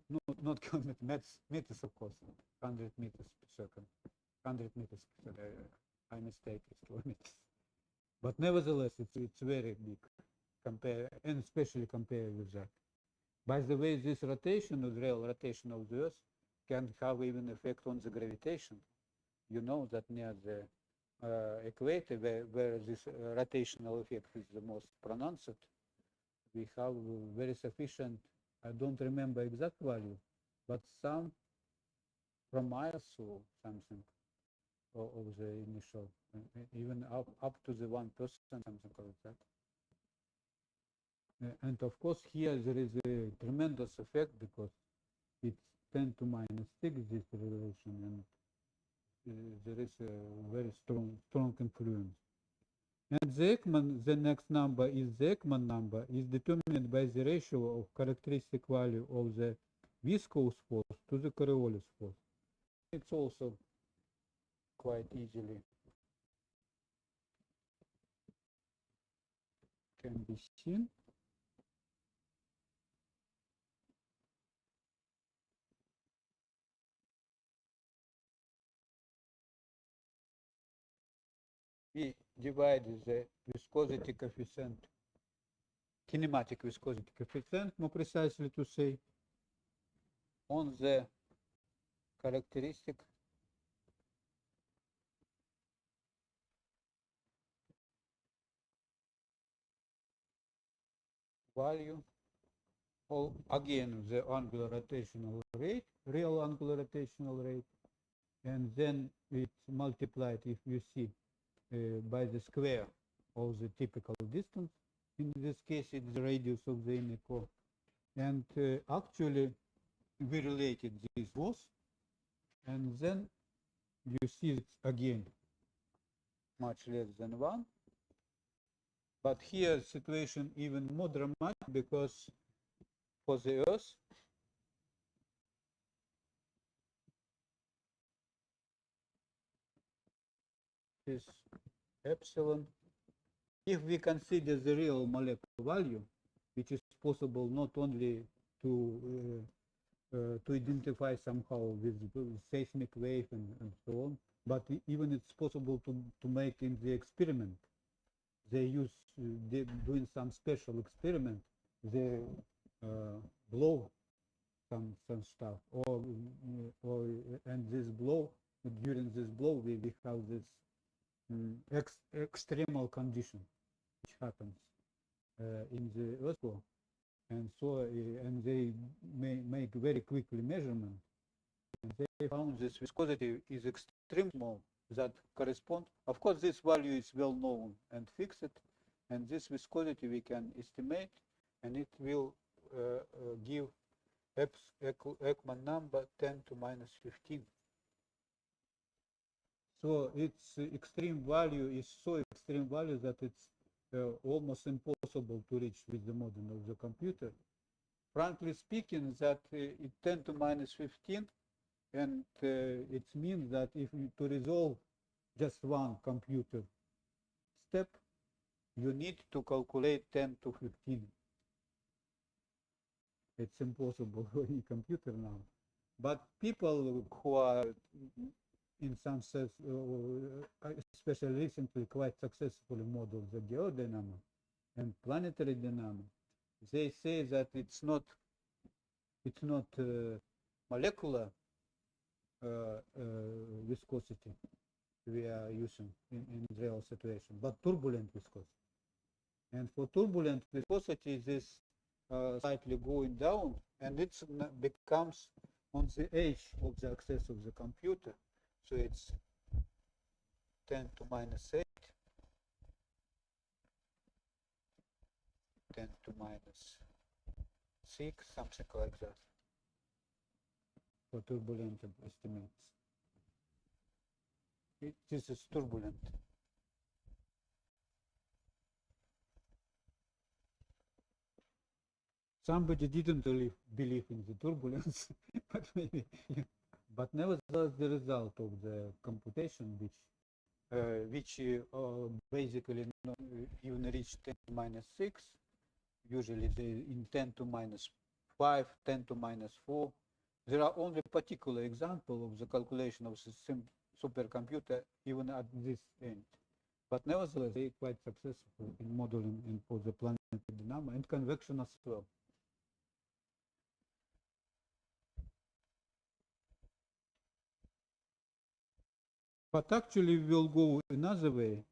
Speaker 4: No, not kilometers, meters, of course. 100 meters per second. 100 meters per second. I mistake, it's kilometers. But nevertheless, it's very big, and especially compared with that. By the way, this rotation, the real rotation of the Earth, can have even effect on the gravitation. You know that near the equator, where this rotational effect is the most pronounced, we have very sufficient, I don't remember exact value, but some promise or something of the initial, even up to the 1%, something like that. And of course, here there is a tremendous effect because it's 10 to minus 6, this relation, and there is a very strong influence. And the next number is the Ekman number, is determined by the ratio of characteristic value of the viscous force to the Coriolis force. It's also quite easily can be seen. We divide the viscosity coefficient, kinematic viscosity coefficient, more precisely to say, on the characteristic value, or again the angular rotational rate, real angular rotational rate, and then it's multiplied, if you see, by the square of the typical distance. In this case, it's the radius of the inner core. And actually, we related this both, and then you see it's again much less than 1. But here situation even more dramatic, because for the Earth, is epsilon. If we consider the real molecular value, which is possible not only to identify somehow with seismic wave and so on, but even it's possible to make in the experiment. They use, they doing some special experiment, they blow some stuff, or and this blow, during this blow we have this extremal condition which happens in the earth core, and so and they make very quickly measurement, and they found this viscosity is extremely small, that correspond, of course this value is well known and fixed, and this viscosity we can estimate, and it will give Ekman number 10 to minus 15. So its extreme value is so extreme value that it's almost impossible to reach with the model of the computer. Frankly speaking, that it 10 to minus 15, and it means that if you to resolve just one computer step, you need to calculate 10 to 15. It's impossible for any computer now. But people who are in some sense, especially recently, quite successfully modeled the geodynamics and planetary dynamics, they say that it's not molecular viscosity we are using in real situation, but turbulent viscosity. And for turbulent viscosity, this slightly going down, and it becomes on the edge of the axis of the computer. So it's 10 to minus 8, 10 to minus 6, something like that, for turbulent estimates. This is turbulent. Somebody didn't really believe in the turbulence, but maybe, but nevertheless, the result of the computation, which basically not even reach 10 to minus 6, usually they in 10 to minus 5, 10 to minus 4. There are only particular example of the calculation of the supercomputer even at this end. But nevertheless, they are quite successful in modeling and for the planetary dynamics and convection as well. But actually, we'll go another way,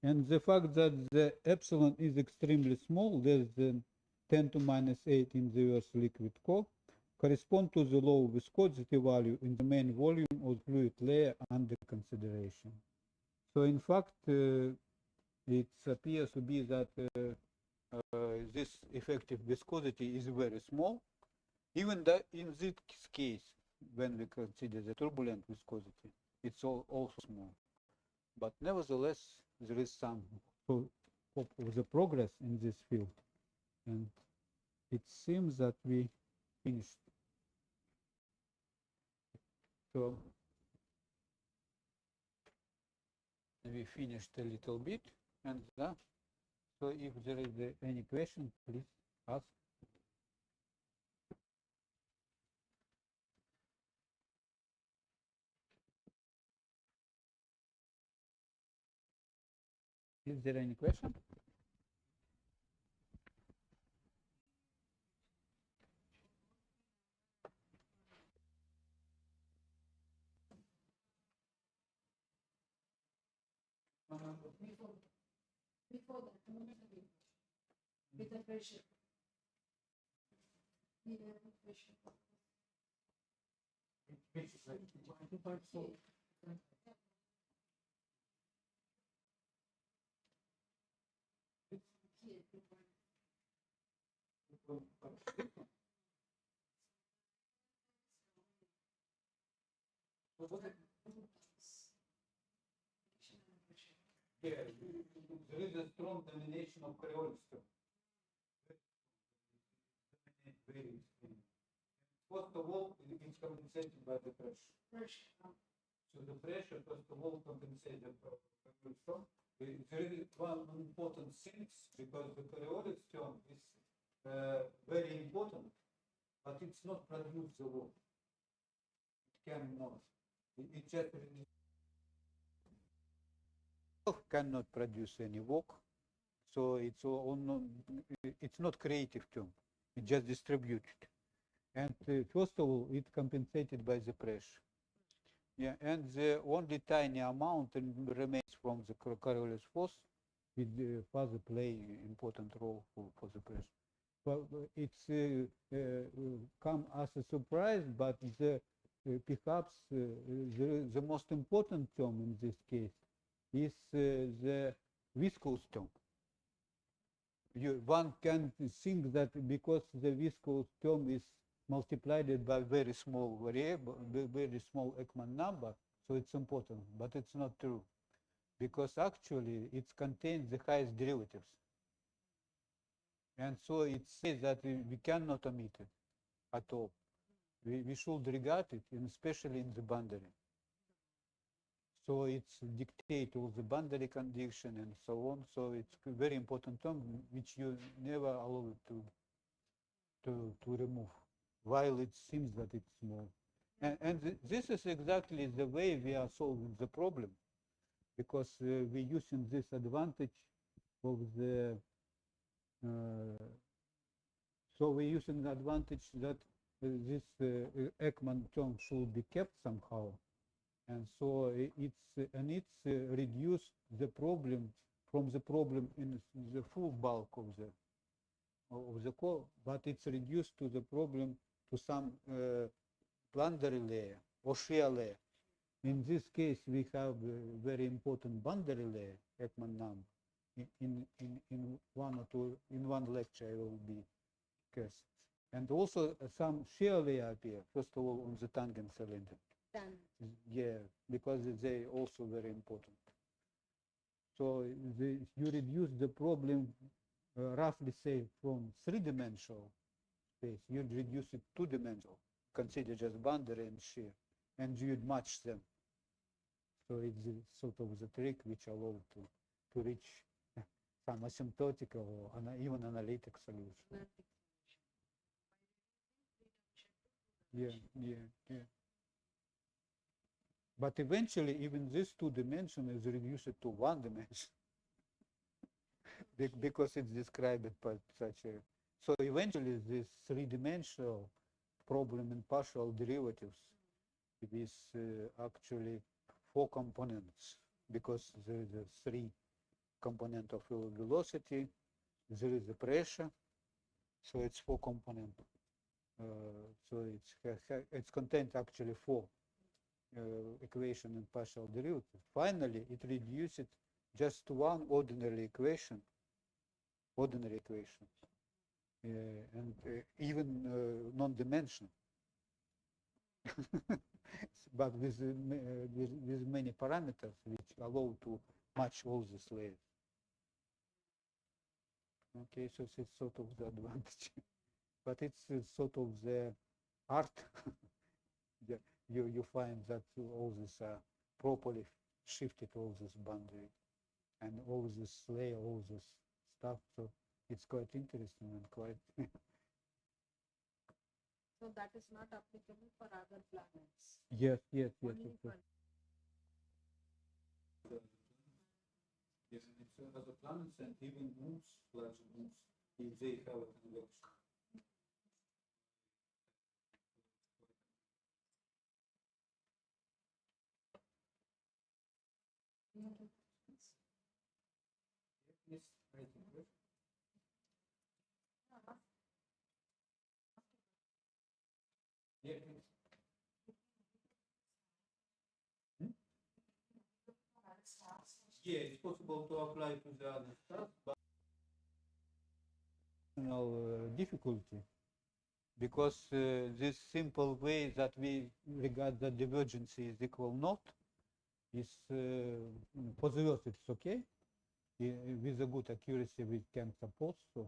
Speaker 4: and the fact that the epsilon is extremely small, less than 10 to minus 8 in the Earth's liquid core, correspond to the low viscosity value in the main volume of fluid layer under consideration. So in fact, it appears to be that this effective viscosity is very small, even that in this case, when we consider the turbulent viscosity, it's also small. But nevertheless, there is some hope of the progress in this field. And it seems that we finished. So we finished a little bit. And so if there is any question, please ask. Is there any question?
Speaker 1: Before that, with the pressure. Yeah, pressure.
Speaker 3: Which is like 2.4. Yeah, there is a strong domination of Creole stone. Very extreme. First of all, it's compensated by the pressure.
Speaker 1: Pressure.
Speaker 3: So the pressure, first of all, compensated by Creole stone. There is one important thing because the Creole stone is very important, but it's not produced the work. It cannot. It just
Speaker 4: Cannot produce any work, so it's not creative term. It's just distributed, and first of all, it's compensated by the pressure. Yeah, and the only tiny amount remains from the Coriolis force, with further play important role for the pressure. But it's come as a surprise, but perhaps the most important term in this case is the viscous term. One can think that because the viscous term is multiplied by very small variable, very small Ekman number, so it's important, but it's not true, because actually it contains the highest derivatives. And so it says that we cannot omit it at all. We should regard it, and especially in the boundary. So it's dictate all the boundary condition and so on. So it's a very important term which you never allow it to remove, while it seems that it's small. And this is exactly the way we are solving the problem, because we're using this advantage of the so we're using the advantage that this Ekman term should be kept somehow, and so it's reduced the problem from the problem in the full bulk of the core, but it's reduced to the problem to some boundary layer or shear layer. In this case, we have a very important boundary layer, Ekman number. In one lecture, I will be cast. And also some shear layer appear, first of all, on the tangent cylinder. Yeah, because they also very important. So you reduce the problem, roughly say, from three-dimensional space, you reduce it two-dimensional. Consider just boundary and shear, and you'd match them. So it's sort of the trick which allows to reach some asymptotic or even analytic solution. Yeah. But eventually, even this two dimension is reduced to one dimension because it's described by such a. So eventually, this three-dimensional problem in partial derivatives is actually four components, because there is a three component of velocity, there is the pressure, so it's four component. So it's contained actually four equation in partial derivative. Finally, it reduces just to one ordinary equation, and even non-dimensional, but with many parameters which allow to match all these layers. Okay, so it's sort of the advantage, but it's sort of the art. You find that all this properly shifted, all this boundary, and all this layer, all this stuff. So it's quite interesting and quite.
Speaker 1: So that is not applicable for other planets.
Speaker 4: Yes.
Speaker 1: Only for
Speaker 3: yes, it's other planets and even moons, larger moons, if they have a convection. Yes, I think. Yeah, it's possible to apply to the other stuff, but
Speaker 4: difficulty, because this simple way that we regard that divergence is equal naught is for the Earth it's okay. With a good accuracy we can suppose so,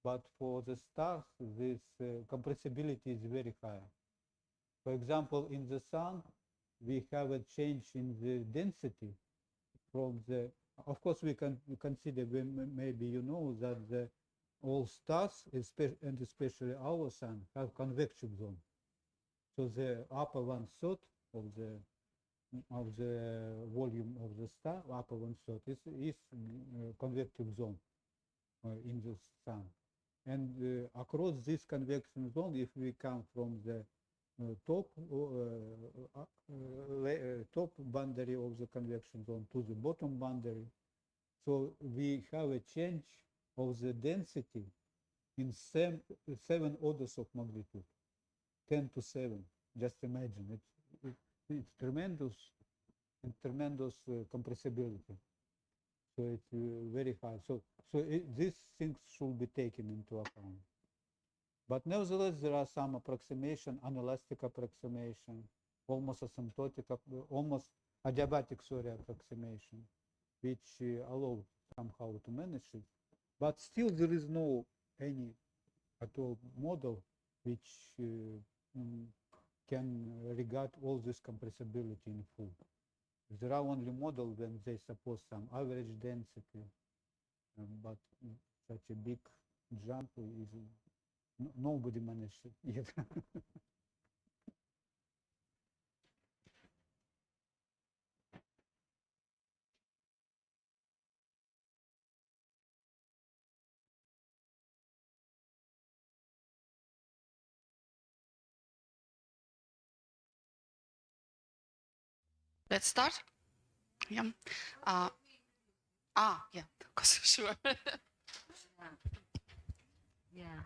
Speaker 4: but for the stars this compressibility is very high. For example, in the sun we have a change in the density from the, of course we can consider, maybe you know that all stars, and especially our sun, have convection zone. So the upper 1/3 of the volume of the star, upper 1/3 is convective zone in the sun. And across this convection zone, if we come from the top boundary of the convection zone to the bottom boundary, so we have a change of the density in 7 orders of magnitude, 10 to 7. Just imagine, it's tremendous compressibility. So it's very high. So these things should be taken into account. But nevertheless, there are some approximation, anelastic approximation, almost asymptotic, almost adiabatic, approximation, which allow somehow to manage it. But still, there is no any at all model which can regard all this compressibility in full. There are only models when they suppose some average density, but such a big jump is nobody managed it yet.
Speaker 6: Let's start. Yeah. Yeah, of course, sure.
Speaker 1: Yeah.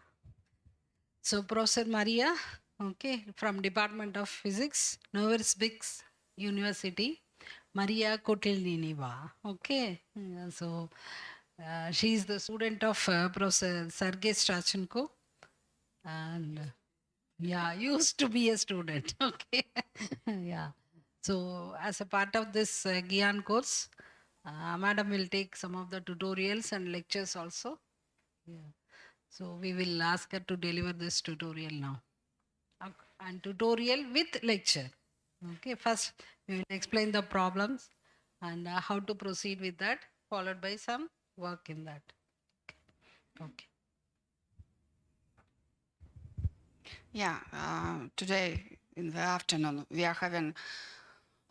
Speaker 1: So Professor Maria, okay, from Department of Physics, Novosibirsk University, Maria Kotelninova. Okay, yeah, so she is the student of Professor Sergei Strachenko, and yeah, used to be a student. Okay, yeah. So as a part of this Gian course, Madam will take some of the tutorials and lectures also. Yeah. So we will ask her to deliver this tutorial now. And tutorial with lecture. Okay, first we will explain the problems and how to proceed with that, followed by some work in that. Okay.
Speaker 6: Yeah, today in the afternoon we are having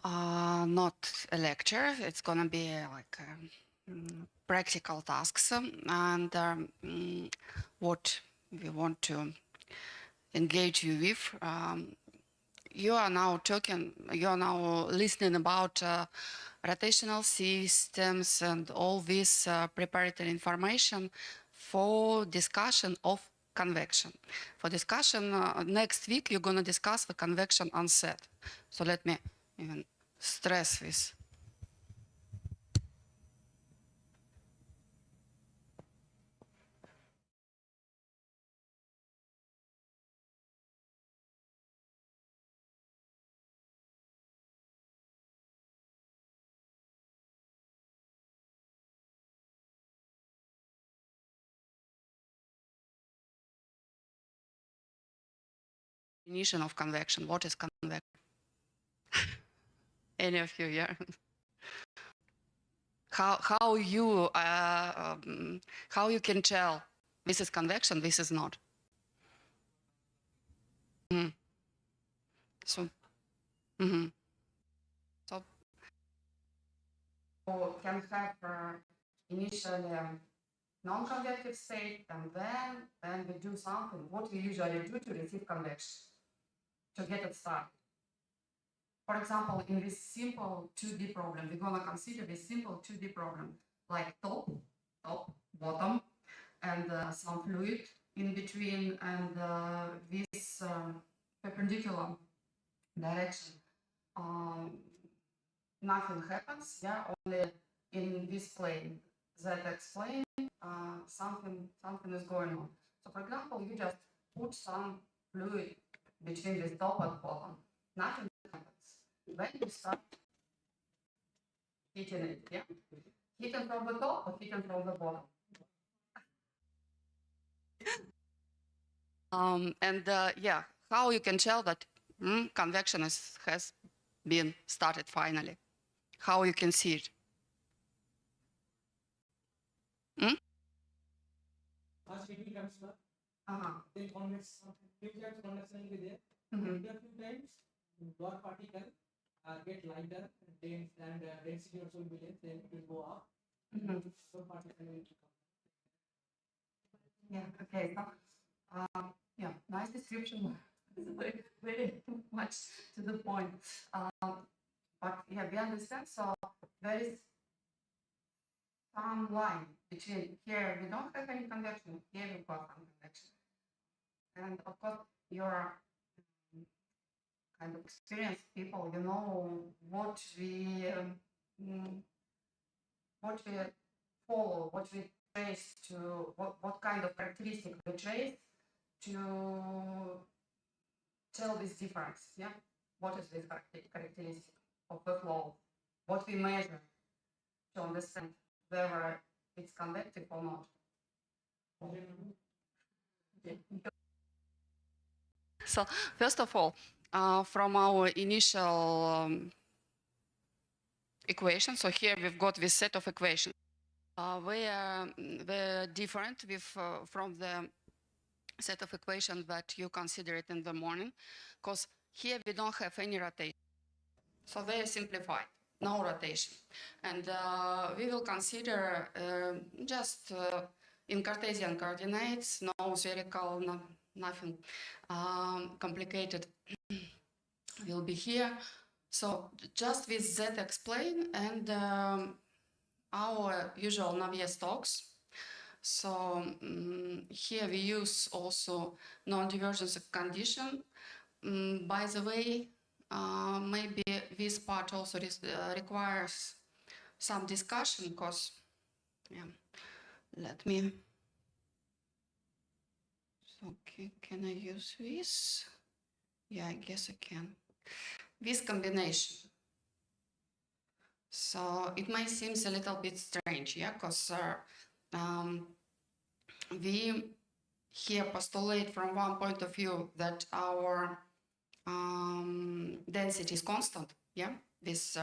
Speaker 6: not a lecture. It's gonna be like practical tasks, and what we want to engage you with. You are now listening about rotational systems and all this preparatory information for discussion of convection. For discussion, next week you're going to discuss the convection onset. So let me even stress this. Definition of convection. What is convection? Any of you, yeah? How you can tell this is convection, this is not? Mm. So, so can have initially non-convective state, and then we do something. What we usually do to receive convection to get it started. For example, in this simple 2D problem, we're gonna consider this simple 2D problem like top, bottom, and some fluid in between, and this perpendicular direction. Nothing happens, yeah, only in this plane that explain something is going on. So for example, you just put some fluid between the top and bottom. Nothing happens. When you start heating it, yeah? Heating from the top or heating from the bottom? Yeah, how you can tell that convection has been started finally? How you can see it?
Speaker 7: First heating transfer,
Speaker 6: Uh-huh.
Speaker 7: then convection, few times convection will be there.
Speaker 6: Mhm.
Speaker 7: After few times, dot particle get lighter, dense, and density also will be less, then it will go up.
Speaker 6: Mhm.
Speaker 7: So particle will come.
Speaker 6: Yeah, okay. So, yeah, nice description. very, very much to the point. But yeah, we understand. So there is some line between here we don't have any convection, here we've got some convection. And of course, you're kind of experienced people, you know what we follow, what we trace to, what kind of characteristic we trace to tell this difference, yeah? What is this characteristic of the flow? What we measure to understand whether it's convective or not. So first of all, from our initial equation, so here we've got this set of equations. They're different from the set of equations that you considered in the morning, because here we don't have any rotation. So they are simplified, no rotation. And we will consider just in Cartesian coordinates, no spherical, nothing complicated will be here. So just with Z explain and our usual Navier-Stokes. So here we use also non-divergence condition. By the way, maybe this part also requires some discussion because, yeah, let me. So can I use this? Yeah, I guess I can. This combination. So it might seem a little bit strange, yeah, because we here postulate from one point of view that our density is constant, yeah, this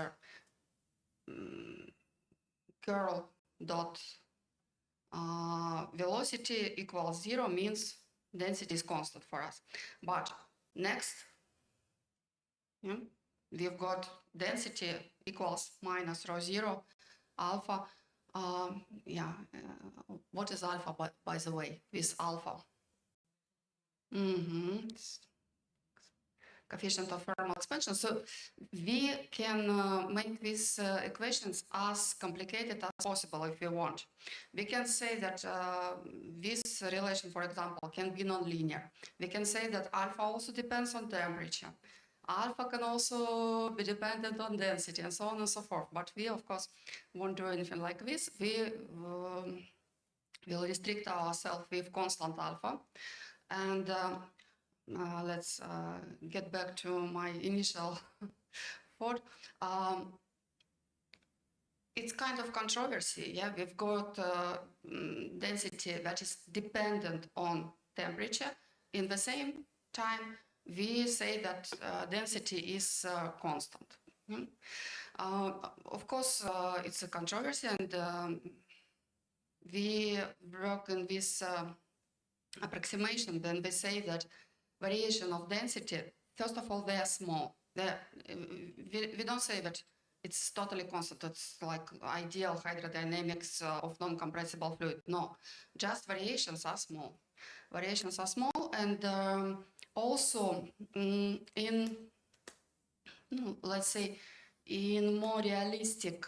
Speaker 6: curl dot velocity equals 0 means density is constant for us. But next, yeah, we've got density equals minus rho 0 alpha. What is alpha, by the way, with alpha? Coefficient of thermal expansion. So we can make these equations as complicated as possible if we want. We can say that this relation, for example, can be nonlinear. We can say that alpha also depends on temperature. Alpha can also be dependent on density and so on and so forth. But we, of course, won't do anything like this. We will restrict ourselves with constant alpha. And let's get back to my initial thought. It's kind of controversy, yeah? We've got density that is dependent on temperature. In the same time, we say that density is constant. Of course, it's a controversy, and we work in this approximation. Then we say that variation of density, first of all, they are small. We don't say that it's totally constant. It's like ideal hydrodynamics of non-compressible fluid. No, just variations are small. Variations are small, and also in, let's say, in more realistic,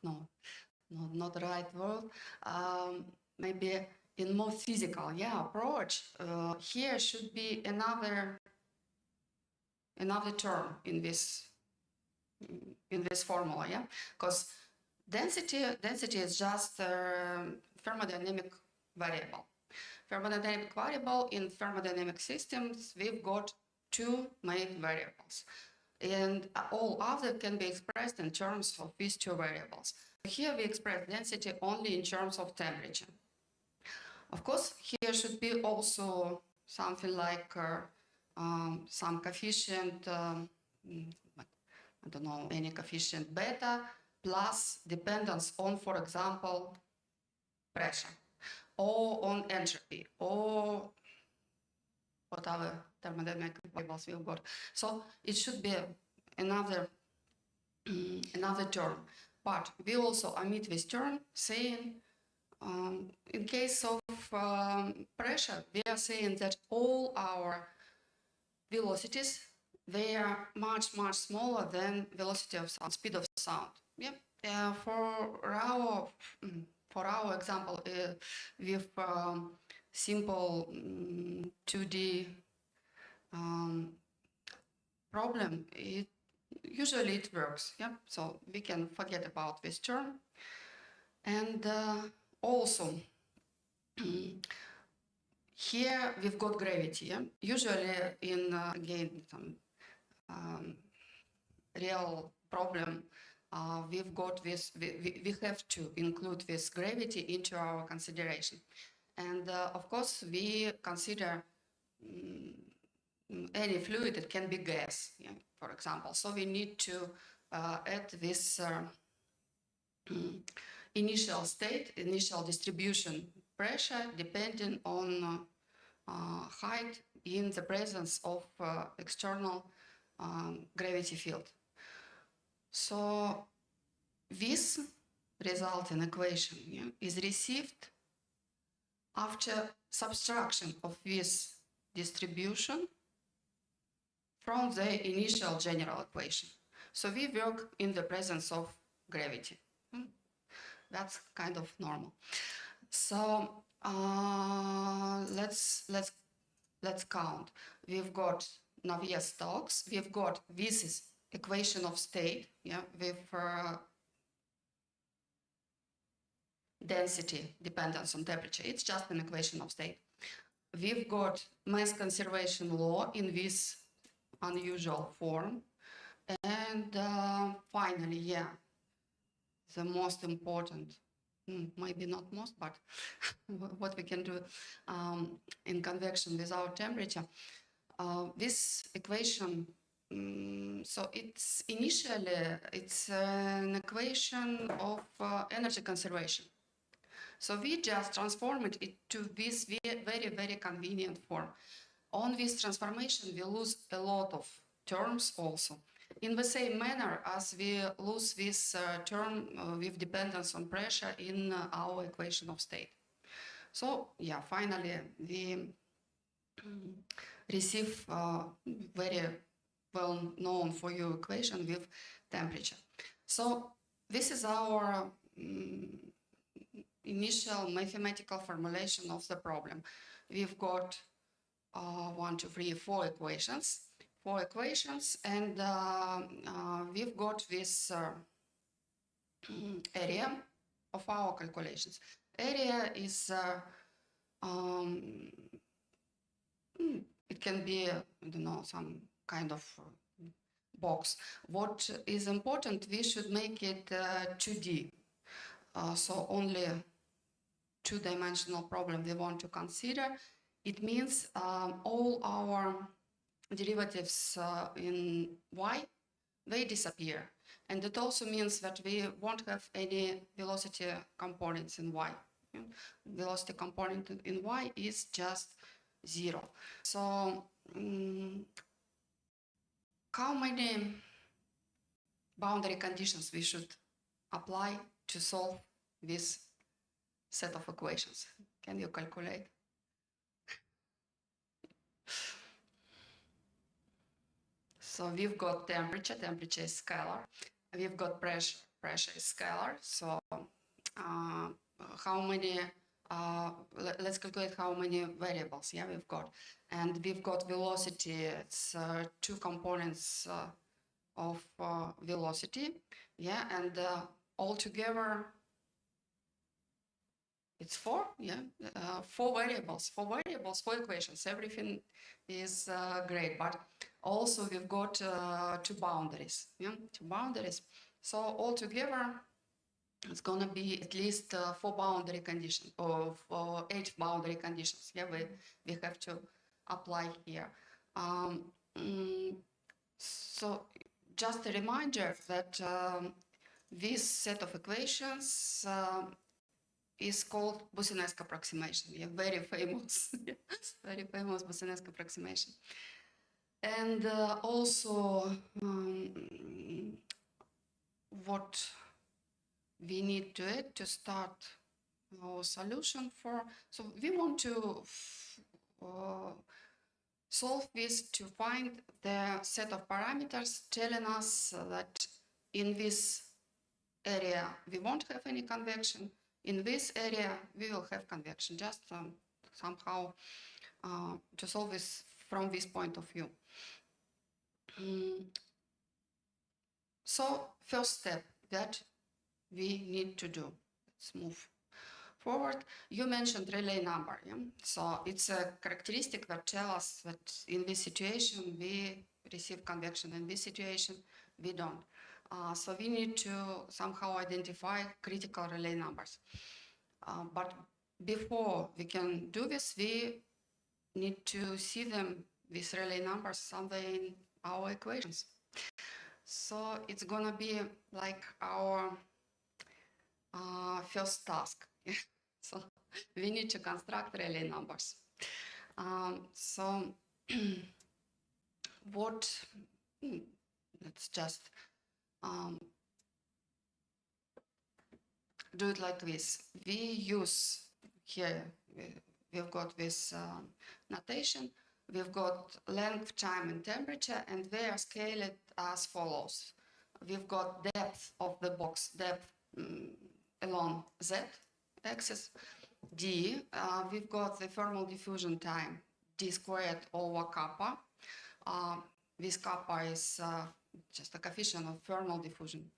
Speaker 6: no, not the right word, maybe in more physical, yeah, approach, here should be another term in this in this formula, yeah, because density is just a thermodynamic variable. Thermodynamic variable in thermodynamic systems, we've got two main variables, and all other can be expressed in terms of these two variables. Here we express density only in terms of temperature. Of course, here should be also something like some coefficient, I don't know, any coefficient beta plus dependence on, for example, pressure or on entropy or what other thermodynamic variables we've got. So it should be another term. But we also omit this term, saying in case of pressure, we are saying that all our velocities, they are much smaller than velocity of sound, speed of sound. Yeah. For our example, with simple 2D problem, usually it works. Yeah. So we can forget about this term. And also, here we've got gravity. Yeah? Usually in, again, some real problem, we've got this, we have to include this gravity into our consideration. And of course, we consider any fluid that can be gas, yeah, for example. So we need to add this initial state, initial distribution pressure depending on height in the presence of external gravity field. So this resulting equation, yeah, is received after subtraction of this distribution from the initial general equation. So we work in the presence of gravity. That's kind of normal. So let's count. We've got Navier-Stokes. We've got this is equation of state, yeah, with density dependence on temperature. It's just an equation of state. We've got mass conservation law in this unusual form. And finally, yeah, the most important, maybe not most, but what we can do in convection without temperature. This equation, so it's initially, it's an equation of energy conservation. So we just transform it into this very convenient form. On this transformation, we lose a lot of terms also. In the same manner as we lose this term with dependence on pressure in our equation of state. So yeah, finally we receive very well known for you equation with temperature. So this is our initial mathematical formulation of the problem. We've got 1, 2, 3, 4 equations. And we've got this area of our calculations. Area is, it can be, I don't know, some kind of box. What is important, we should make it 2D. So only two-dimensional problem we want to consider. It means all our derivatives in y, they disappear. And it also means that we won't have any velocity components in y. Velocity component in y is just 0. So how many boundary conditions we should apply to solve this set of equations? Can you calculate? So we've got temperature is scalar. We've got pressure is scalar. So how many, let's calculate how many variables, yeah, we've got. And we've got velocity, it's 2 components of velocity, yeah, and altogether it's four, yeah, four variables, four equations. Everything is great, but also we've got two boundaries, yeah, two boundaries. So altogether, it's gonna be at least four boundary conditions or 8 boundary conditions. Yeah, we have to apply here. So just a reminder that this set of equations is called Boussinesq approximation. Yeah, very famous, very famous Boussinesq approximation. And also what we need to add to start our solution for, so we want to solve this to find the set of parameters telling us that in this area we won't have any convection, in this area we will have convection, just somehow to solve this from this point of view. So first step that we need to do, let's move forward. You mentioned Rayleigh number, yeah? So it's a characteristic that tells us that in this situation we receive convection, in this situation we don't. So we need to somehow identify critical Rayleigh numbers. But before we can do this, we need to see them, these Rayleigh numbers, somewhere in our equations. So it's gonna be like our first task. So we need to construct Rayleigh numbers. So what, let's just do it like this. We use here, we've got this notation. We've got length, time, and temperature, and they are scaled as follows. We've got depth of the box, depth along z axis, d. We've got the thermal diffusion time, d squared over kappa. This kappa is just a coefficient of thermal diffusion.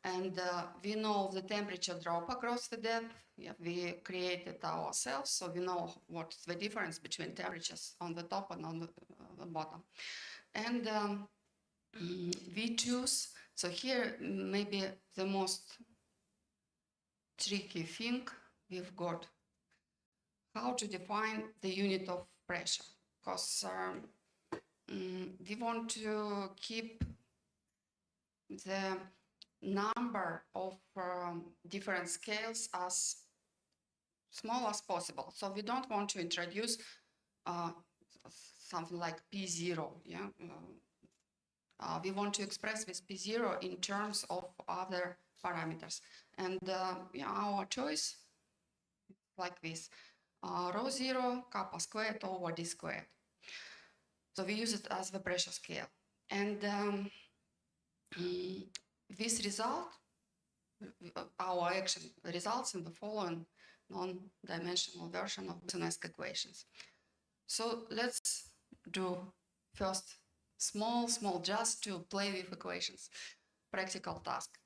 Speaker 6: And we know the temperature drop across the depth. Yeah, we created ourselves, so we know what's the difference between temperatures on the top and on the bottom. And we choose, so here maybe the most tricky thing we've got, how to define the unit of pressure, because we want to keep the number of different scales as small as possible. So we don't want to introduce something like P0. Yeah, we want to express this P0 in terms of other parameters. And yeah, our choice like this, rho 0 kappa squared over d squared. So we use it as the pressure scale. And this result, our action results in the following non-dimensional version of Boussinesq equations. So let's do first small, just to play with equations, practical task.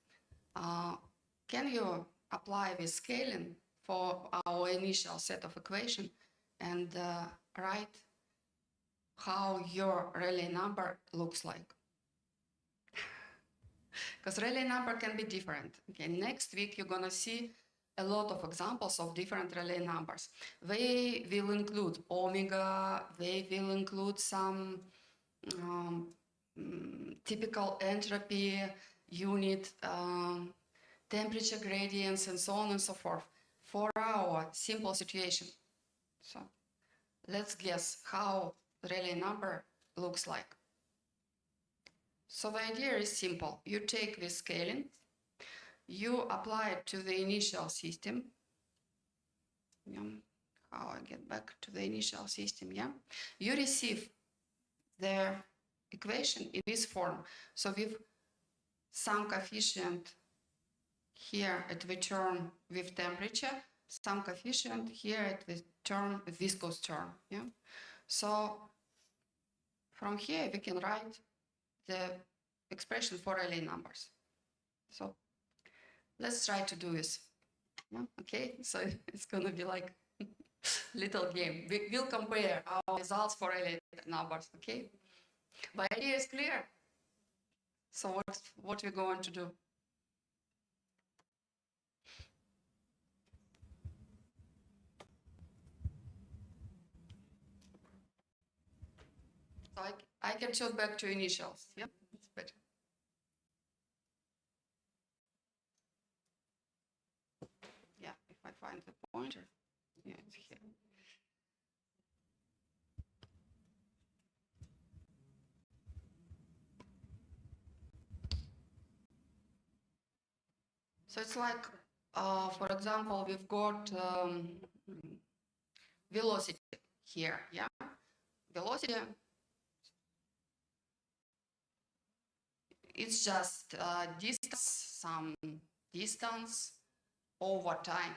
Speaker 6: Can you apply this scaling for our initial set of equation and write how your Rayleigh number looks like? Because Rayleigh number can be different. Okay, next week you're gonna see a lot of examples of different Rayleigh numbers. They will include omega, they will include some typical entropy unit, temperature gradients, and so on and so forth for our simple situation. So let's guess how Rayleigh number looks like. So the idea is simple. You take this scaling, you apply it to the initial system. Yeah. How I get back to the initial system, yeah? You receive the equation in this form. So with some coefficient here at the term with temperature, some coefficient here at the term, viscous term, yeah? So from here we can write the expression for Rayleigh numbers. So let's try to do this. Yeah, okay, so it's going to be like little game. We'll compare our results for Rayleigh numbers, okay? But idea is clear. So what we're going to do? So I can shoot back to initials. Yeah, it's better. Yeah, if I find the pointer. Yeah, it's here. So it's like, for example, we've got velocity here, yeah? Velocity, it's just distance, some distance over time.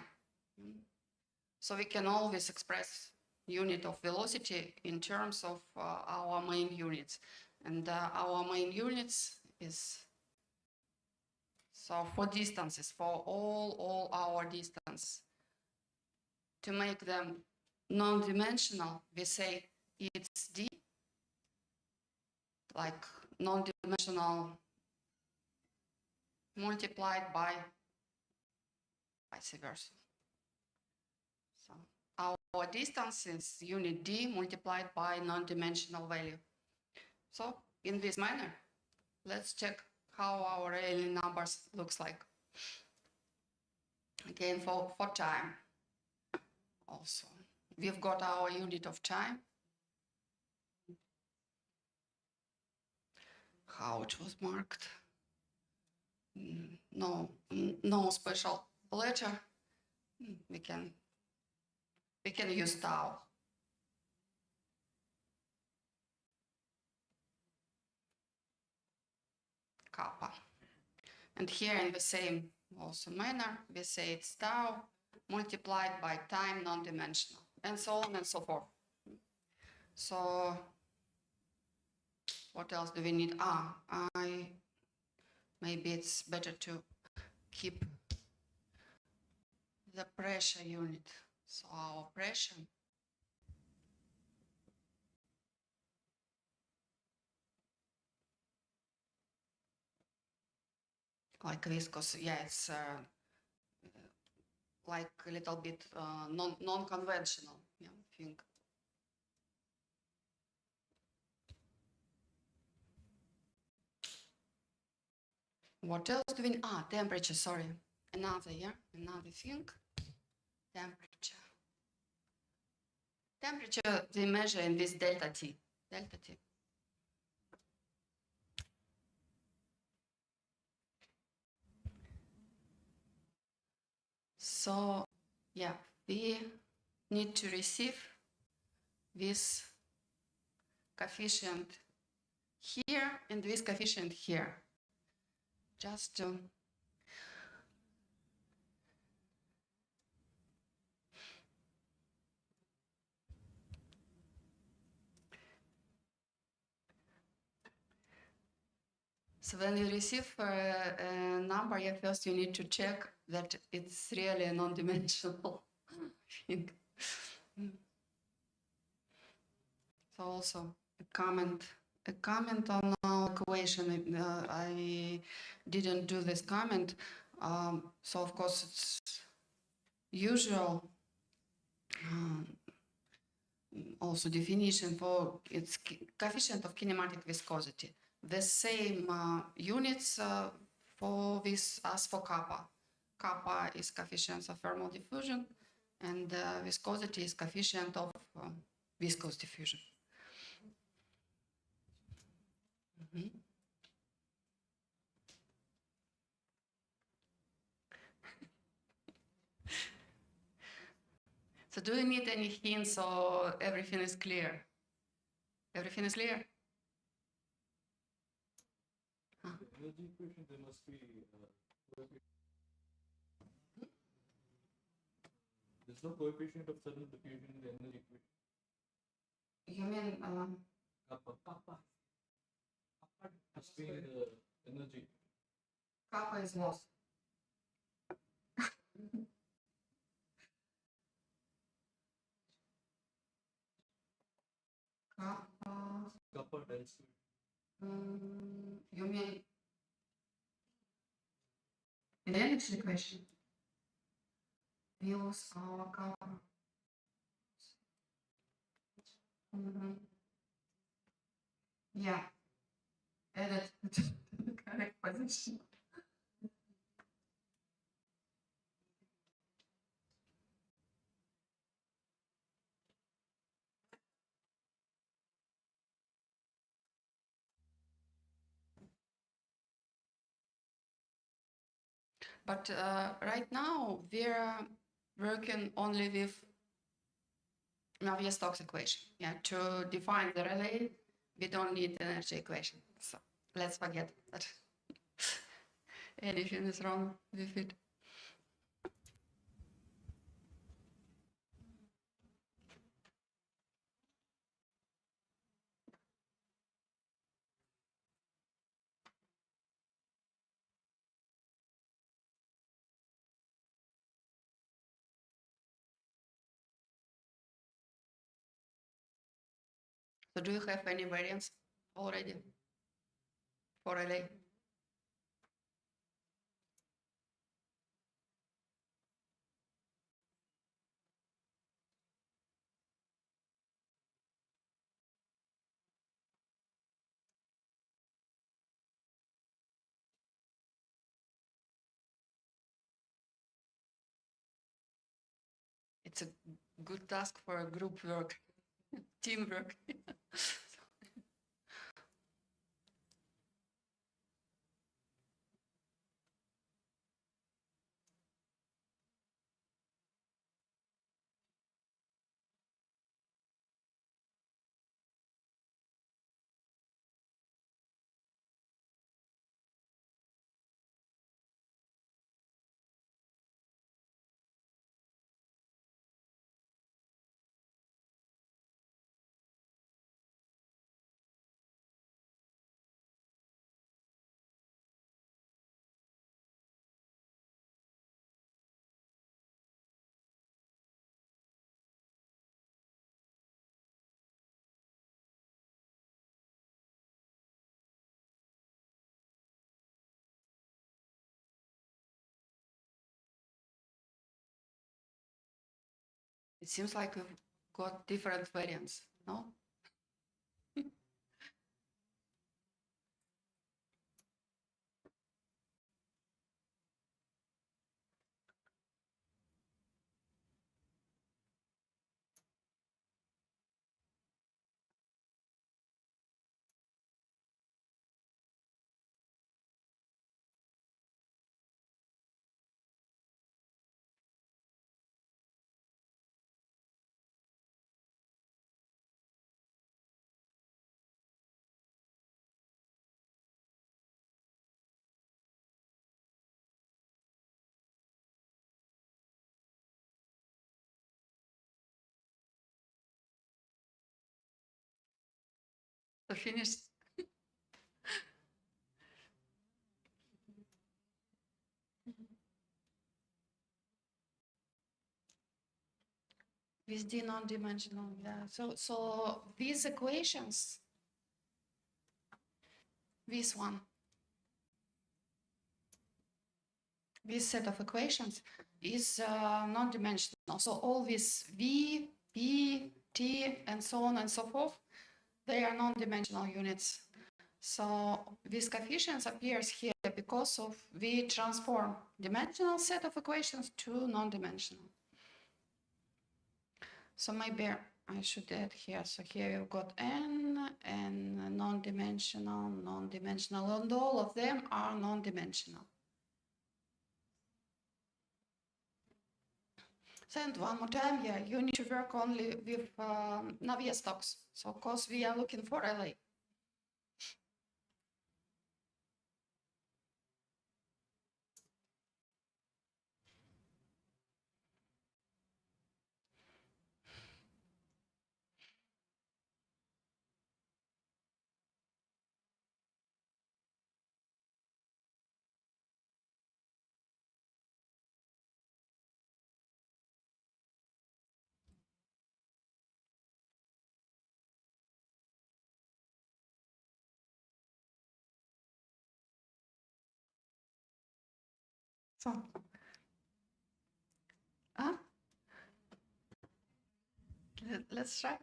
Speaker 6: So we can always express unit of velocity in terms of our main units. And our main units is, so for distances, for all our distance, to make them non-dimensional, we say it's d, like non-dimensional multiplied by vice versa. So our distance is unit d multiplied by non-dimensional value. So in this manner, let's check how our Rayleigh numbers looks like. Again, for time also. We've got our unit of time. How it was marked? No special letter. We can use tau. Kappa. And here in the same also manner, we say it's tau multiplied by time non-dimensional, and so on and so forth. So what else do we need? Maybe it's better to keep the pressure unit. So our pressure like viscous, yeah, it's like a little bit non-conventional, yeah, thing. What else do we, temperature, sorry. Another thing, temperature. Temperature we measure in this delta T. So, yeah, we need to receive this coefficient here and this coefficient here. Just to so when you receive a number, first you need to check that it's really a non-dimensional thing. So also a comment on our equation. I didn't do this comment. So of course it's usual. Also definition for its coefficient of kinematic viscosity. The same units for this as for kappa. Kappa is coefficient of thermal diffusion, and viscosity is coefficient of viscous diffusion. So do you need any hints or everything is clear? Everything is clear?
Speaker 8: Energy equation, there must be there's no coefficient of thermal diffusion in the energy equation.
Speaker 6: You mean
Speaker 8: Kappa. Must be the energy.
Speaker 6: Kappa is lost. Kappa.
Speaker 8: Kappa density.
Speaker 6: You mean in the energy equation? We lose our kappa. Yeah. Edit to the correct position. But right now we're working only with Navier-Stokes equation. Yeah, to define the relay, we don't need the energy equation. So let's forget that anything is wrong with it. So do you have any variants already for relay? It's a good task for a group work, teamwork. It seems like we've got different variants, no? So finished. With the non-dimensional, yeah. So these equations, this one, this set of equations is non-dimensional. So all these V, P, T, and so on and so forth, they are non-dimensional units. So this coefficients appears here because of we transform dimensional set of equations to non-dimensional. So maybe I should add here. So here we've got n and non-dimensional, non-dimensional, and all of them are non-dimensional. So and one more time, yeah, you need to work only with Navier-Stokes. So of course we are looking for LA. So, huh? Let's try.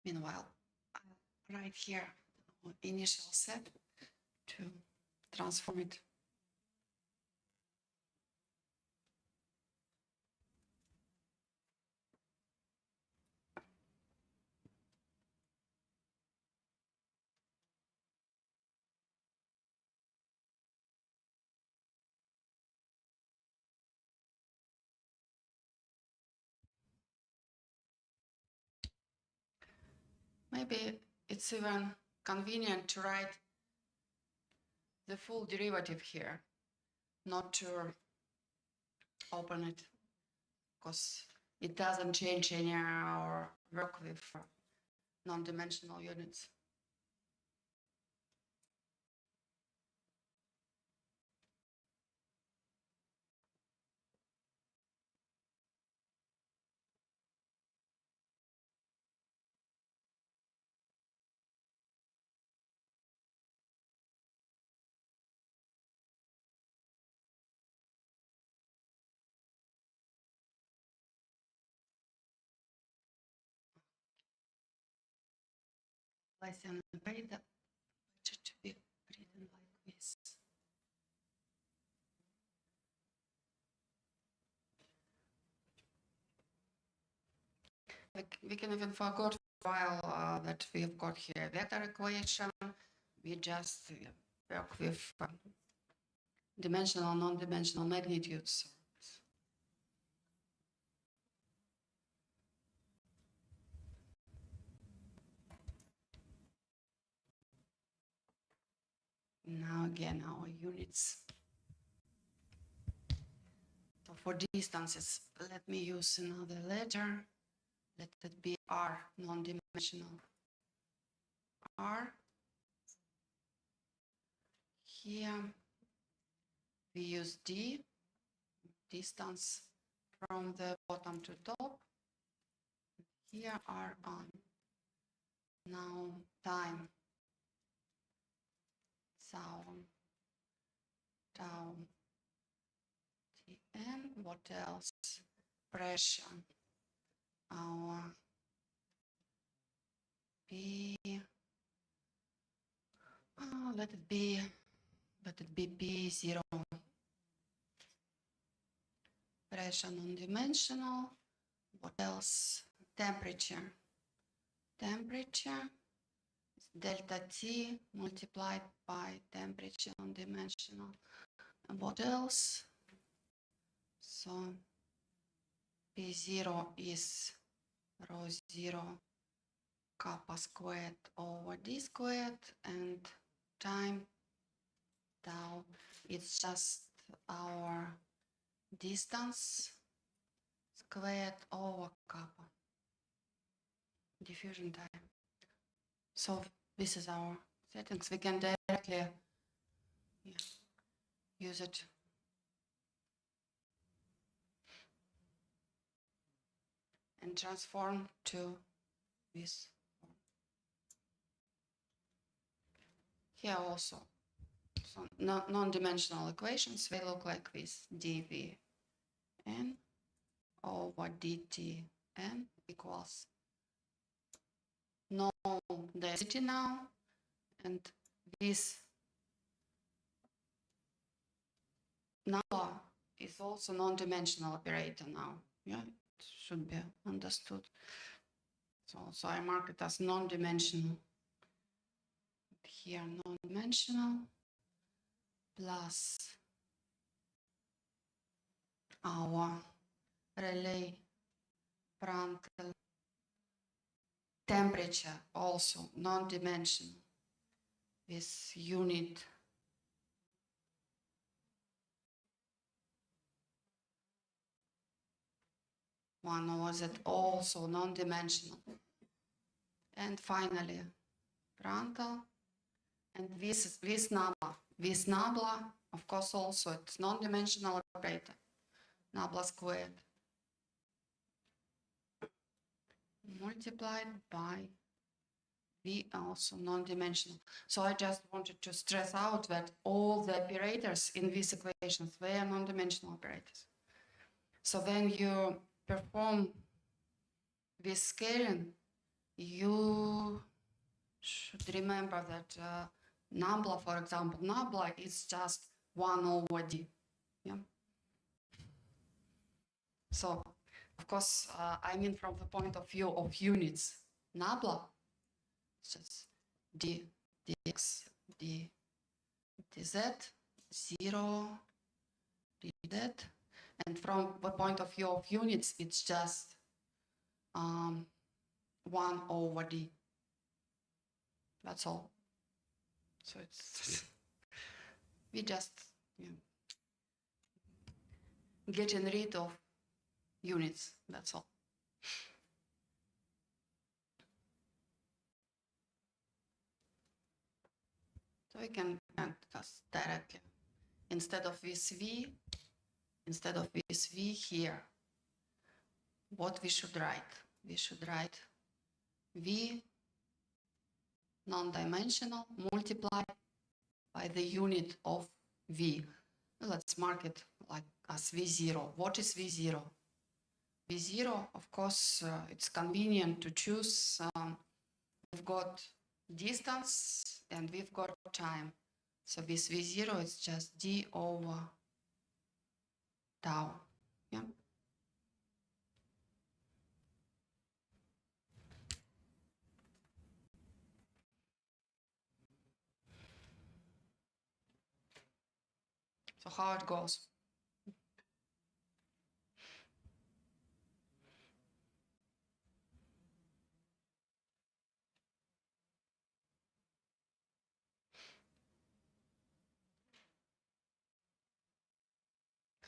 Speaker 6: Meanwhile, I'll write here initial set to transform it. Maybe it's even convenient to write the full derivative here, not to open it, because it doesn't change any our work with non-dimensional units. Place on the page that to be written like this. We can even forget while that we've got here vector equation. We just work with dimensional, non-dimensional magnitudes. Now again, our units. So for distances, let me use another letter. Let it be R, non-dimensional. R. Here we use D, distance from the bottom to top. Here are on. Now time. So tau Tn. What else? Pressure. Our P. Let it be P0. Pressure non-dimensional. What else? Temperature. Temperature is delta T multiplied by temperature non-dimensional. And what else? So P0 is rho 0 kappa squared over D squared, and time tau, it's just our distance squared over kappa, diffusion time. So this is our settings. We can directly use it. And transform to this. Here also, so non-dimensional equations, they look like this: dv n over dt n equals no density now, and this number is also non-dimensional operator now. Yeah, should be understood. So I mark it as non-dimensional. Here, non-dimensional plus our relay Prandtl temperature, also non-dimensional with unit one over z, also non-dimensional. And finally, Prandtl and this nabla. This nabla, of course, also it's non-dimensional operator, nabla squared multiplied by V, also non-dimensional. So I just wanted to stress out that all the operators in these equations, they are non-dimensional operators. So when you perform this scaling, you should remember that nabla, for example, nabla is just 1 over d. Yeah. So, of course, I mean from the point of view of units, nabla is just d dx d dz 0 dz, and from the point of view of units, it's just 1 over d. That's all. So it's we just getting rid of units. That's all. So we can just directly instead of this v here, what we should write? We should write v non-dimensional multiplied by the unit of v. Let's mark it like as v0. What is v0? v0, of course, it's convenient to choose. We've got distance and we've got time. So this v0 is just d over tau. Yeah. So how it goes?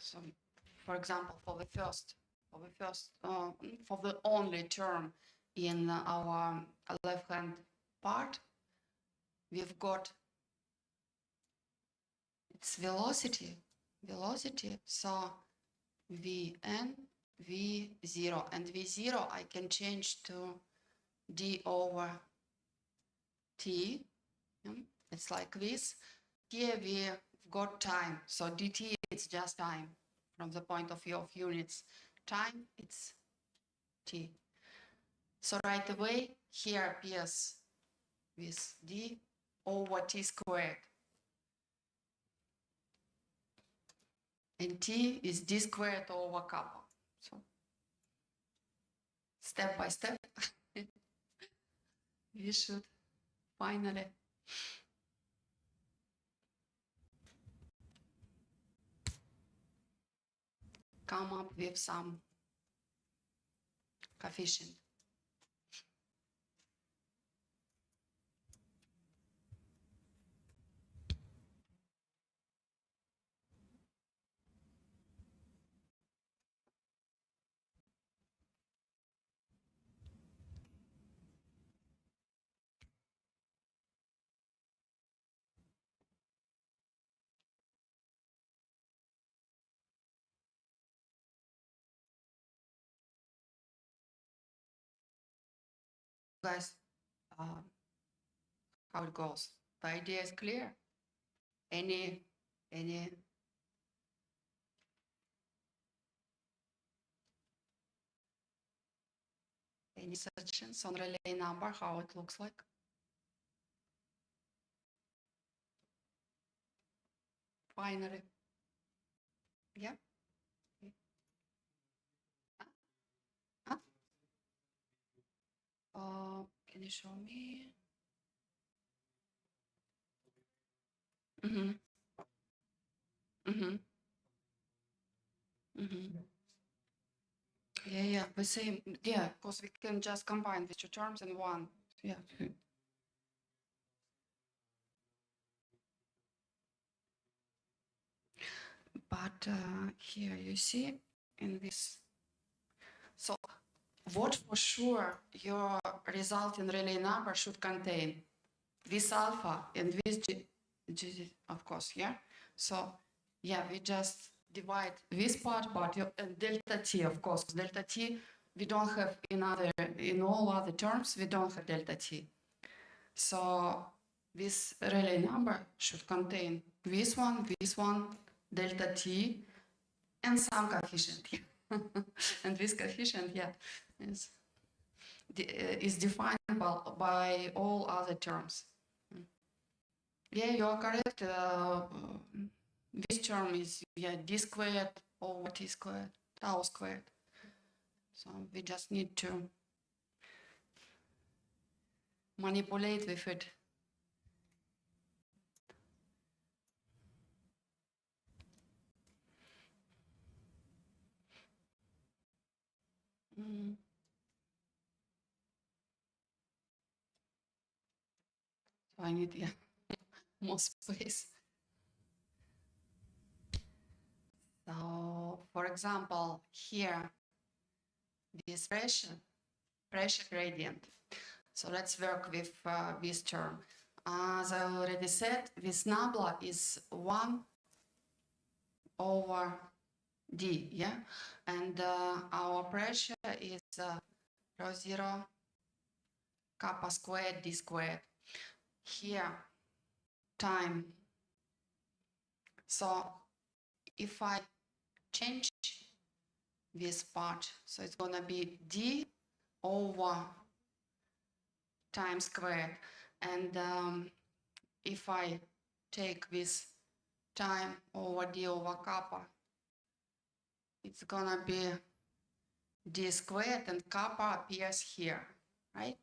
Speaker 6: So, for example, for the only term in our left-hand part, we've got its velocity. So Vn, V0, and V0 I can change to d over t. It's like this. Here we've got time, so dt is just time from the point of view of units. Time, it's t. So right away, here appears with d over t squared. And t is d squared over kappa. So step by step, we should finally come up with some coefficient. Guys, how it goes? The idea is clear. Any suggestions on relay number, how it looks like? Finally. Yeah. Can you show me? Mm-hmm. Mm-hmm. Mm-hmm. Yeah, the same. Yeah, because we can just combine these two terms in one. Yeah. But here you see in this. So what for sure your resulting relay number should contain? This alpha and this G, of course, yeah. So yeah, we just divide this part, but and delta t, of course, delta t we don't have in all other terms we don't have delta t. So this relay number should contain this one, delta t, and some coefficient. And this coefficient, yeah, is defined by all other terms. Yeah, you are correct. This term is d squared over t squared, tau squared. So we just need to manipulate with it. So I need more space. So, for example, here, this pressure gradient. So let's work with this term. As I already said, this nabla is 1 over d, yeah? And our pressure is rho 0 kappa squared d squared. Here, time. So if I change this part, so it's gonna be d over time squared. And if I take this time over d over kappa, it's gonna be d squared, and kappa appears here, right?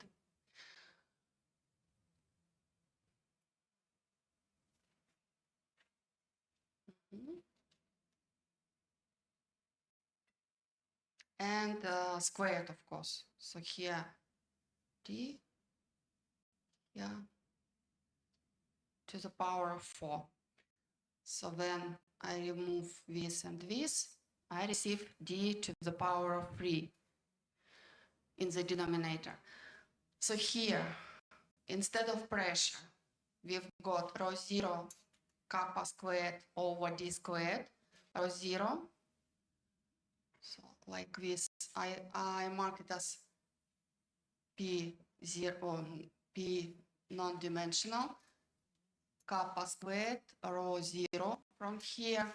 Speaker 6: And squared, of course. So here, d, yeah, to the power of 4. So then I remove this and this, I receive d to the power of 3 in the denominator. So here, instead of pressure, we've got rho 0 kappa squared over d squared, rho 0. So like this, I mark it as P0, P non-dimensional, kappa squared, rho 0 from here,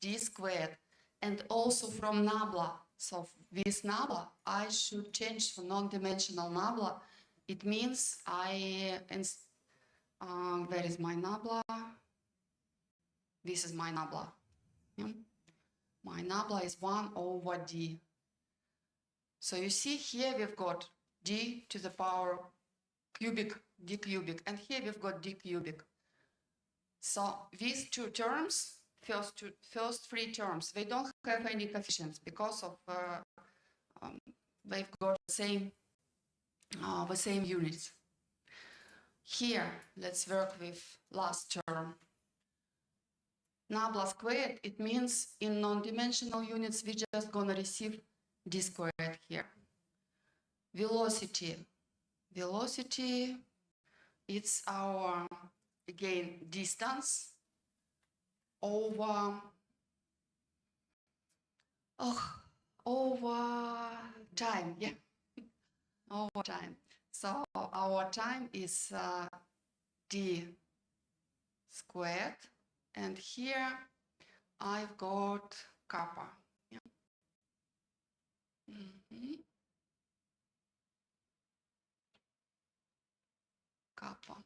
Speaker 6: d squared, and also from nabla. So this nabla, I should change for non-dimensional nabla. It means where is my nabla? This is my nabla. Yeah. My nabla is 1 over d. So you see here we've got d to the power cubic, d cubic, and here we've got d cubic. So these two terms, first three terms, they don't have any coefficients because of they've got the same units. Here, let's work with last term. Nabla squared, it means in non-dimensional units, we're just gonna receive d squared here. Velocity, it's our, again, distance over time, yeah, over time. So our time is d squared, and here I've got kappa. Yeah. Kappa.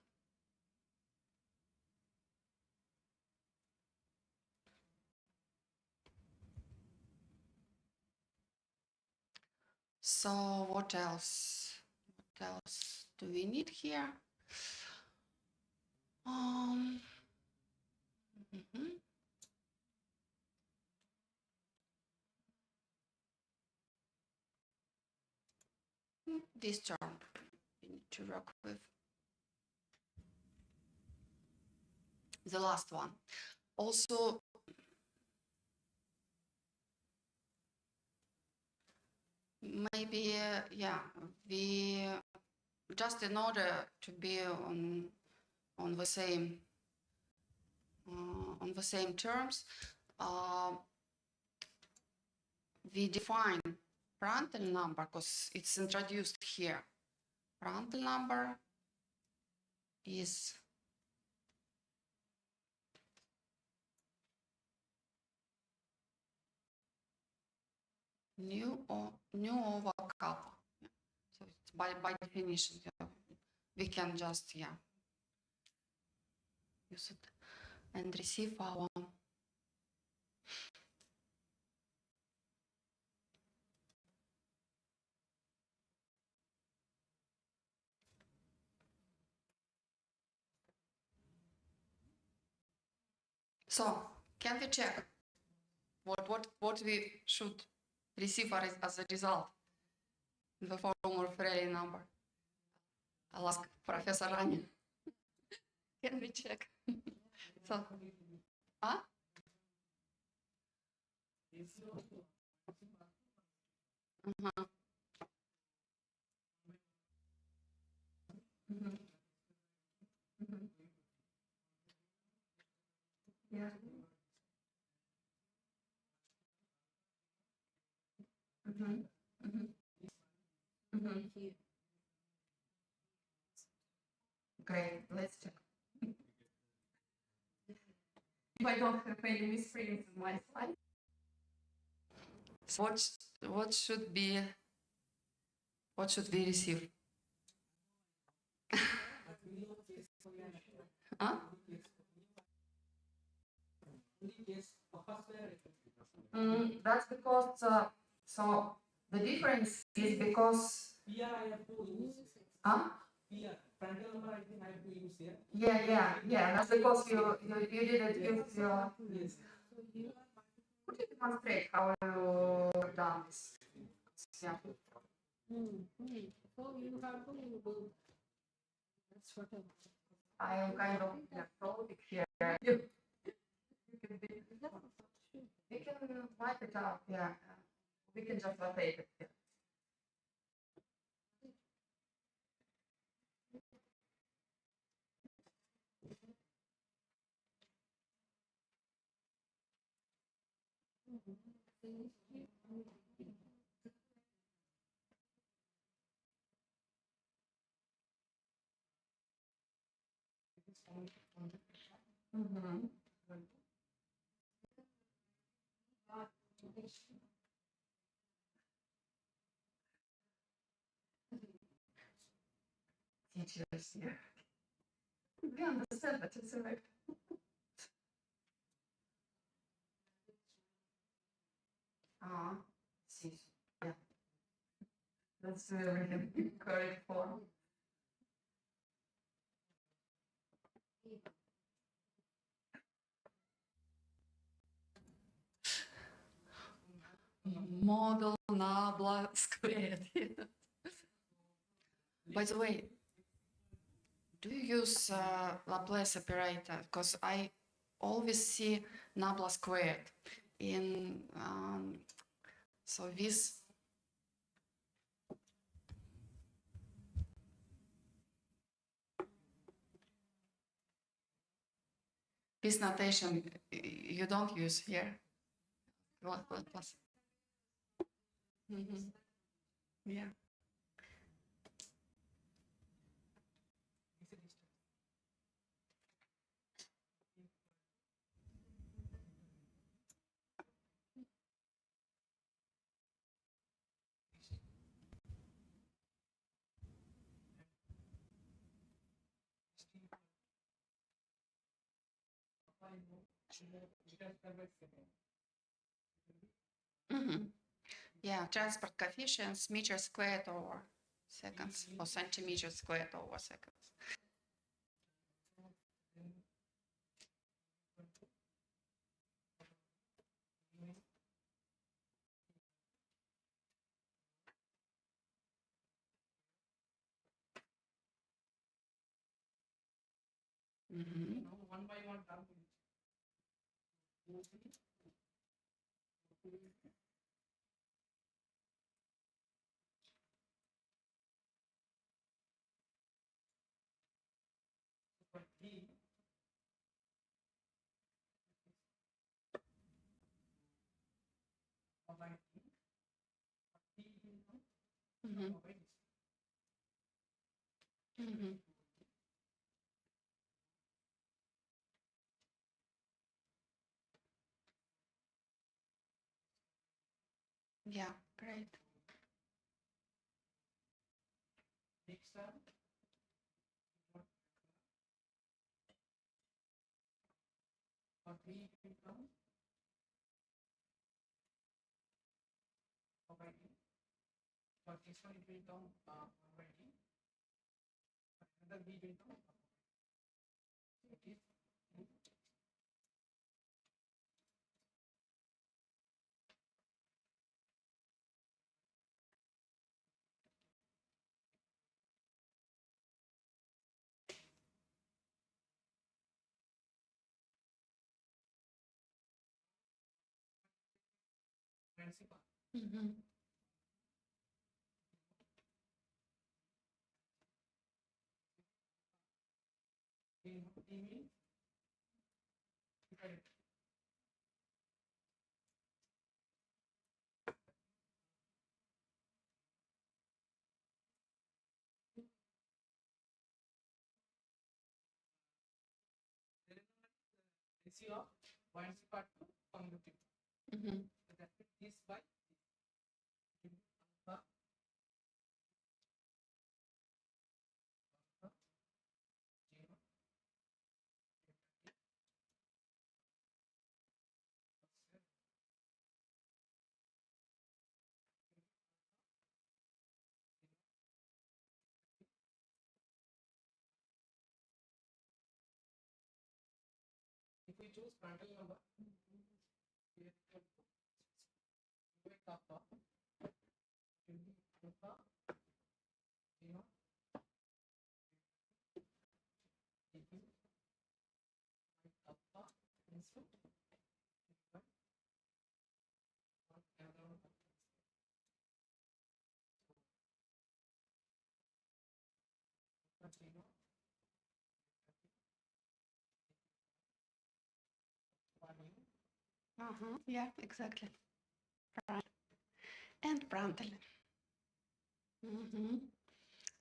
Speaker 6: So what else? else do we need here? Mhm. This term we need to work with. The last one. Also, maybe, yeah, we just in order to be on the same terms, we define Prandtl number because it's introduced here. Prandtl number is nu over kappa. So it's by definition, yeah, we can just, yeah, use it and receive our So can we check what we should receive as a result in the form of Rayleigh number? I'll ask Professor Rani. Can we check? So, huh? Uh-huh. Mhm. Mhm. Yeah. Mhm. Mhm. Mhm. Great, let's check. If I don't have any misprints in my slide. So what should we receive? Huh? That's because so the difference is because huh? Yeah. That's because you didn't use your. Could you demonstrate how you done this? Yeah.
Speaker 1: So you have to do. That's what
Speaker 6: I am kind of electronic here. We can wipe it out, yeah. We can just rotate it. Yeah. Mhm. Teachers, yeah. We understand that it's right. See, yeah. That's really correct form. Model nabla squared. By the way, do you use Laplace operator? Because I always see nabla squared in so this. This notation you don't use here. What plus? Mm-hmm. Yeah. Mm-hmm. Yeah, transport coefficients, meter squared over seconds or centimeters squared over seconds. Mhm.
Speaker 7: One by one term. For D, by D, D will come
Speaker 6: Mhm.
Speaker 7: by this.
Speaker 6: Mhm. Yeah, great.
Speaker 7: Next term, for D will come by D. For this one it will come by D. Another B will come. It is principal.
Speaker 6: Mhm.
Speaker 7: D means divided. Ratio of buoyancy part to conductivity.
Speaker 6: Mhm.
Speaker 7: So that means this by alpha alpha 0 if we choose Prandtl number here equal to make alpha will be alpha 0 equal alpha into by 1 another one alpha 0 1
Speaker 6: Uh-huh. Yeah, exactly. Right. And Prandtl. Mhm.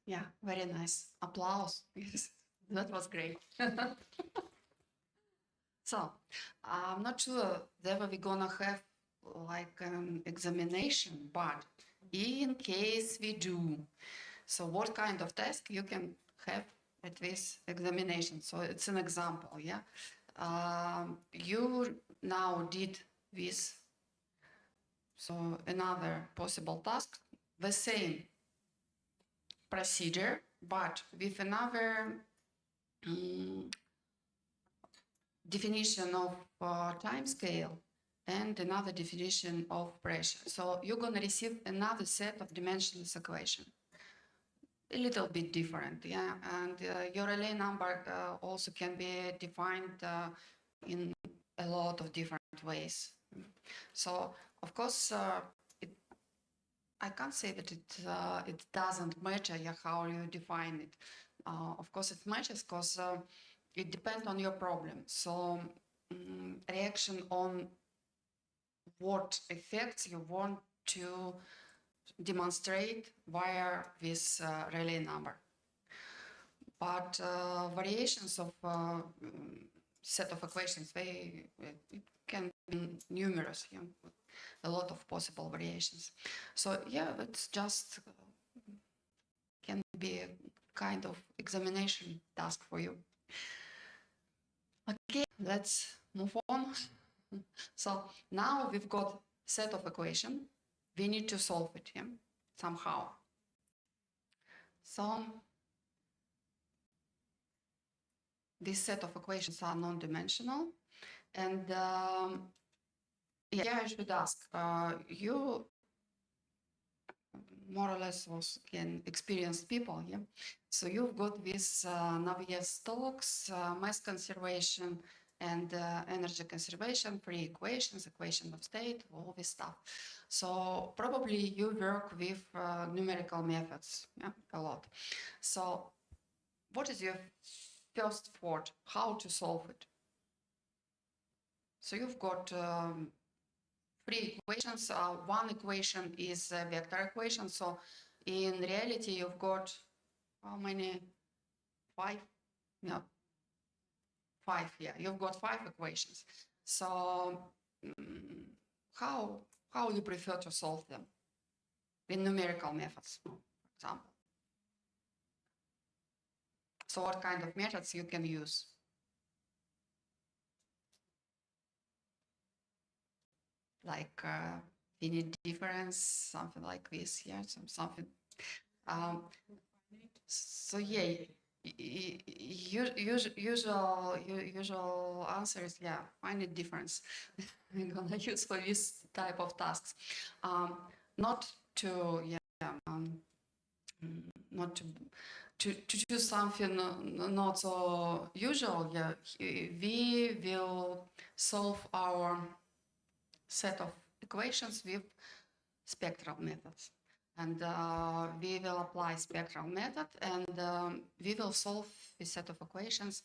Speaker 6: Yeah, very nice. Applause. Yes, that was great. So, I'm not sure whether we're gonna have like an examination, but in case we do, so what kind of task you can have at this examination? So it's an example, yeah. You now did this, so another possible task, the same procedure, but with another definition of time scale and another definition of pressure. So you're going to receive another set of dimensionless equation, a little bit different, yeah. And your Rayleigh number also can be defined in a lot of different ways. So of course, I can't say that it doesn't matter how you define it. Of course, it matters because it depends on your problem. So reaction on what effects you want to demonstrate via this Rayleigh number. But variations of set of equations, it can be numerous, yeah, a lot of possible variations. So yeah, it's just can be a kind of examination task for you. Okay, let's move on. So now we've got set of equation. We need to solve it, yeah, somehow. So this set of equations are non-dimensional, and yeah, I should ask you. More or less was again experienced people, yeah. So you've got this Navier-Stokes mass conservation and energy conservation, three equations, equation of state, all this stuff. So probably you work with numerical methods, yeah, a lot. So what is your first thought? How to solve it? So you've got three equations. One equation is a vector equation. So in reality, you've got how many? Five? No, five. Yeah, you've got five equations. So how you prefer to solve them in numerical methods, for example? So what kind of methods you can use? Like finite difference, something like this. Yeah, something. So yeah, usual answer is yeah, finite difference. I'm gonna use for this type of tasks, not to not to choose something not so usual. Yeah, we will solve our set of equations with spectral methods. And we will apply spectral method, and we will solve the set of equations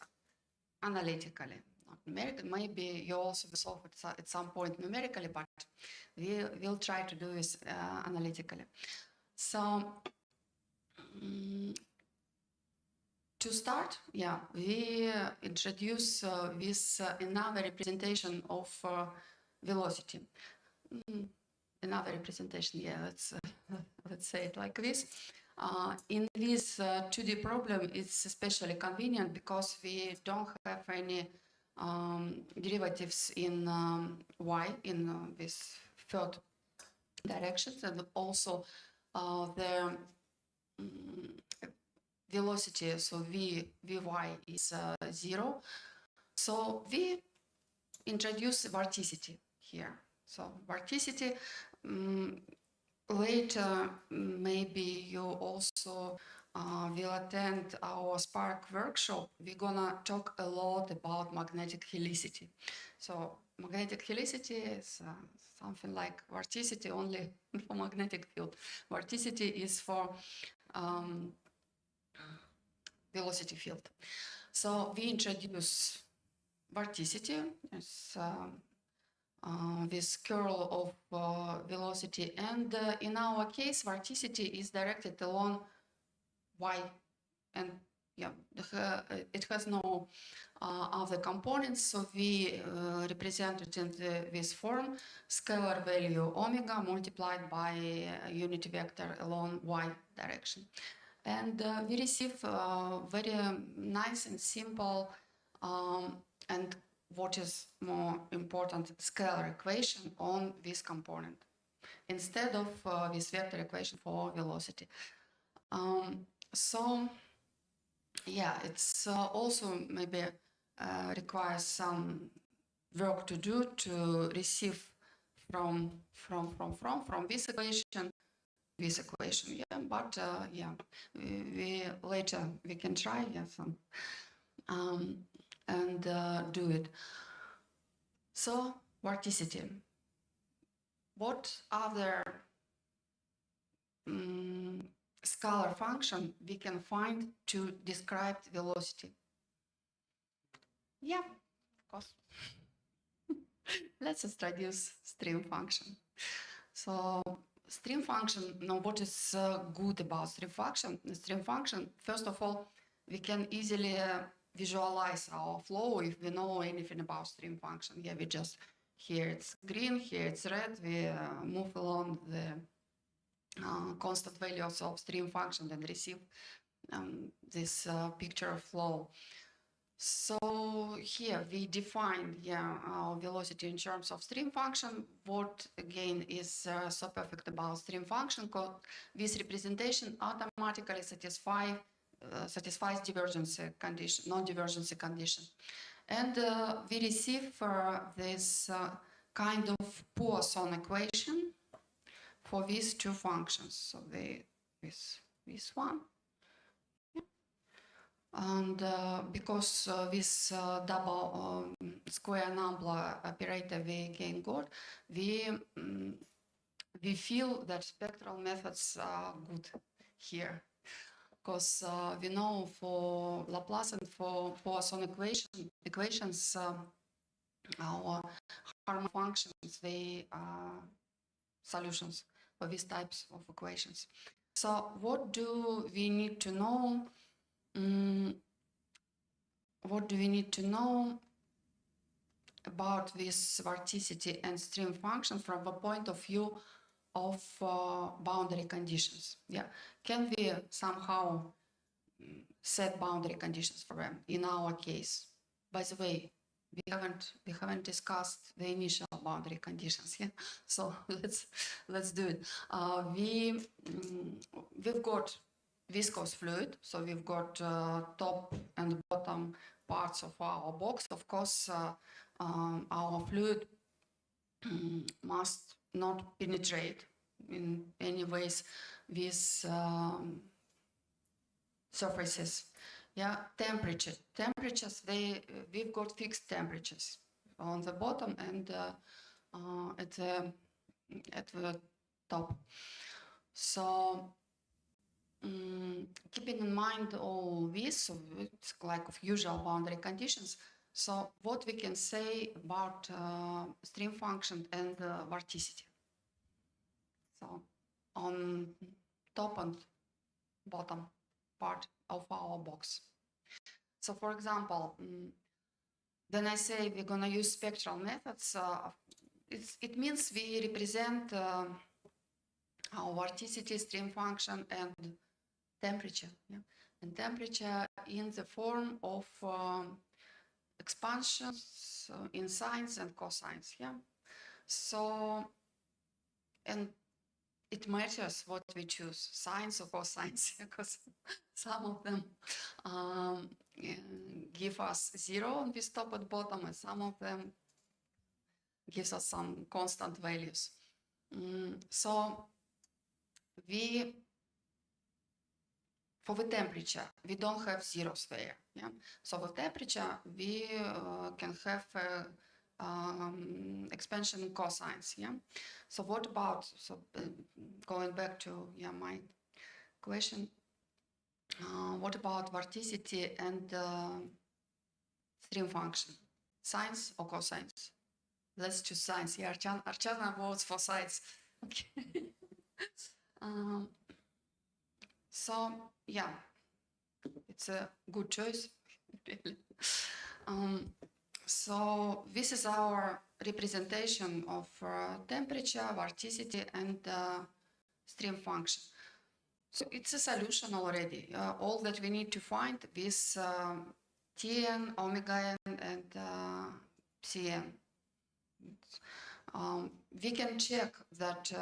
Speaker 6: analytically, not numerically. Maybe you also will solve it at some point numerically, but we will try to do this analytically. So to start, yeah, we introduce this another representation of velocity. Another representation, yeah, let's say it like this. In this 2D problem, it's especially convenient because we don't have any derivatives in y, in this third directions, and also the velocity, so vy is 0. So we introduce vorticity here. So vorticity, later maybe you also will attend our Spark workshop. We're gonna talk a lot about magnetic helicity. So magnetic helicity is something like vorticity only for magnetic field. Vorticity is for velocity field. So we introduce vorticity as this curl of velocity, and in our case vorticity is directed along y, and yeah, it has no other components, so we represent it in this form: scalar value omega multiplied by a unit vector along y direction. And we receive very nice and simple and what is more important, scalar equation on this component instead of this vector equation for velocity. So yeah, it's also maybe requires some work to do to receive from this equation, yeah, but yeah, we later we can try, yeah, some and do it. So vorticity. What other scalar function we can find to describe velocity? Yeah, of course. Let's introduce stream function. So stream function, now what is good about stream function? The stream function, first of all, we can easily visualize our flow if we know anything about stream function. Yeah, we just, here it's green, here it's red, we move along the constant values of stream function and receive this picture of flow. So here we define our velocity in terms of stream function. What again is so perfect about stream function? Because this representation automatically satisfies divergence condition, non-divergence condition, and we receive this kind of Poisson equation for these two functions. So this one. And because this double square number operator we again got, we feel that spectral methods are good here, because we know for Laplace and for Poisson equations, our Harmonic functions, they are solutions for these types of equations. So what do we need to know? What do we need to know about this vorticity and stream function from the point of view of boundary conditions? Yeah, can we somehow set boundary conditions for them in our case? By the way, we haven't discussed the initial boundary conditions. Yeah, so let's do it. We've got viscous fluid, so we've got top and bottom parts of our box. Of course, our fluid must not penetrate in any ways these surfaces. Yeah, temperatures. We've got fixed temperatures on the bottom and at the top. So keeping in mind all this, so it's like of usual boundary conditions. So what we can say about stream function and vorticity? So on top and bottom part of our box. So for example, when I say we're going to use spectral methods, it means we represent our vorticity, stream function, and temperature. Yeah? And temperature in the form of expansions in sines and cosines. Yeah. So, and it matters what we choose, sines or cosines, because some of them give us 0 on this top and bottom, and some of them gives us some constant values. So for the temperature, we don't have zeros there. Yeah. So for temperature, we can have expansion in cosines. Yeah. So what about, going back to my question, what about vorticity and stream function? Sines or cosines? Let's choose sines. Yeah, Archana votes for sines. Okay. So yeah, it's a good choice. So this is our representation of temperature, vorticity, and stream function. So it's a solution already. All that we need to find is Tn, omega n, and Cn. We can check that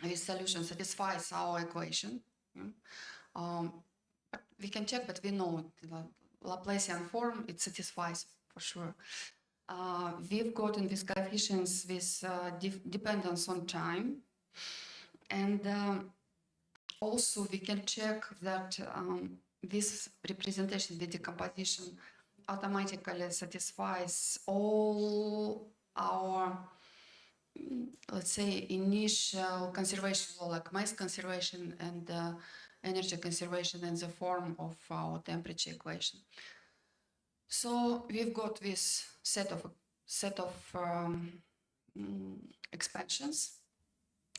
Speaker 6: this solution satisfies our equation. But we can check, but we know the Laplacian form, it satisfies for sure. We've gotten these coefficients with dependence on time. And also we can check that this representation, the decomposition, automatically satisfies all our, let's say, initial conservation law, like mass conservation and energy conservation in the form of our temperature equation. So we've got this set of expansions,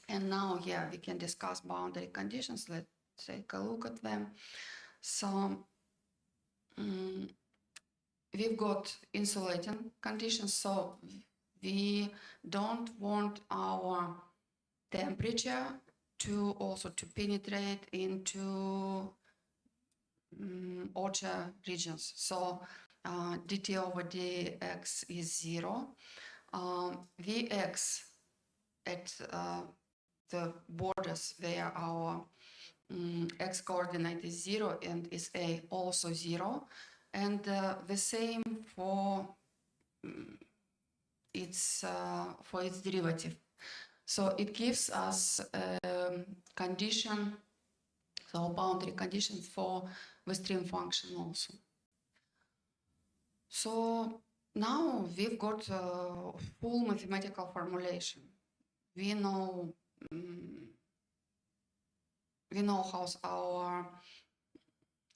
Speaker 6: and now we can discuss boundary conditions. Let's take a look at them. So we've got insulating conditions, so we don't want our temperature to also penetrate into order regions. So dt over dx is 0. Vx at the borders where our x coordinate is 0 and is a also 0. And the same for its derivative. So it gives us condition, so boundary conditions for the stream function also. So now we've got a full mathematical formulation. We know how our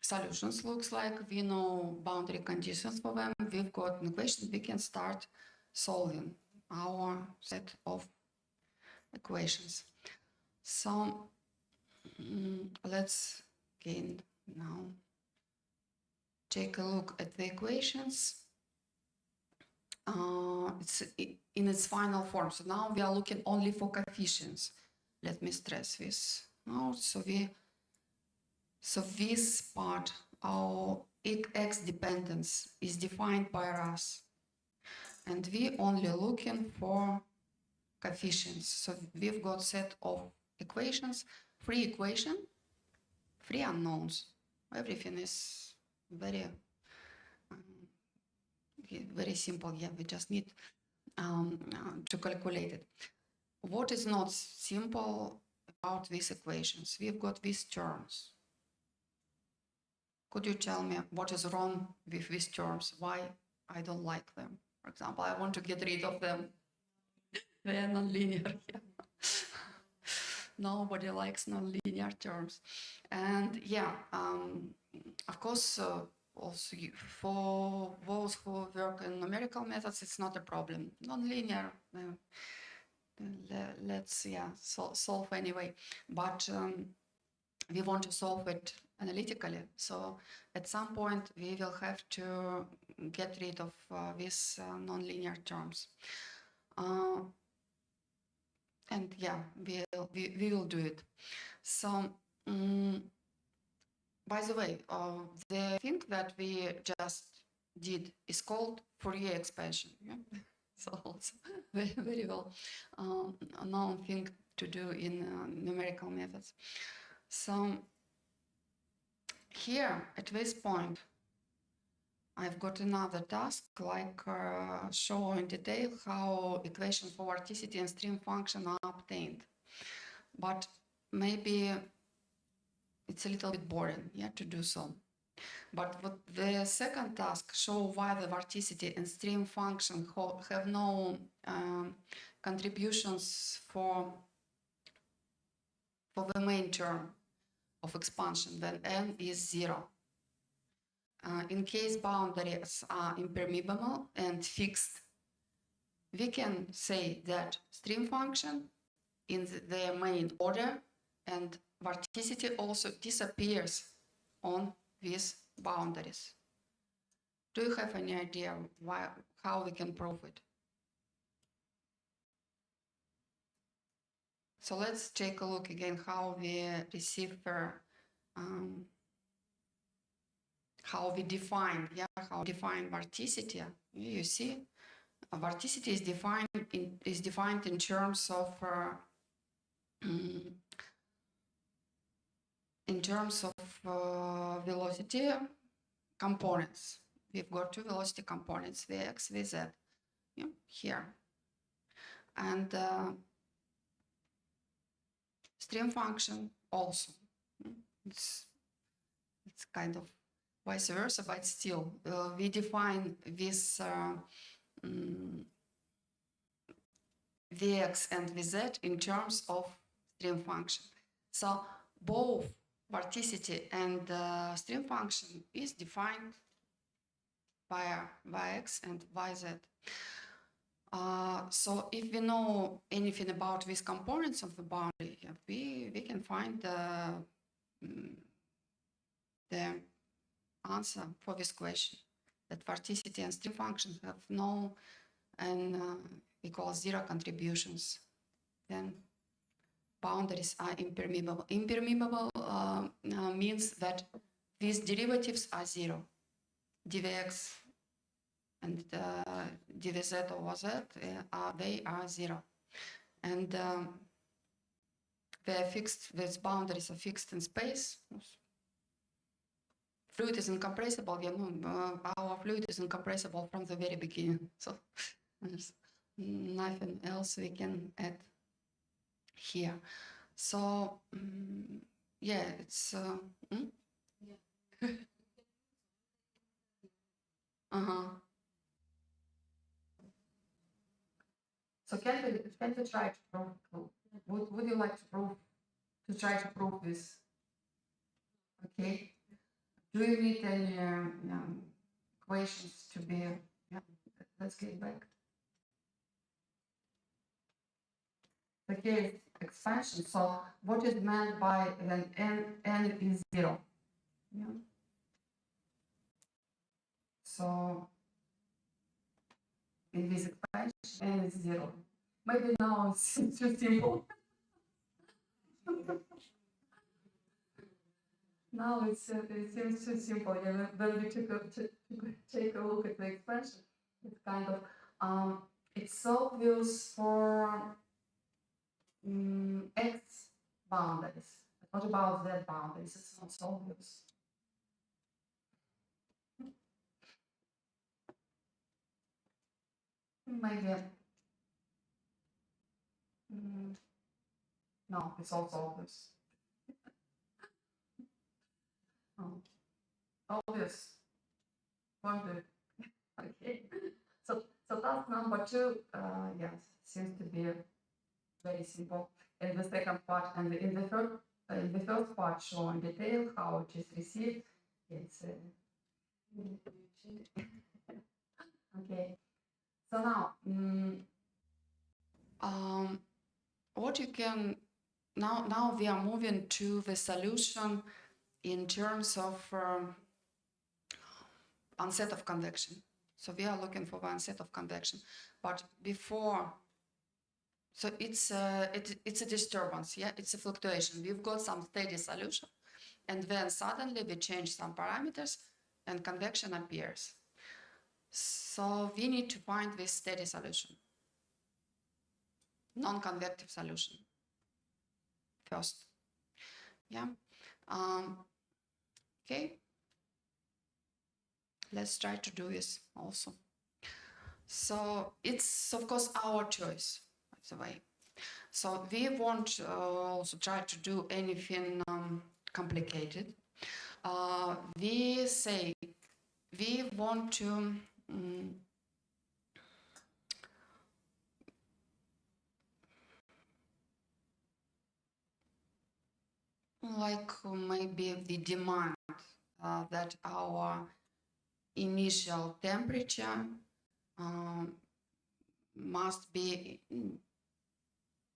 Speaker 6: solutions looks like. We know boundary conditions for them. We've got an equation. We can start solving our set of equations. So let's again now take a look at the equations. It's in its final form. So now we are looking only for coefficients. Let me stress this. Now, so this part, our x dependence is defined by us, and we only looking for coefficients. So we've got set of equations, three unknowns. Everything is very simple. Yeah, we just need to calculate it. What is not simple about these equations? We've got these terms. Could you tell me what is wrong with these terms? Why I don't like them? For example, I want to get rid of them. They are nonlinear. Yeah. Nobody likes nonlinear terms. And yeah, of course, also for those who work in numerical methods, it's not a problem. Nonlinear, let's solve anyway. But we want to solve it analytically. So at some point we will have to get rid of these nonlinear terms. And yeah, we will do it. So by the way, the thing that we just did is called Fourier expansion. Yeah? So also very well known thing to do in numerical methods. So here at this point, I've got another task, like show in detail how equations for vorticity and stream function are obtained. But maybe it's a little bit boring, yeah, to do so. But what the second task, show why the vorticity and stream function have no contributions for the main term of expansion when n is 0. In case boundaries are impermeable and fixed, we can say that stream function in their main order and vorticity also disappears on these boundaries. Do you have any idea how we can prove it? So let's take a look again how we decipher, how we define vorticity. You see, vorticity is defined in terms of velocity components. We've got two velocity components, Vx, Vz, yeah, here. And stream function also. It's kind of vice versa, but still we define this Vx and Vz in terms of stream function. So both vorticity and stream function is defined via Vx and Vz. So if we know anything about these components of the boundary, we can find the answer for this question, that vorticity and stream functions have no n equals 0 contributions. Then boundaries are impermeable. Impermeable means that these derivatives are zero. dvx and dvz over z, they are zero. And they're fixed, these boundaries are fixed in space. Fluid is incompressible, our fluid is incompressible from the very beginning. So there's nothing else we can add here. So yeah, it's So can we try to prove? Would you like to try to prove this? Okay. Do you need any equations to be? Yeah. Let's get back. Okay, expansion. So what is meant by when n is zero? Yeah. So in this expansion, n is zero. Maybe now it's too simple. Now it seems too simple. Yeah, when we take a look at the expansion, it's kind of it's obvious for x boundaries. What about z boundaries? It's not so obvious. Maybe. No, it's also obvious. Obvious. Wondered. Okay. So task number 2, yes, seems to be very simple. In the second part and in the first part, show in detail how it is received. It's okay. So now, what you can now we are moving to the solution in terms of onset of convection. So we are looking for the onset of convection, but before, so it's a disturbance, yeah, it's a fluctuation. We've got some steady solution, and then suddenly we change some parameters, and convection appears. So we need to find this steady solution, non-convective solution first. Yeah. Okay. Let's try to do this also. So it's of course our choice, by the way. So we won't also try to do anything complicated. We say we want to like maybe we demand that our initial temperature must be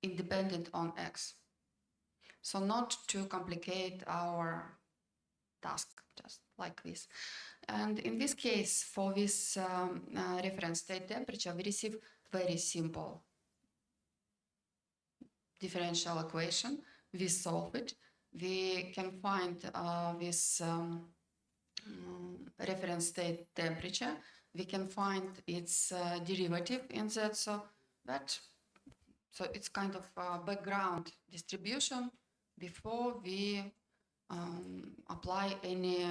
Speaker 6: independent on x. So not to complicate our task, just like this. And in this case, for this reference state temperature, we receive very simple differential equation. We solve it. We can find this reference state temperature. We can find its derivative in that. So it's kind of a background distribution before we apply any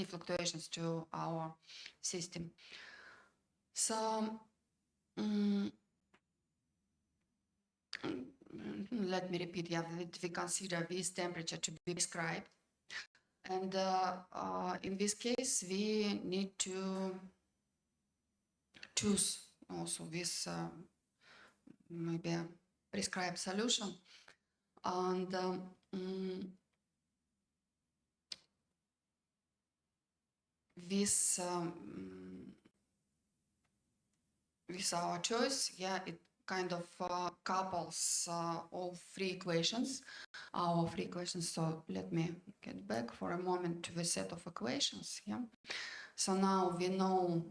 Speaker 6: fluctuations to our system. So let me repeat, yeah, we consider this temperature to be prescribed. And in this case, we need to choose also this maybe a prescribed solution. And with our choice, yeah, it kind of couples all three equations, our three equations. So let me get back for a moment to the set of equations. Yeah. So now we know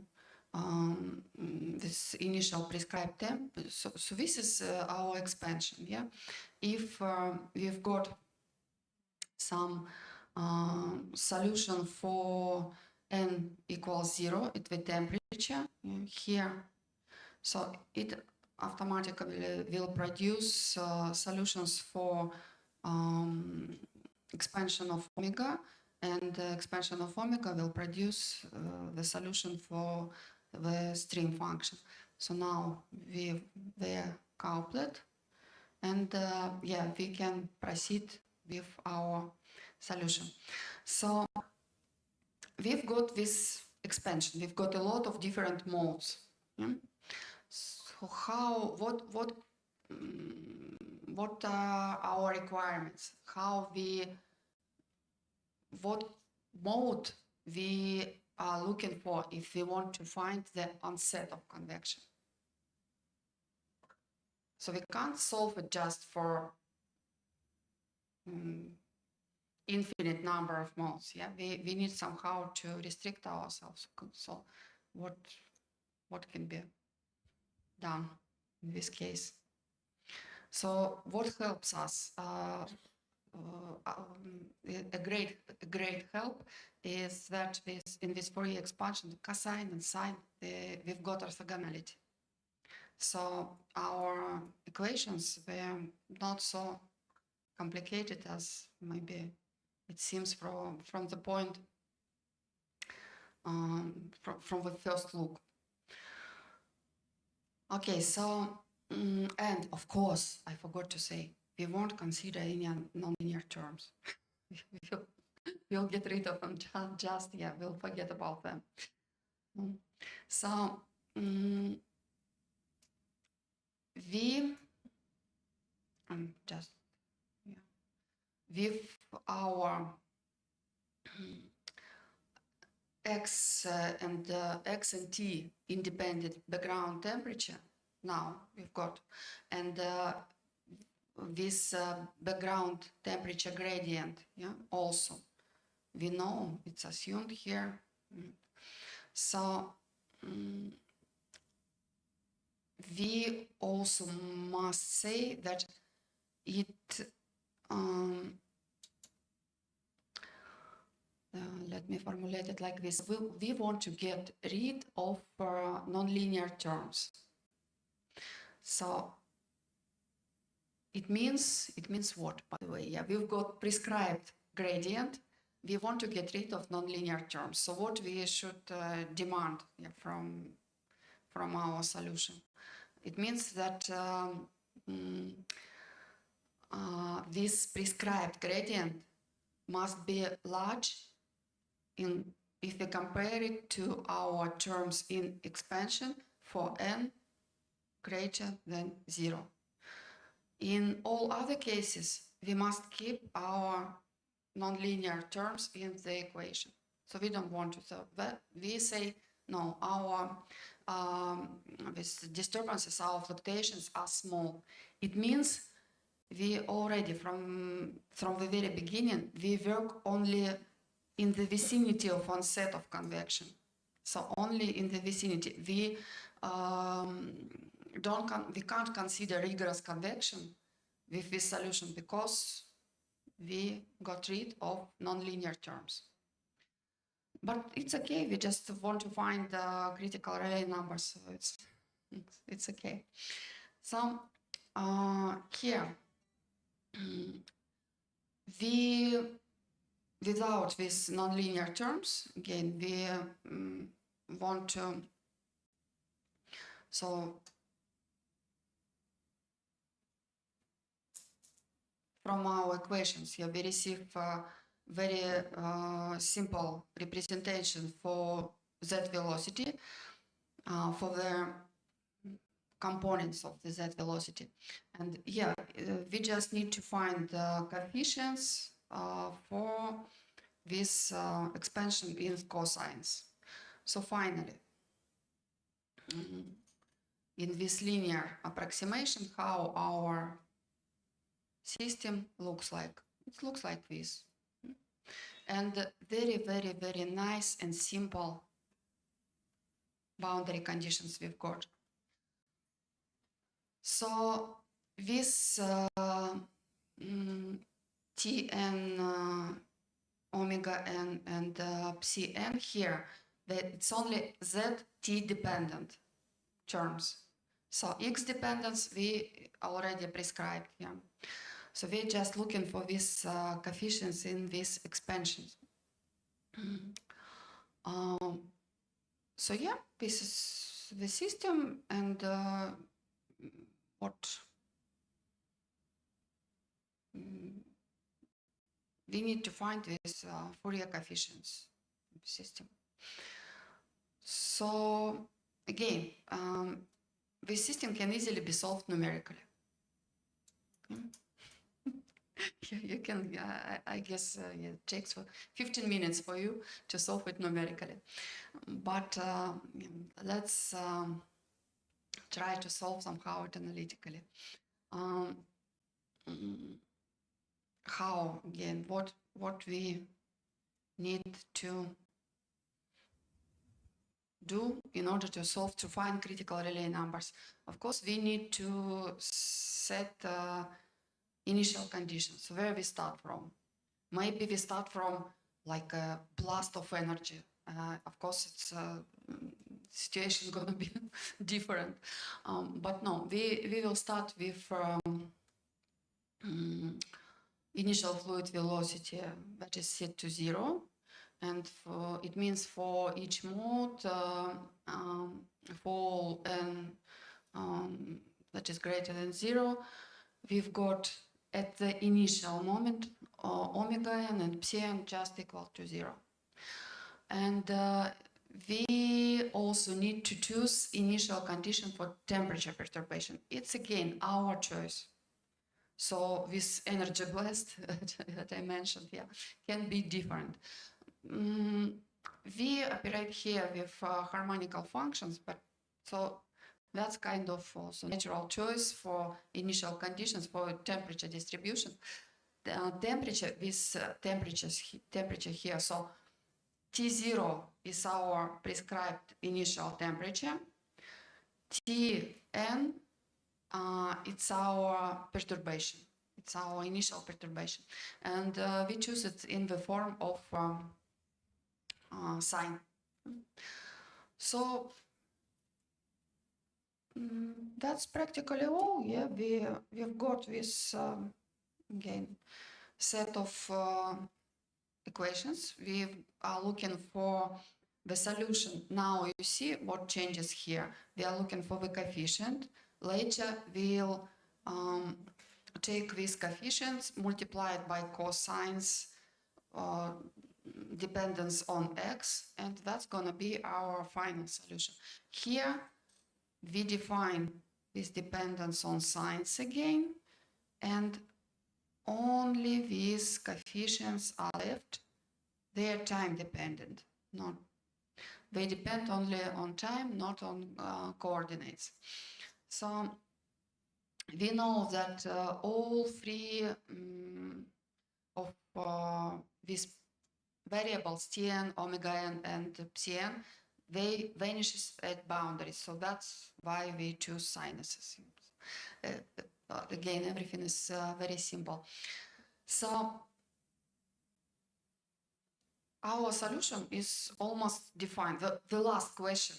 Speaker 6: this initial prescribed temp. So this is our expansion. Yeah. If we've got some solution for n equals 0 at the temperature here. So it automatically will produce solutions for expansion of omega, and the expansion of omega will produce the solution for the stream function. So now they're coupled, and yeah, we can proceed with our solution. So we've got this expansion. We've got a lot of different modes. Yeah? So what are our requirements? What mode we are looking for if we want to find the onset of convection? So we can't solve it just for infinite number of modes. Yeah, we need somehow to restrict ourselves. So what can be done in this case? So what helps us? A great help is that in this Fourier expansion, cosine and sine, we've got orthogonality. So our equations were not so complicated as maybe it seems from the point from the first look. Okay, so and of course I forgot to say we won't consider any nonlinear terms. We'll get rid of them. Yeah, we'll forget about them. So we just yeah, with our x and t independent background temperature now we've got, and this background temperature gradient, yeah, also we know it's assumed here. So we also must say that it let me formulate it like this. We want to get rid of nonlinear terms. So it means what, by the way? Yeah, we've got prescribed gradient. We want to get rid of nonlinear terms. So what we should demand, yeah, from our solution? It means that this prescribed gradient must be large if we compare it to our terms in expansion for n greater than 0. In all other cases, we must keep our nonlinear terms in the equation. So we don't want to. So we say no. Our these disturbances, our fluctuations are small. It means we already from the very beginning we work only in the vicinity of onset of convection. So only in the vicinity. We can't consider rigorous convection with this solution because we got rid of nonlinear terms. But it's okay. We just want to find the critical Rayleigh numbers, so it's okay. So here we, without these nonlinear terms, again, we want to, so from our equations here, we receive very simple representation for z velocity, for the components of the z velocity. And yeah, we just need to find the coefficients for this expansion in cosines. So finally, in this linear approximation, how our system looks like. It looks like this. And very, very, very nice and simple boundary conditions we've got. So this Tn omega n and psi n here, that it's only ZT dependent terms. So X dependence we already prescribed here. So we're just looking for these coefficients in these expansions. So yeah, this is the system, and what we need to find these Fourier coefficients system. So again, this system can easily be solved numerically. You can, I guess, it takes 15 minutes for you to solve it numerically. But let's try to solve somehow it analytically. How, again, what we need to do in order to solve, to find critical relay numbers. Of course, we need to set initial conditions, where we start from. Maybe we start from like a blast of energy. Of course, it's situation is going to be different. But no, we will start with initial fluid velocity that is set to 0. And it means for each mode, for n that is greater than 0, we've got at the initial moment omega n and psi n just equal to 0. And we also need to choose initial condition for temperature perturbation. It's again our choice. So this energy blast that I mentioned here can be different. We operate here with harmonical functions, but so that's kind of also natural choice for initial conditions for temperature distribution. The temperature, this temperature here, so T0 is our prescribed initial temperature. Tn, it's our perturbation. It's our initial perturbation. And we choose it in the form of sine. So that's practically all. Yeah, we've got this again set of equations. We are looking for the solution. Now you see what changes here. We are looking for the coefficient. Later we'll take these coefficients, multiply it by cosines dependence on x, and that's going to be our final solution. Here we define this dependence on sines again, and only these coefficients are left. They are time dependent. They depend only on time, not on coordinates. So we know that all three of these variables, Tn, omega n, and psi n, they vanishes at boundaries. So that's why we choose sinuses. Again, everything is very simple. So our solution is almost defined. The last question,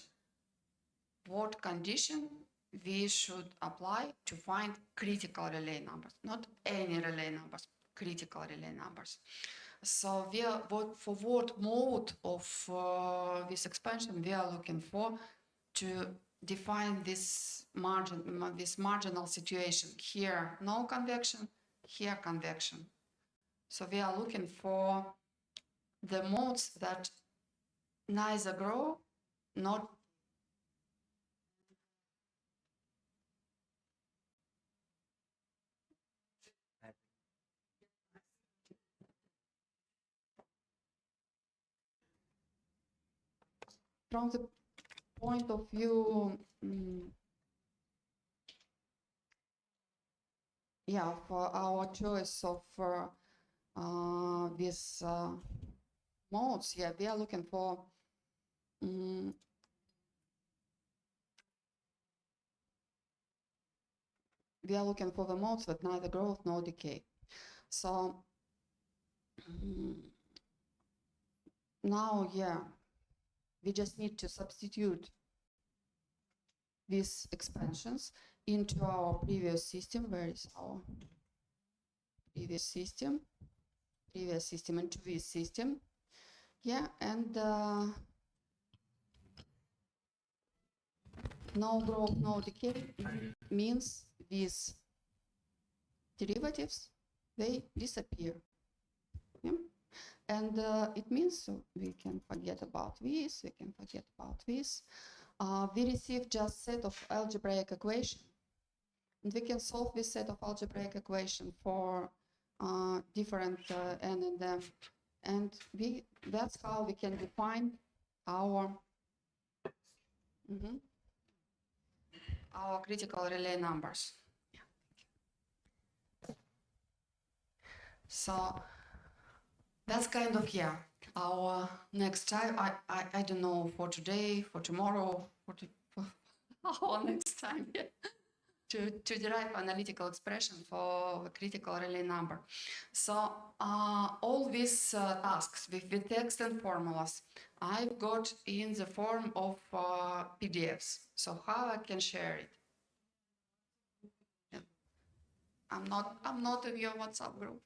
Speaker 6: what condition we should apply to find critical relay numbers, not any relay numbers, critical relay numbers. So we are, for what mode of this expansion we are looking for to define this marginal situation. Here no convection, here convection. So we are looking for the modes that neither grow nor from the point of view for our choice of these modes, we are looking for the modes that neither growth nor decay. So now, yeah, we just need to substitute these expansions into our previous system. Where is our previous system? Previous system into this system. Yeah, and no growth, no decay means these derivatives, they disappear. Yeah? And it means we can forget about this, we can forget about this. We receive just set of algebraic equation, and we can solve this set of algebraic equation for different n and f, and that's how we can define our our critical relay numbers. So that's kind of, yeah, our next time. I don't know, for today, for tomorrow, for our next time, yeah, to derive analytical expression for the critical relay number. So all these tasks with the text and formulas I've got in the form of PDFs. So how I can share it? Yeah. I'm not in your WhatsApp group.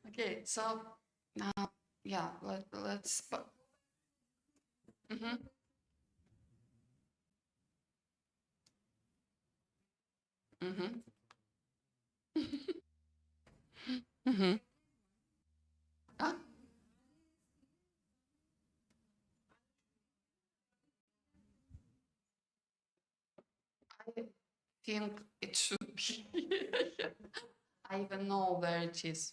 Speaker 6: Okay, so yeah, let's. Mm-hmm. Mm-hmm. Mm-hmm. Ah, I think it should be. I even know where it is.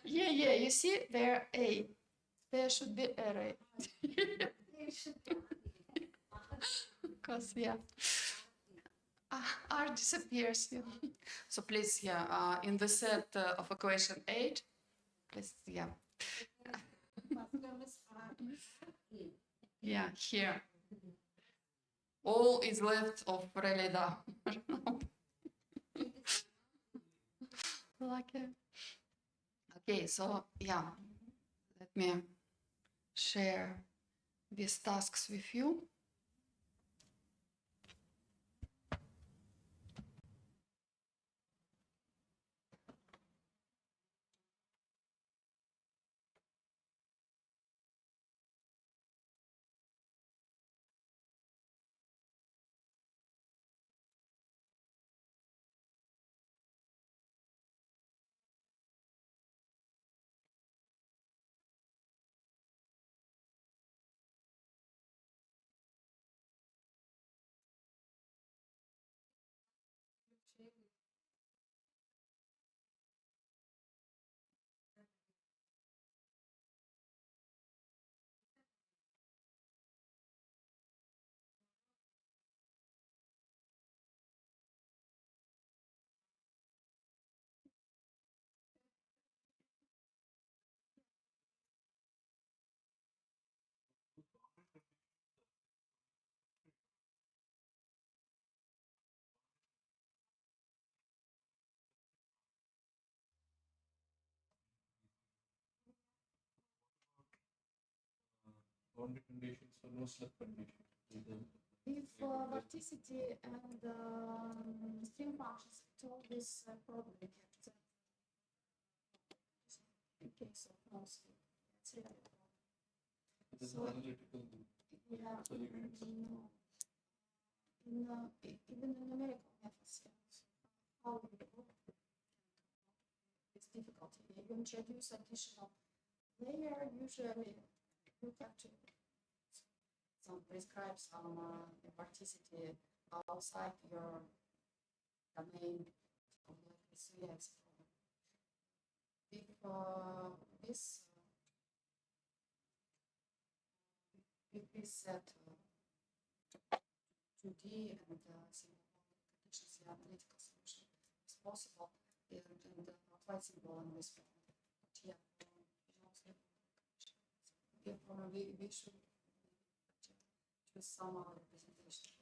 Speaker 6: Yeah, you see there A. There should be array. Because, yeah. R disappears. Yeah. So please, yeah, in the set of equation 8, please, yeah. Yeah, here. All is left of Releda. Okay, so yeah, let me share these tasks with you.
Speaker 8: Boundary conditions or no slip condition.
Speaker 5: If vorticity and string functions solve this problem, we have to in case of no slip. It's really a problem.
Speaker 8: This is
Speaker 5: So-
Speaker 8: analytical.
Speaker 5: Yeah,
Speaker 8: Solutions.
Speaker 5: even in numerical methods, how we work, it's difficult. If you introduce additional layer, usually you have to prescribe some vorticity outside your domain. So yes, if this if we set 2D and simple conditions, the analytical solution is possible and quite simple in this form. But yeah, we should choose some other representation.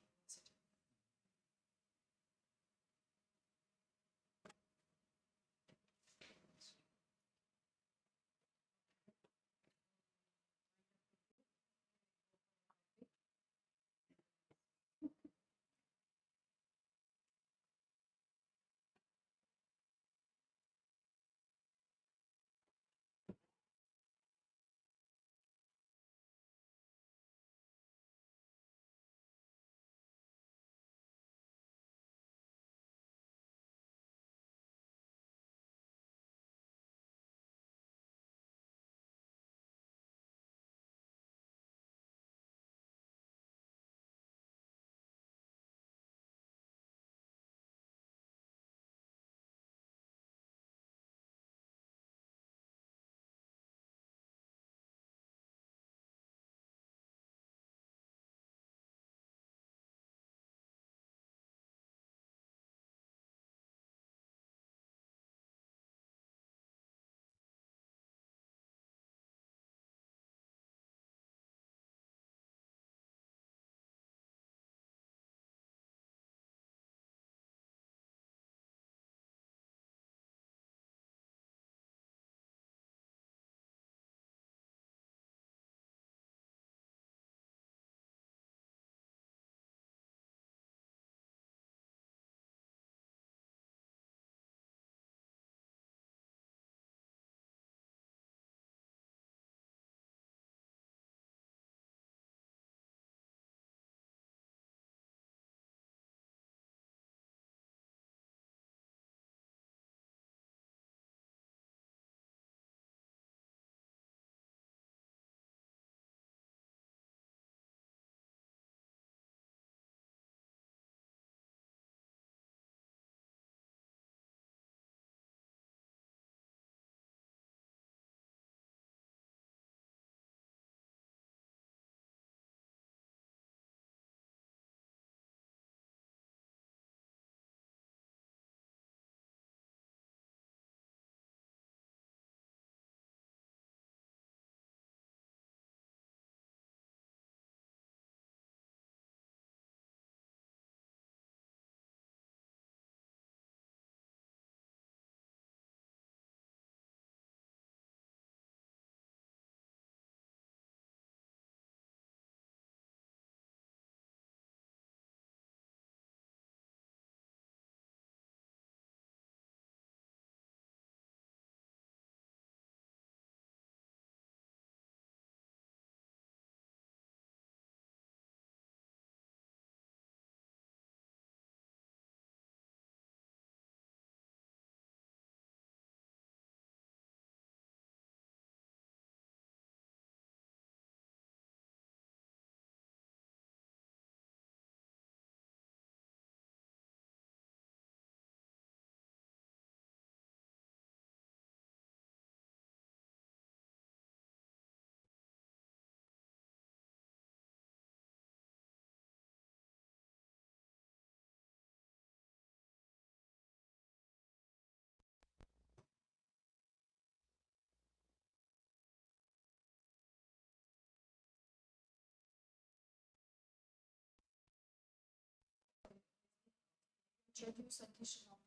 Speaker 5: introduce additional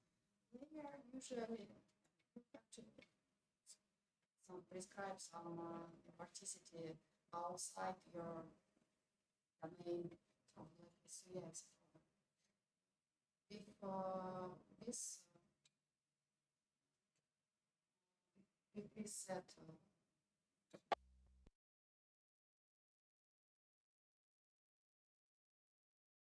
Speaker 5: layer, usually you have to prescribe some elasticity outside your domain of the HCCLC. If this if we set